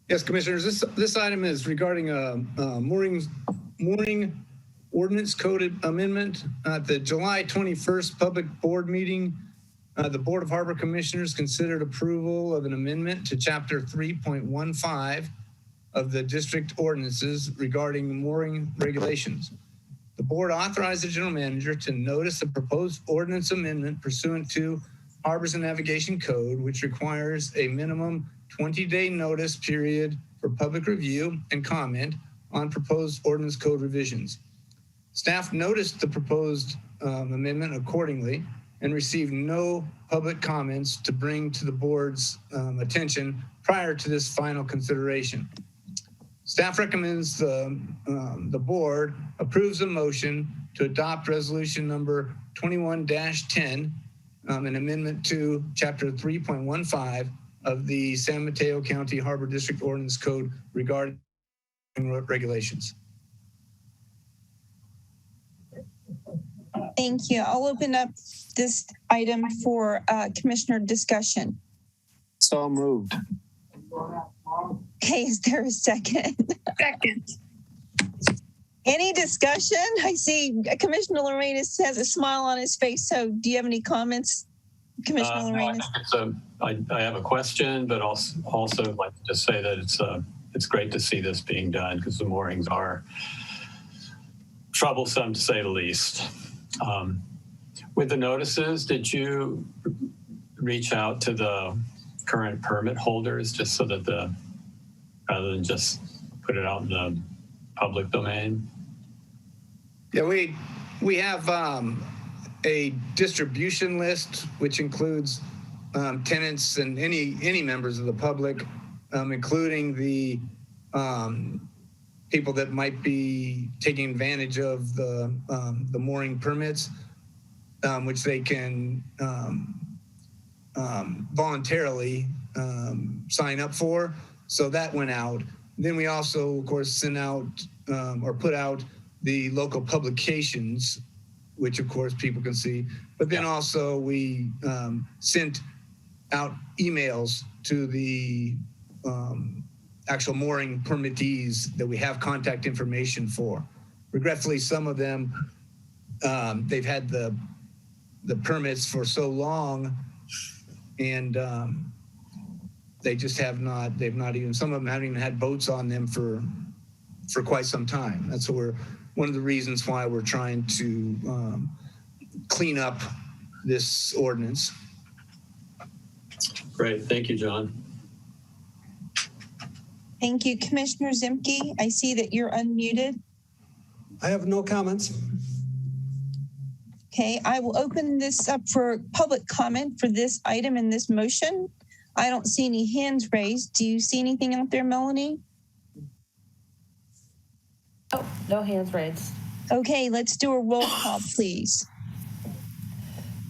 Yes, Commissioners, this item is regarding a mooring ordinance code amendment. At the July 21st public board meeting, the Board of Harbor Commissioners considered approval of an amendment to Chapter 3.15 of the district ordinances regarding mooring regulations. The board authorized the general manager to notice a proposed ordinance amendment pursuant to Harbors and Navigation Code, which requires a minimum 20-day notice period for public review and comment on proposed ordinance code revisions. Staff noticed the proposed amendment accordingly and received no public comments to bring to the board's attention prior to this final consideration. Staff recommends the board approves a motion to adopt resolution number 21-10, an amendment to Chapter 3.15 of the San Mateo County Harbor District Ordinance Code regarding regulations.
Thank you. I'll open up this item for commissioner discussion.
So moved.
Okay, is there a second?
Second.
Any discussion? I see Commissioner Lorenas has a smile on his face. So do you have any comments, Commissioner Lorenas?
I have a question, but also like to just say that it's great to see this being done because the moorings are troublesome to say the least. With the notices, did you reach out to the current permit holders just so that rather than just put it out in the public domain?
Yeah, we have a distribution list, which includes tenants and any members of the public, including the people that might be taking advantage of the mooring permits, which they can voluntarily sign up for. So that went out. Then we also, of course, sent out or put out the local publications, which of course people can see. But then also we sent out emails to the actual mooring permittees that we have contact information for. Regretfully, some of them, they've had the permits for so long, and they just have not, they've not even, some of them haven't even had boats on them for quite some time. That's what one of the reasons why we're trying to clean up this ordinance.
Great, thank you, John.
Thank you. Commissioner Zemke, I see that you're unmuted.
I have no comments.
Okay, I will open this up for public comment for this item and this motion. I don't see any hands raised. Do you see anything out there, Melanie?
Oh, no hands raised.
Okay, let's do a roll call, please.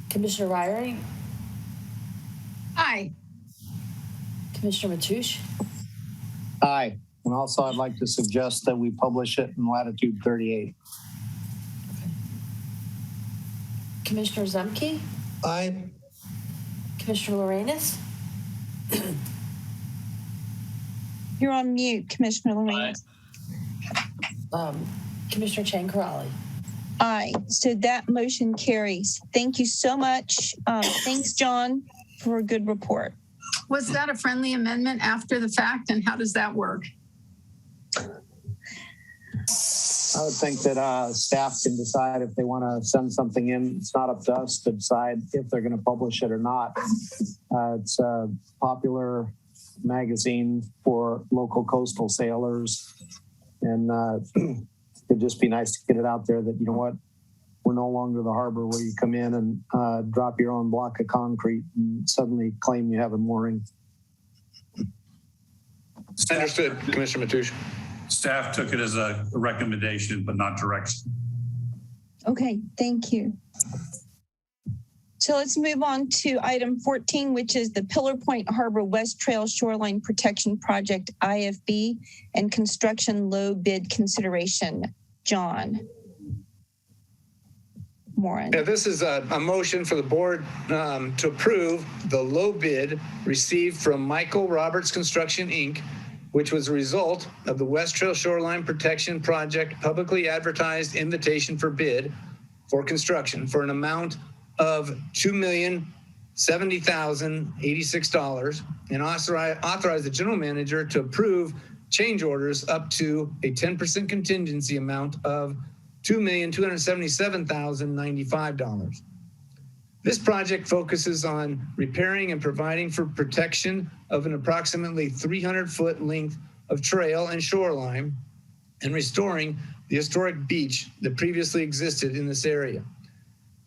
Commissioner Ryrie?
Aye.
Commissioner Matoush?
Aye. And also, I'd like to suggest that we publish it in latitude 38.
Commissioner Zemke?
Aye.
Commissioner Lorenz?
You're on mute, Commissioner Lorenz.
Commissioner Chang Corrali?
Aye. So that motion carries. Thank you so much. Thanks, John, for a good report.
Was that a friendly amendment after the fact, and how does that work?
I would think that staff can decide if they want to send something in. It's not up to us to decide if they're going to publish it or not. It's a popular magazine for local coastal sailors. And it'd just be nice to get it out there that, you know what, we're no longer the harbor where you come in and drop your own block of concrete and suddenly claim you have a mooring.
Understood, Commissioner Matoush.
Staff took it as a recommendation, but not direction.
Okay, thank you. So let's move on to item 14, which is the Pillar Point Harbor West Trail Shoreline Protection Project, IFB, and construction low bid consideration. John Moran.
Yeah, this is a motion for the board to approve the low bid received from Michael Roberts Construction, Inc., which was a result of the West Trail Shoreline Protection Project publicly advertised invitation for bid for construction for an amount of $2,070,086 and authorize the general manager to approve change orders up to a 10% contingency amount of $2,277,095. This project focuses on repairing and providing for protection of an approximately 300-foot length of trail and shoreline and restoring the historic beach that previously existed in this area.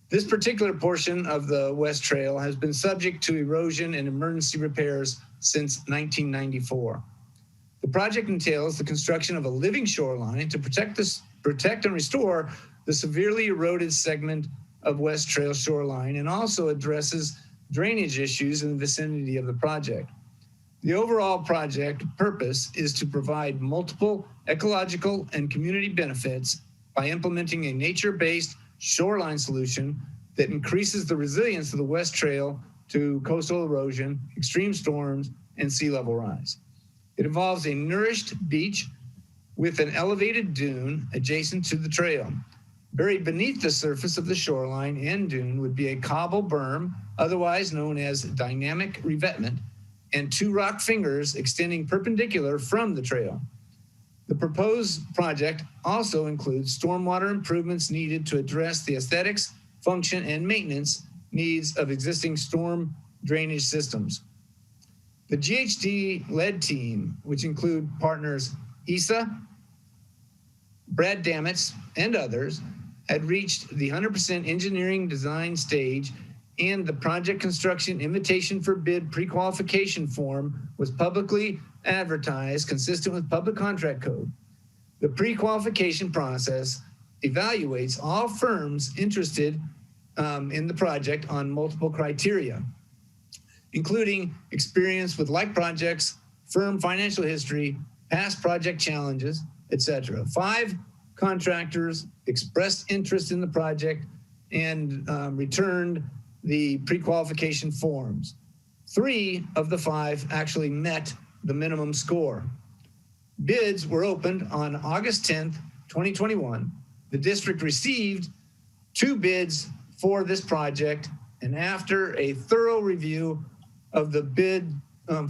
This particular portion of the West Trail has been subject to erosion and emergency repairs since 1994. The project entails the construction of a living shoreline to protect and restore the severely eroded segment of West Trail shoreline and also addresses drainage issues in the vicinity of the project. The overall project purpose is to provide multiple ecological and community benefits by implementing a nature-based shoreline solution that increases the resilience of the West Trail to coastal erosion, extreme storms, and sea level rise. It involves a nourished beach with an elevated dune adjacent to the trail. Buried beneath the surface of the shoreline and dune would be a cobble berm, otherwise known as dynamic revetment, and two rock fingers extending perpendicular from the trail. The proposed project also includes stormwater improvements needed to address the aesthetics, function, and maintenance needs of existing storm drainage systems. The GHD-led team, which include partners ESA, Brad Damitz, and others, had reached the 100% engineering design stage, and the project construction invitation for bid pre-qualification form was publicly advertised consistent with public contract code. The pre-qualification process evaluates all firms interested in the project on multiple criteria, including experience with like projects, firm financial history, past project challenges, etc. 5 contractors expressed interest in the project and returned the pre-qualification forms. 3 of the 5 actually met the minimum score. bids were opened on August 10th, 2021. The district received 2 bids for this project, and after a thorough review of the bid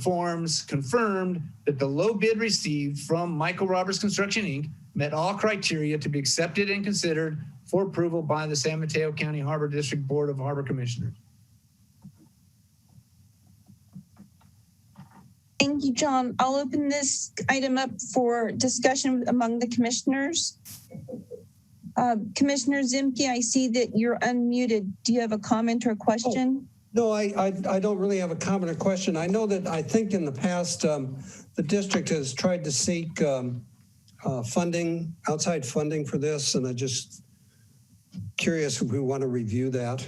forms, confirmed that the low bid received from Michael Roberts Construction, Inc. met all criteria to be accepted and considered for approval by the San Mateo County Harbor District Board of Harbor Commissioners.
Thank you, John. I'll open this item up for discussion among the commissioners. Commissioner Zimke, I see that you're unmuted. Do you have a comment or a question?
No, I don't really have a comment or question. I know that I think in the past, the district has tried to seek funding, outside funding for this, and I just curious if we want to review that.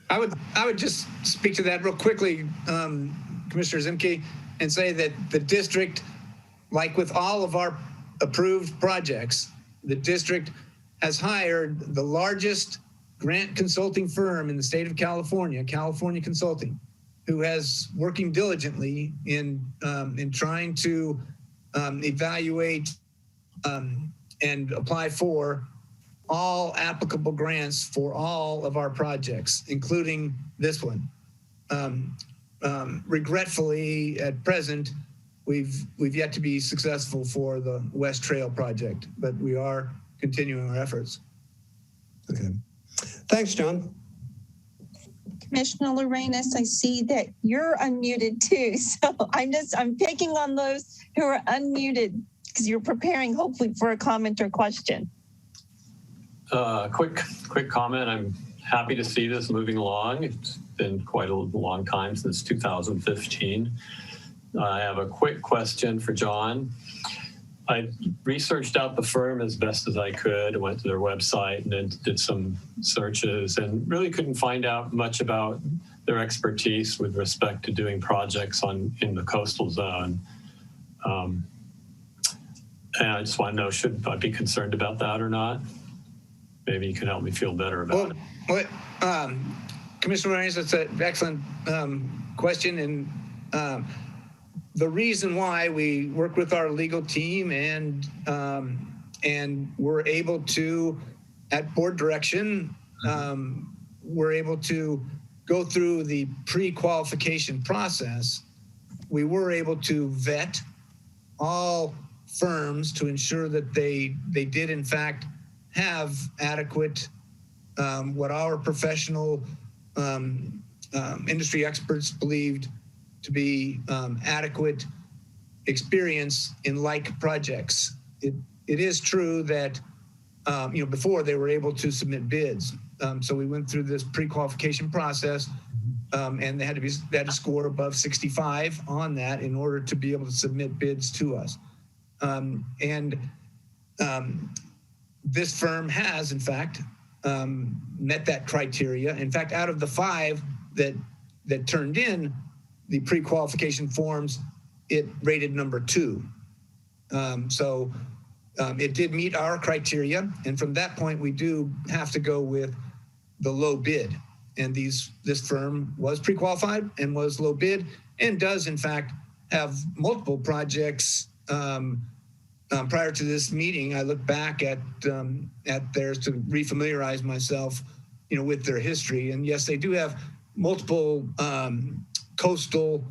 I would just speak to that real quickly, Commissioner Zimke, and say that the district, like with all of our approved projects, the district has hired the largest grant consulting firm in the state of California, California Consulting, who has working diligently in trying to evaluate and apply for all applicable grants for all of our projects, including this one. Regretfully, at present, we've yet to be successful for the West Trail project, but we are continuing our efforts.
Okay. Thanks, John.
Commissioner Lorenas, I see that you're unmuted too. So I'm picking on those who are unmuted because you're preparing hopefully for a comment or question.
Quick comment. I'm happy to see this moving along. It's been quite a long time, since 2015. I have a quick question for John. I researched out the firm as best as I could. I went to their website and then did some searches and really couldn't find out much about their expertise with respect to doing projects in the coastal zone. And I just want to know, should I be concerned about that or not? Maybe you can help me feel better about it.
Commissioner Reyes, that's an excellent question. And the reason why we work with our legal team and we're able to, at board direction, we're able to go through the pre-qualification process. We were able to vet all firms to ensure that they did in fact have adequate, what our professional industry experts believed to be adequate experience in like projects. It is true that before they were able to submit bids. So we went through this pre-qualification process, and they had to score above 65 on that in order to be able to submit bids to us. This firm has, in fact, met that criteria. In fact, out of the 5 that turned in the pre-qualification forms, it rated number 2. So it did meet our criteria. And from that point, we do have to go with the low bid. And this firm was pre-qualified and was low bid and does, in fact, have multiple projects. Prior to this meeting, I looked back at theirs to refamiliarize myself, with their history. And yes, they do have multiple coastal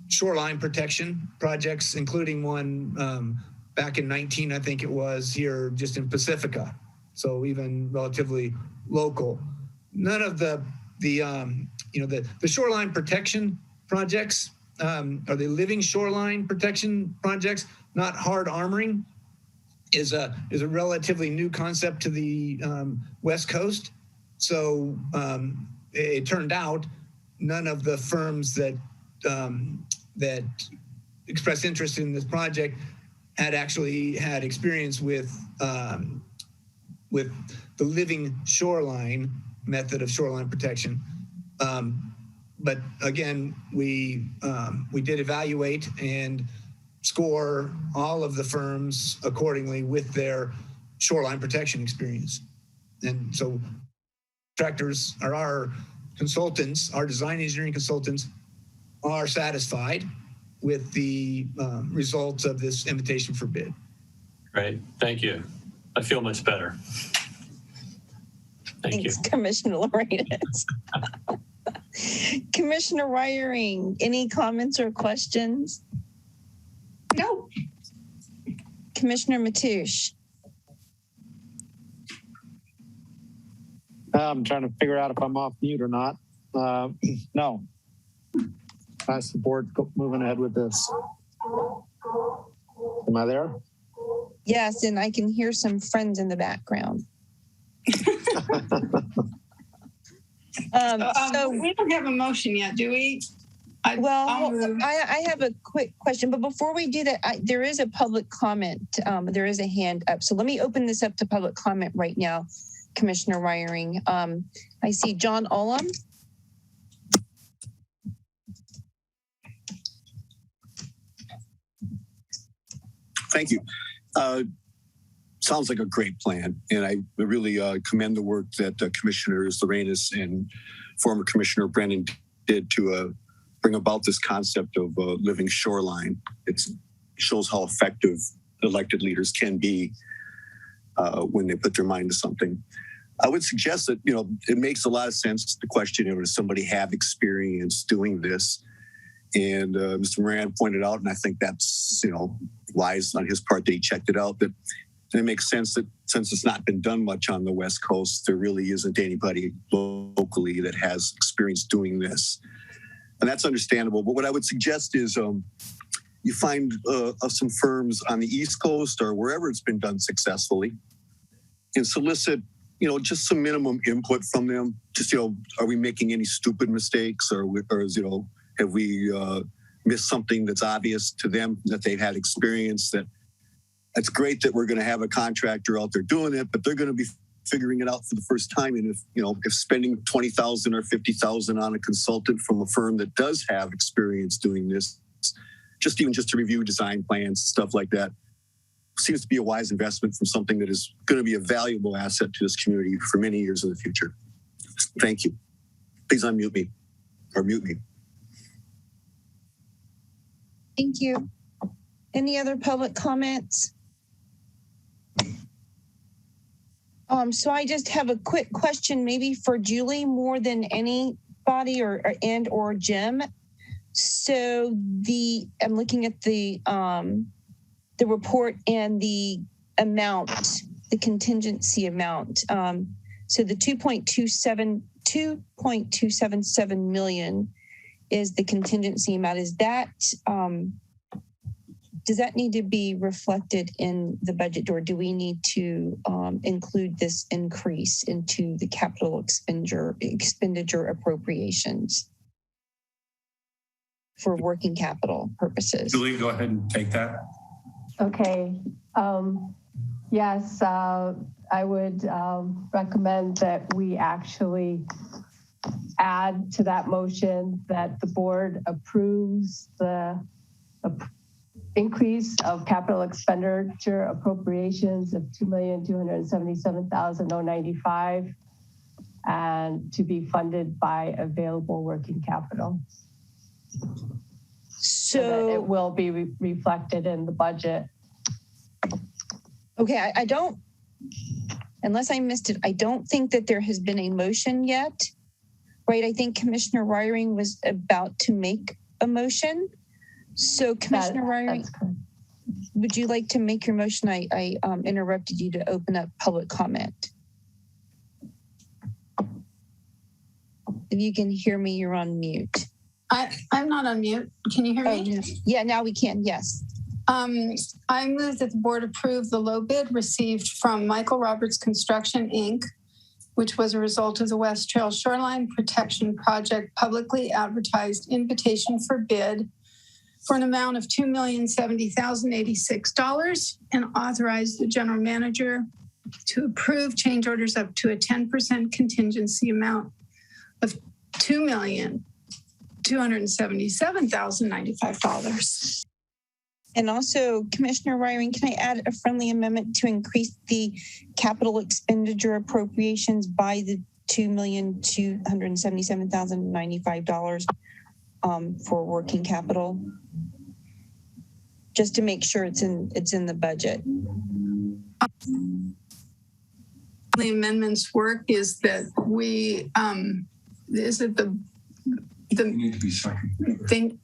shoreline protection projects, including one back in 19, I think it was, here just in Pacifica. So even relatively local. None of the shoreline protection projects, are they living shoreline protection projects? Not hard armoring is a relatively new concept to the West Coast. So it turned out none of the firms that expressed interest in this project had actually had experience with the living shoreline method of shoreline protection. But again, we did evaluate and score all of the firms accordingly with their shoreline protection experience. And so contractors are our consultants, our design engineering consultants are satisfied with the results of this invitation for bid.
Great. Thank you. I feel much better.
Thanks, Commissioner Lorenz. Commissioner Wiring, any comments or questions?
No.
Commissioner Mateusz.
I'm trying to figure out if I'm off mute or not. No. I support moving ahead with this. Am I there?
Yes, and I can hear some friends in the background.
So we don't have a motion yet, do we?
I have a quick question, but before we do that, there is a public comment. There is a hand up. So let me open this up to public comment right now, Commissioner Wiring. I see John Olam.
Thank you. Sounds like a great plan. And I really commend the work that Commissioners Lorenz and former Commissioner Brennan did to bring about this concept of living shoreline. It shows how effective elected leaders can be when they put their mind to something. I would suggest that, it makes a lot of sense to question, does somebody have experience doing this? And Mr. Moran pointed out, and I think that's, wise on his part that he checked it out, that it makes sense that since it's not been done much on the West Coast, there really isn't anybody locally that has experience doing this. And that's understandable. But what I would suggest is you find some firms on the East Coast or wherever it's been done successfully and solicit, just some minimum input from them. Just, are we making any stupid mistakes or have we missed something that's obvious to them that they've had experience that it's great that we're going to have a contractor out there doing it, but they're going to be figuring it out for the first time. And if spending $20,000 or $50,000 on a consultant from a firm that does have experience doing this, just to review design plans, stuff like that, seems to be a wise investment from something that is going to be a valuable asset to this community for many years in the future. Thank you. Please unmute me or mute me.
Thank you. Any other public comments? So I just have a quick question, maybe for Julie more than anybody or Jim. So I'm looking at the report and the amount, the contingency amount. So the 2.277 million is the contingency amount. Is that does that need to be reflected in the budget, or do we need to include this increase into the capital expenditure appropriations for working capital purposes?
Julie, go ahead and take that.
Okay. Yes, I would recommend that we actually add to that motion that the board approves the increase of capital expenditure appropriations of $2,277,095 and to be funded by available working capital. So that it will be reflected in the budget.
Okay, I don't, unless I missed it, I don't think that there has been a motion yet, right? I think Commissioner Wiring was about to make a motion. So Commissioner Wiring, would you like to make your motion? I interrupted you to open up public comment. If you can hear me, you're on mute.
I'm not on mute. Can you hear me?
Yeah, now we can, yes.
I move that the board approve the low bid received from Michael Roberts Construction, Inc., which was a result of the West Trail Shoreline Protection Project publicly advertised invitation for bid for an amount of $2,070,086 and authorize the general manager to approve change orders up to a 10% contingency amount of $2,277,095.
And also, Commissioner Wiring, can I add a friendly amendment to increase the capital expenditure appropriations by the $2,277,095 for working capital? just to make sure it's in the budget.
The amendments work is that we, is it the need to be second.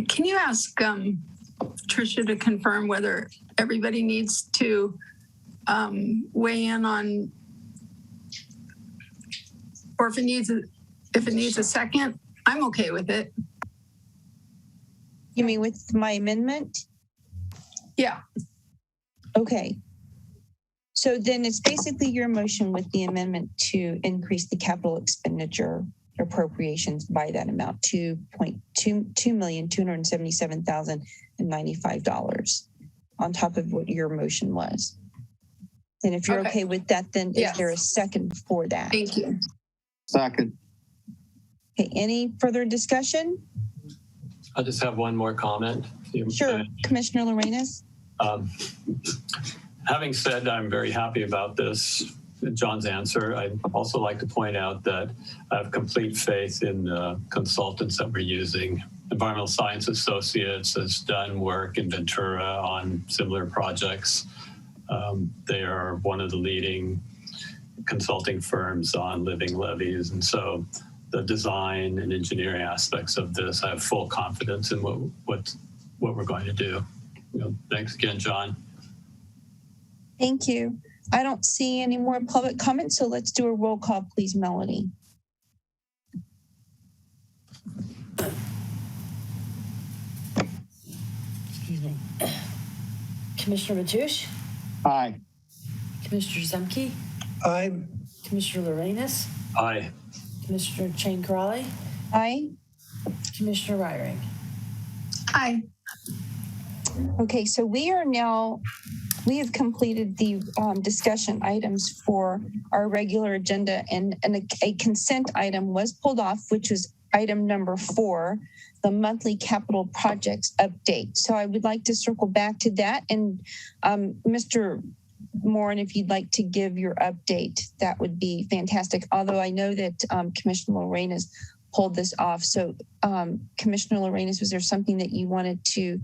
Can you ask Tricia to confirm whether everybody needs to weigh in on, or if it needs a second? I'm okay with it.
You mean with my amendment?
Yeah.
Okay. So then it's basically your motion with the amendment to increase the capital expenditure appropriations by that amount, $2,277,095 on top of what your motion was. And if you're okay with that, then is there a second for that?
Thank you.
Second.
Okay, any further discussion?
I'll just have one more comment.
Sure, Commissioner Lorenas.
Having said I'm very happy about this, John's answer, I'd also like to point out that I have complete faith in the consultants that we're using. Environmental Science Associates has done work in Ventura on similar projects. They are one of the leading consulting firms on living levees. And so the design and engineering aspects of this, I have full confidence in what we're going to do. Thanks again, John.
Thank you. I don't see any more public comments, so let's do a roll call, please, Melanie.
Excuse me. Commissioner Mateusz?
Aye.
Commissioner Zemke?
Aye.
Commissioner Lorenas?
Aye.
Commissioner Chang Corrali?
Aye.
Commissioner Ryring?
Aye.
Okay, so we have completed the discussion items for our regular agenda, and a consent item was pulled off, which was item number 4, the monthly capital projects update. So I would like to circle back to that. And Mr. Morin, if you'd like to give your update, that would be fantastic. Although I know that Commissioner Lorenas pulled this off. So Commissioner Lorenas, was there something that you wanted to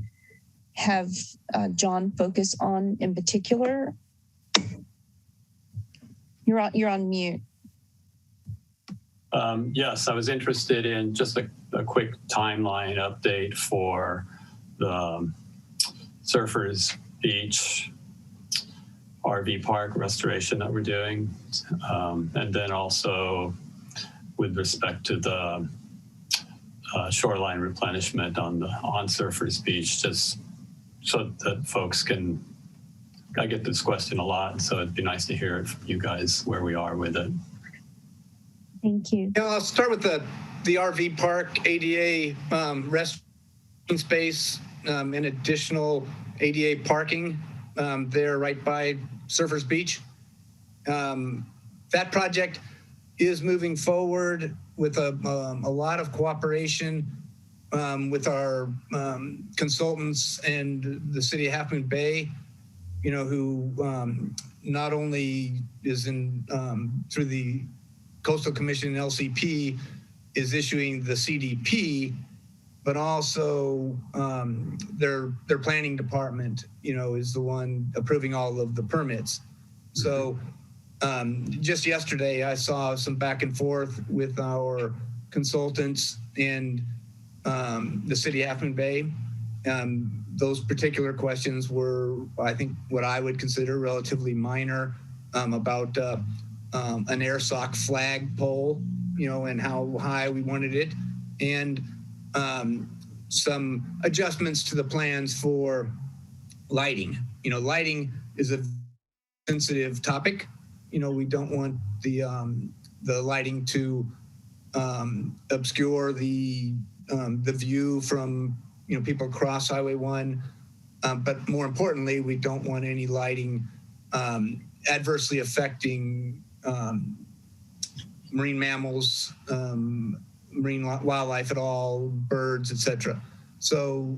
have John focus on in particular? You're on mute.
Yes, I was interested in just a quick timeline update for the Surfers Beach RV park restoration that we're doing. And then also with respect to the shoreline replenishment on Surfers Beach, just so that folks can, I get this question a lot, so it'd be nice to hear it from you guys where we are with it.
Thank you.
Yeah, I'll start with the RV park ADA restroom space and additional ADA parking there right by Surfers Beach. That project is moving forward with a lot of cooperation with our consultants and the city of Half Moon Bay, who not only is in through the Coastal Commission and LCP is issuing the CDP, but also their planning department, is the one approving all of the permits. So just yesterday, I saw some back and forth with our consultants and the city of Half Moon Bay. Those particular questions were, I think, what I would consider relatively minor about an airsock flag pole, and how high we wanted it, and some adjustments to the plans for lighting. Lighting is a sensitive topic. We don't want the lighting to obscure the view from people across Highway 1, but more importantly, we don't want any lighting adversely affecting marine mammals, marine wildlife at all, birds, etc. So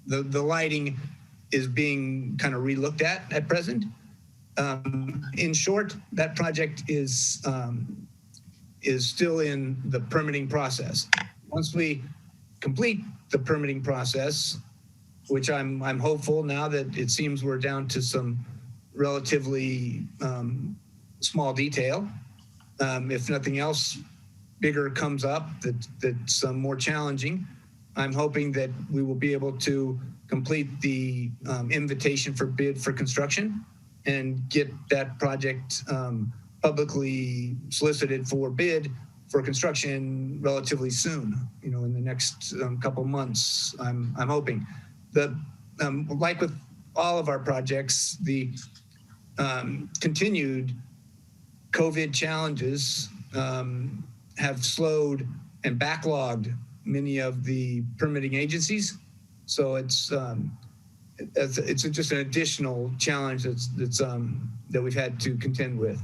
the lighting is being kind of relooked at present. In short, that project is still in the permitting process. Once we complete the permitting process, which I'm hopeful now that it seems we're down to some relatively small detail. If nothing else bigger comes up that's more challenging, I'm hoping that we will be able to complete the invitation for bid for construction and get that project publicly solicited for bid for construction relatively soon, in the next couple months, I'm hoping. Like with all of our projects, the continued COVID challenges have slowed and backlogged many of the permitting agencies. So it's just an additional challenge that we've had to contend with.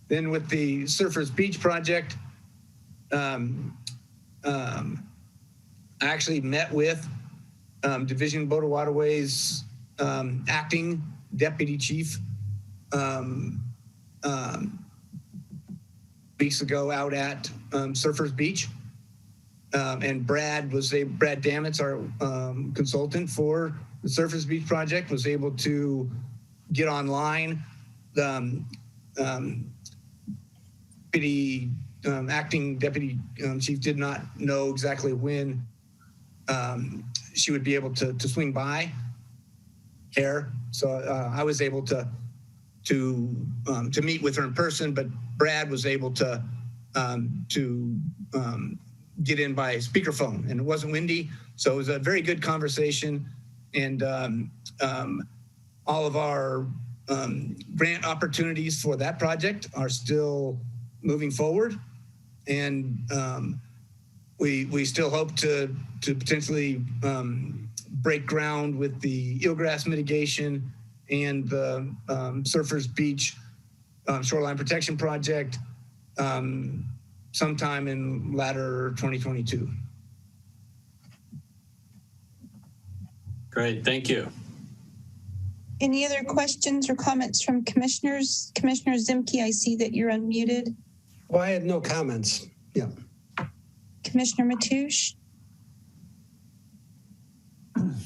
Then with the Surfers Beach project, I actually met with Division of Boat and Waterways acting deputy chief weeks ago out at Surfers Beach. And Brad Damitz, our consultant for the Surfers Beach project, was able to get online. Acting deputy chief did not know exactly when she would be able to swing by there. So I was able to meet with her in person, but Brad was able to get in by speakerphone, and it wasn't windy. So it was a very good conversation. And all of our grant opportunities for that project are still moving forward. And we still hope to potentially break ground with the eelgrass mitigation and the Surfers Beach shoreline protection project sometime in latter 2022.
Great, thank you.
Any other questions or comments from commissioners? Commissioner Zimke, I see that you're unmuted.
Well, I had no comments. Yeah.
Commissioner Mateusz?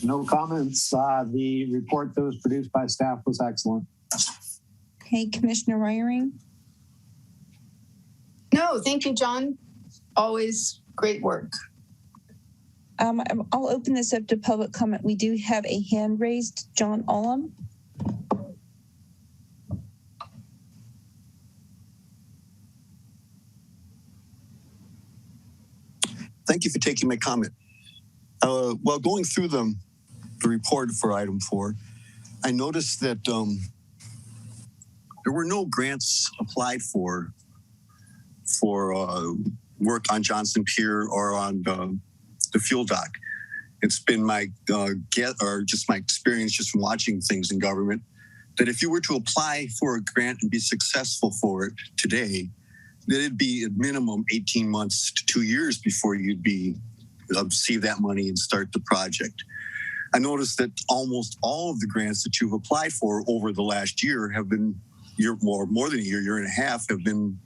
No comments. The report that was produced by staff was excellent.
Okay, Commissioner Reiering?
No, thank you, John. Always great work.
I'll open this up to public comment. We do have a hand raised. John Ullum.
Thank you for taking my comment. While going through the report for item 4, I noticed that there were no grants applied for work on Johnson Pier or on the fuel dock. It's been my my experience just from watching things in government that if you were to apply for a grant and be successful for it today, that it'd be at minimum 18 months to 2 years before you'd be receive that money and start the project. I noticed that almost all of the grants that you've applied for over the last year have been more than a year and a half have been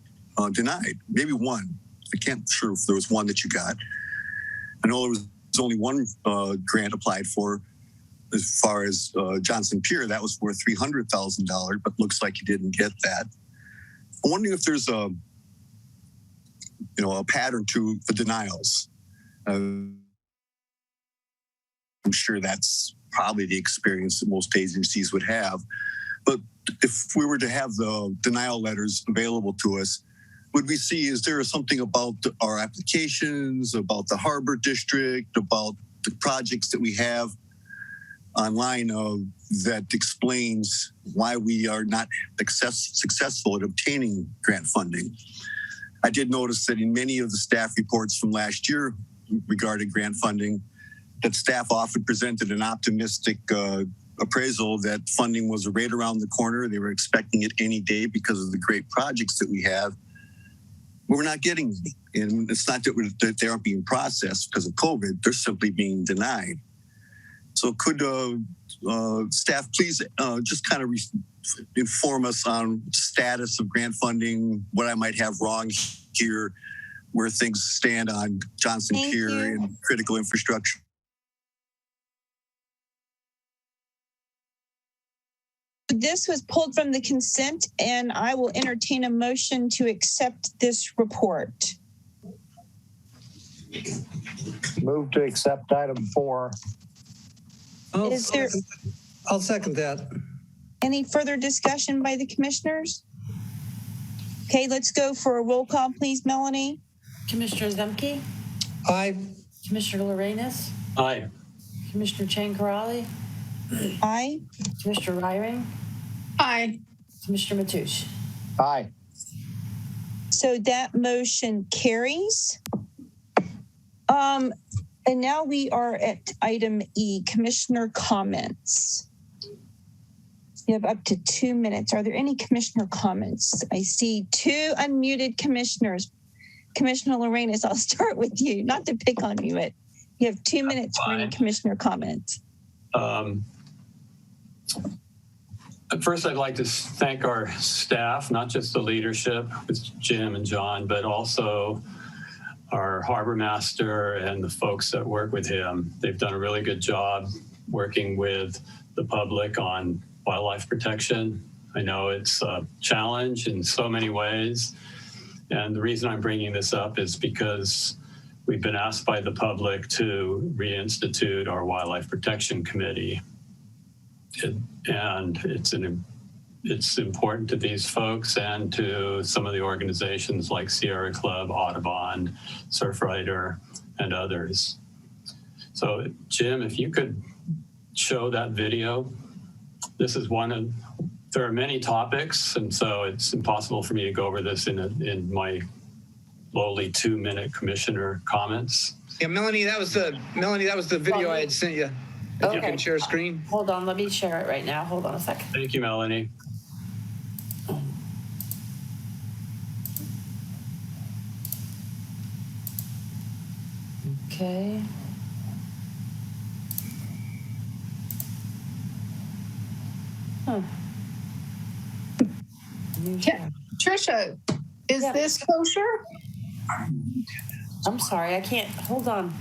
denied. Maybe one. I can't sure if there was one that you got. I know there was only one grant applied for as far as Johnson Pier. That was for $300,000, but looks like you didn't get that. I'm wondering if there's a pattern to the denials. I'm sure that's probably the experience that most agencies would have. But if we were to have the denial letters available to us, would we see, is there something about our applications, about the Harbor District, about the projects that we have online that explains why we are not successful at obtaining grant funding? I did notice that in many of the staff reports from last year regarding grant funding, that staff often presented an optimistic appraisal that funding was right around the corner. They were expecting it any day because of the great projects that we have. But we're not getting them. And it's not that they aren't being processed because of COVID, they're simply being denied. So could staff please just kind of inform us on status of grant funding, what I might have wrong here,
where things stand on Johnson
Thank
Pier
you.
and critical infrastructure.
This was pulled from the consent, and I will entertain a motion to accept this report.
Move to accept item 4.
Is there
I'll second that.
any further discussion by the commissioners? Okay, let's go for a roll call, please, Melanie.
Commissioner Zemke,
Aye.
Commissioner Lorenz,
Aye.
Commissioner Chankarali,
Aye.
Commissioner Ryring,
Aye.
Commissioner Matoush.
Aye.
So that motion carries. And now we are at item E, commissioner comments. You have up to 2 minutes. Are there any commissioner comments? I see 2 unmuted commissioners. Commissioner Lorenz, I'll start with you, not to pick on you, but you have 2 minutes for any commissioner comments.
First, I'd like to thank our staff, not just the leadership with Jim and John, but also our harbor master and the folks that work with him. They've done a really good job working with the public on wildlife protection. I know it's a challenge in so many ways. And the reason I'm bringing this up is because we've been asked by the public to reinstitute our Wildlife Protection Committee. And it's important to these folks and to some of the organizations like Sierra Club, Audubon, Surfrider, and others. So Jim, if you could show that video. This is there are many topics, and so it's impossible for me to go over this in my lowly 2-minute commissioner comments.
Yeah, Melanie, that was the video I had sent you. If you can share a screen.
Hold on, let me share it right now. Hold on a second.
Thank you, Melanie.
Okay. Huh.
Tricia, is this kosher?
I'm sorry, I can't. Hold on.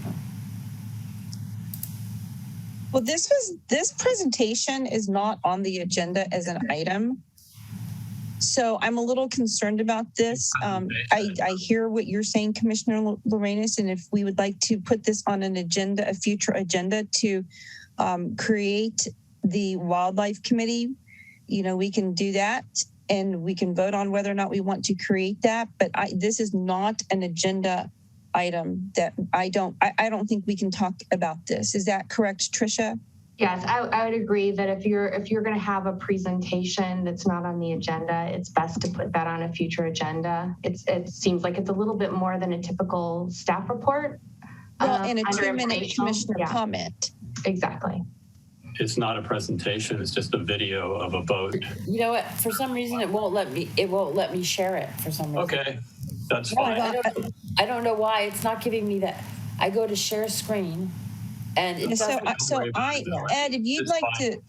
Well, this presentation is not on the agenda as an item. So I'm a little concerned about this. I hear what you're saying, Commissioner Lorenz, and if we would like to put this on an agenda, a future agenda to create the Wildlife Committee, we can do that and we can vote on whether or not we want to create that. But this is not an agenda item that I don't think we can talk about this. Is that correct, Tricia?
Yes, I would agree that if you're going to have a presentation that's not on the agenda, it's best to put that on a future agenda. It seems like it's a little bit more than a typical staff report.
Well, and a 2-minute commissioner comment.
Exactly.
It's not a presentation, it's just a video of a vote.
You know what? For some reason it won't let me share it for some reason.
Okay, that's fine.
I don't know why it's not giving me that. I go to share screen and it doesn't.
Ed, if you'd like to.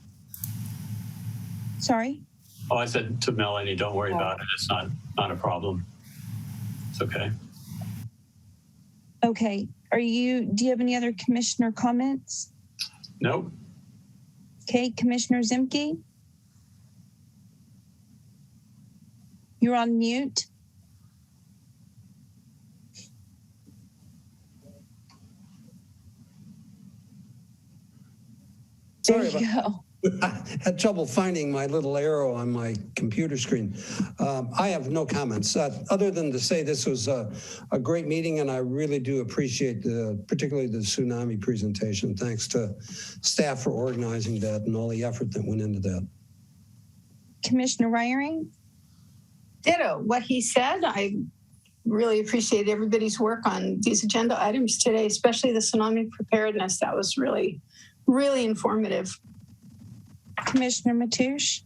Sorry?
Oh, I said to Melanie, don't worry about it. It's not a problem. It's okay.
Okay. Do you have any other commissioner comments?
Nope.
Okay, Commissioner Zemke? You're on mute.
Sorry about that. I had trouble finding my little arrow on my computer screen. I have no comments other than to say this was a great meeting, and I really do appreciate particularly the tsunami presentation. Thanks to staff for organizing that and all the effort that went into that.
Commissioner Ryring?
Ditto what he said. I really appreciate everybody's work on these agenda items today, especially the tsunami preparedness. That was really, really informative.
Commissioner Matoush?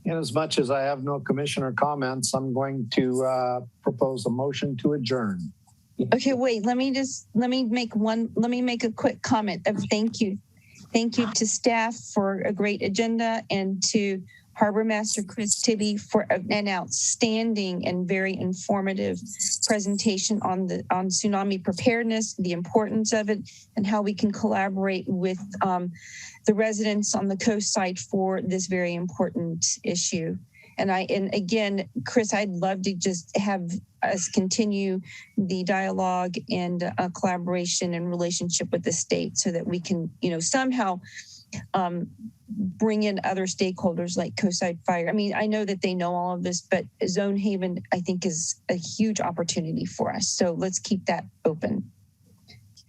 In as much as I have no commissioner comments, I'm going to propose a motion to adjourn.
Okay, wait, let me make a quick comment of thank you. Thank you to staff for a great agenda and to Harbor Master Chris Tibby for an outstanding and very informative presentation on tsunami preparedness, the importance of it, and how we can collaborate with the residents on the coast side for this very important issue. And again, Chris, I'd love to just have us continue the dialogue and collaboration and relationship with the state so that we can, somehow bring in other stakeholders like Coastside Fire. I mean, I know that they know all of this, but Zone Haven, I think, is a huge opportunity for us. So let's keep that open.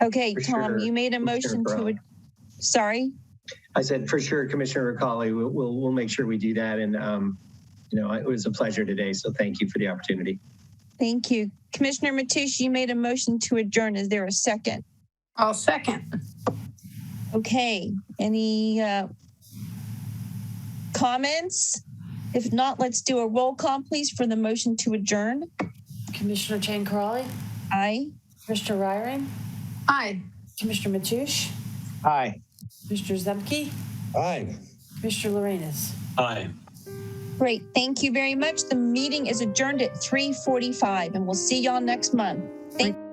Okay, for Tom, sure. You made a motion to, sorry?
I said, for sure, Commissioner Ricali, we'll make sure we do that. And, it was a pleasure today. So thank you for the opportunity.
Thank you. Commissioner Mateusz, you made a motion to adjourn. Is there a second?
I'll second.
Okay. Any comments? If not, let's do a roll call, please, for the motion to adjourn.
Commissioner Jane Crawley?
Aye.
Commissioner Ryring?
Aye.
Commissioner Mateusz?
Aye.
Mr. Zemke?
Aye.
Commissioner Lorenas?
Aye.
Great. Thank you very much. The meeting is adjourned at 3:45, and we'll see y'all next month. Thank you.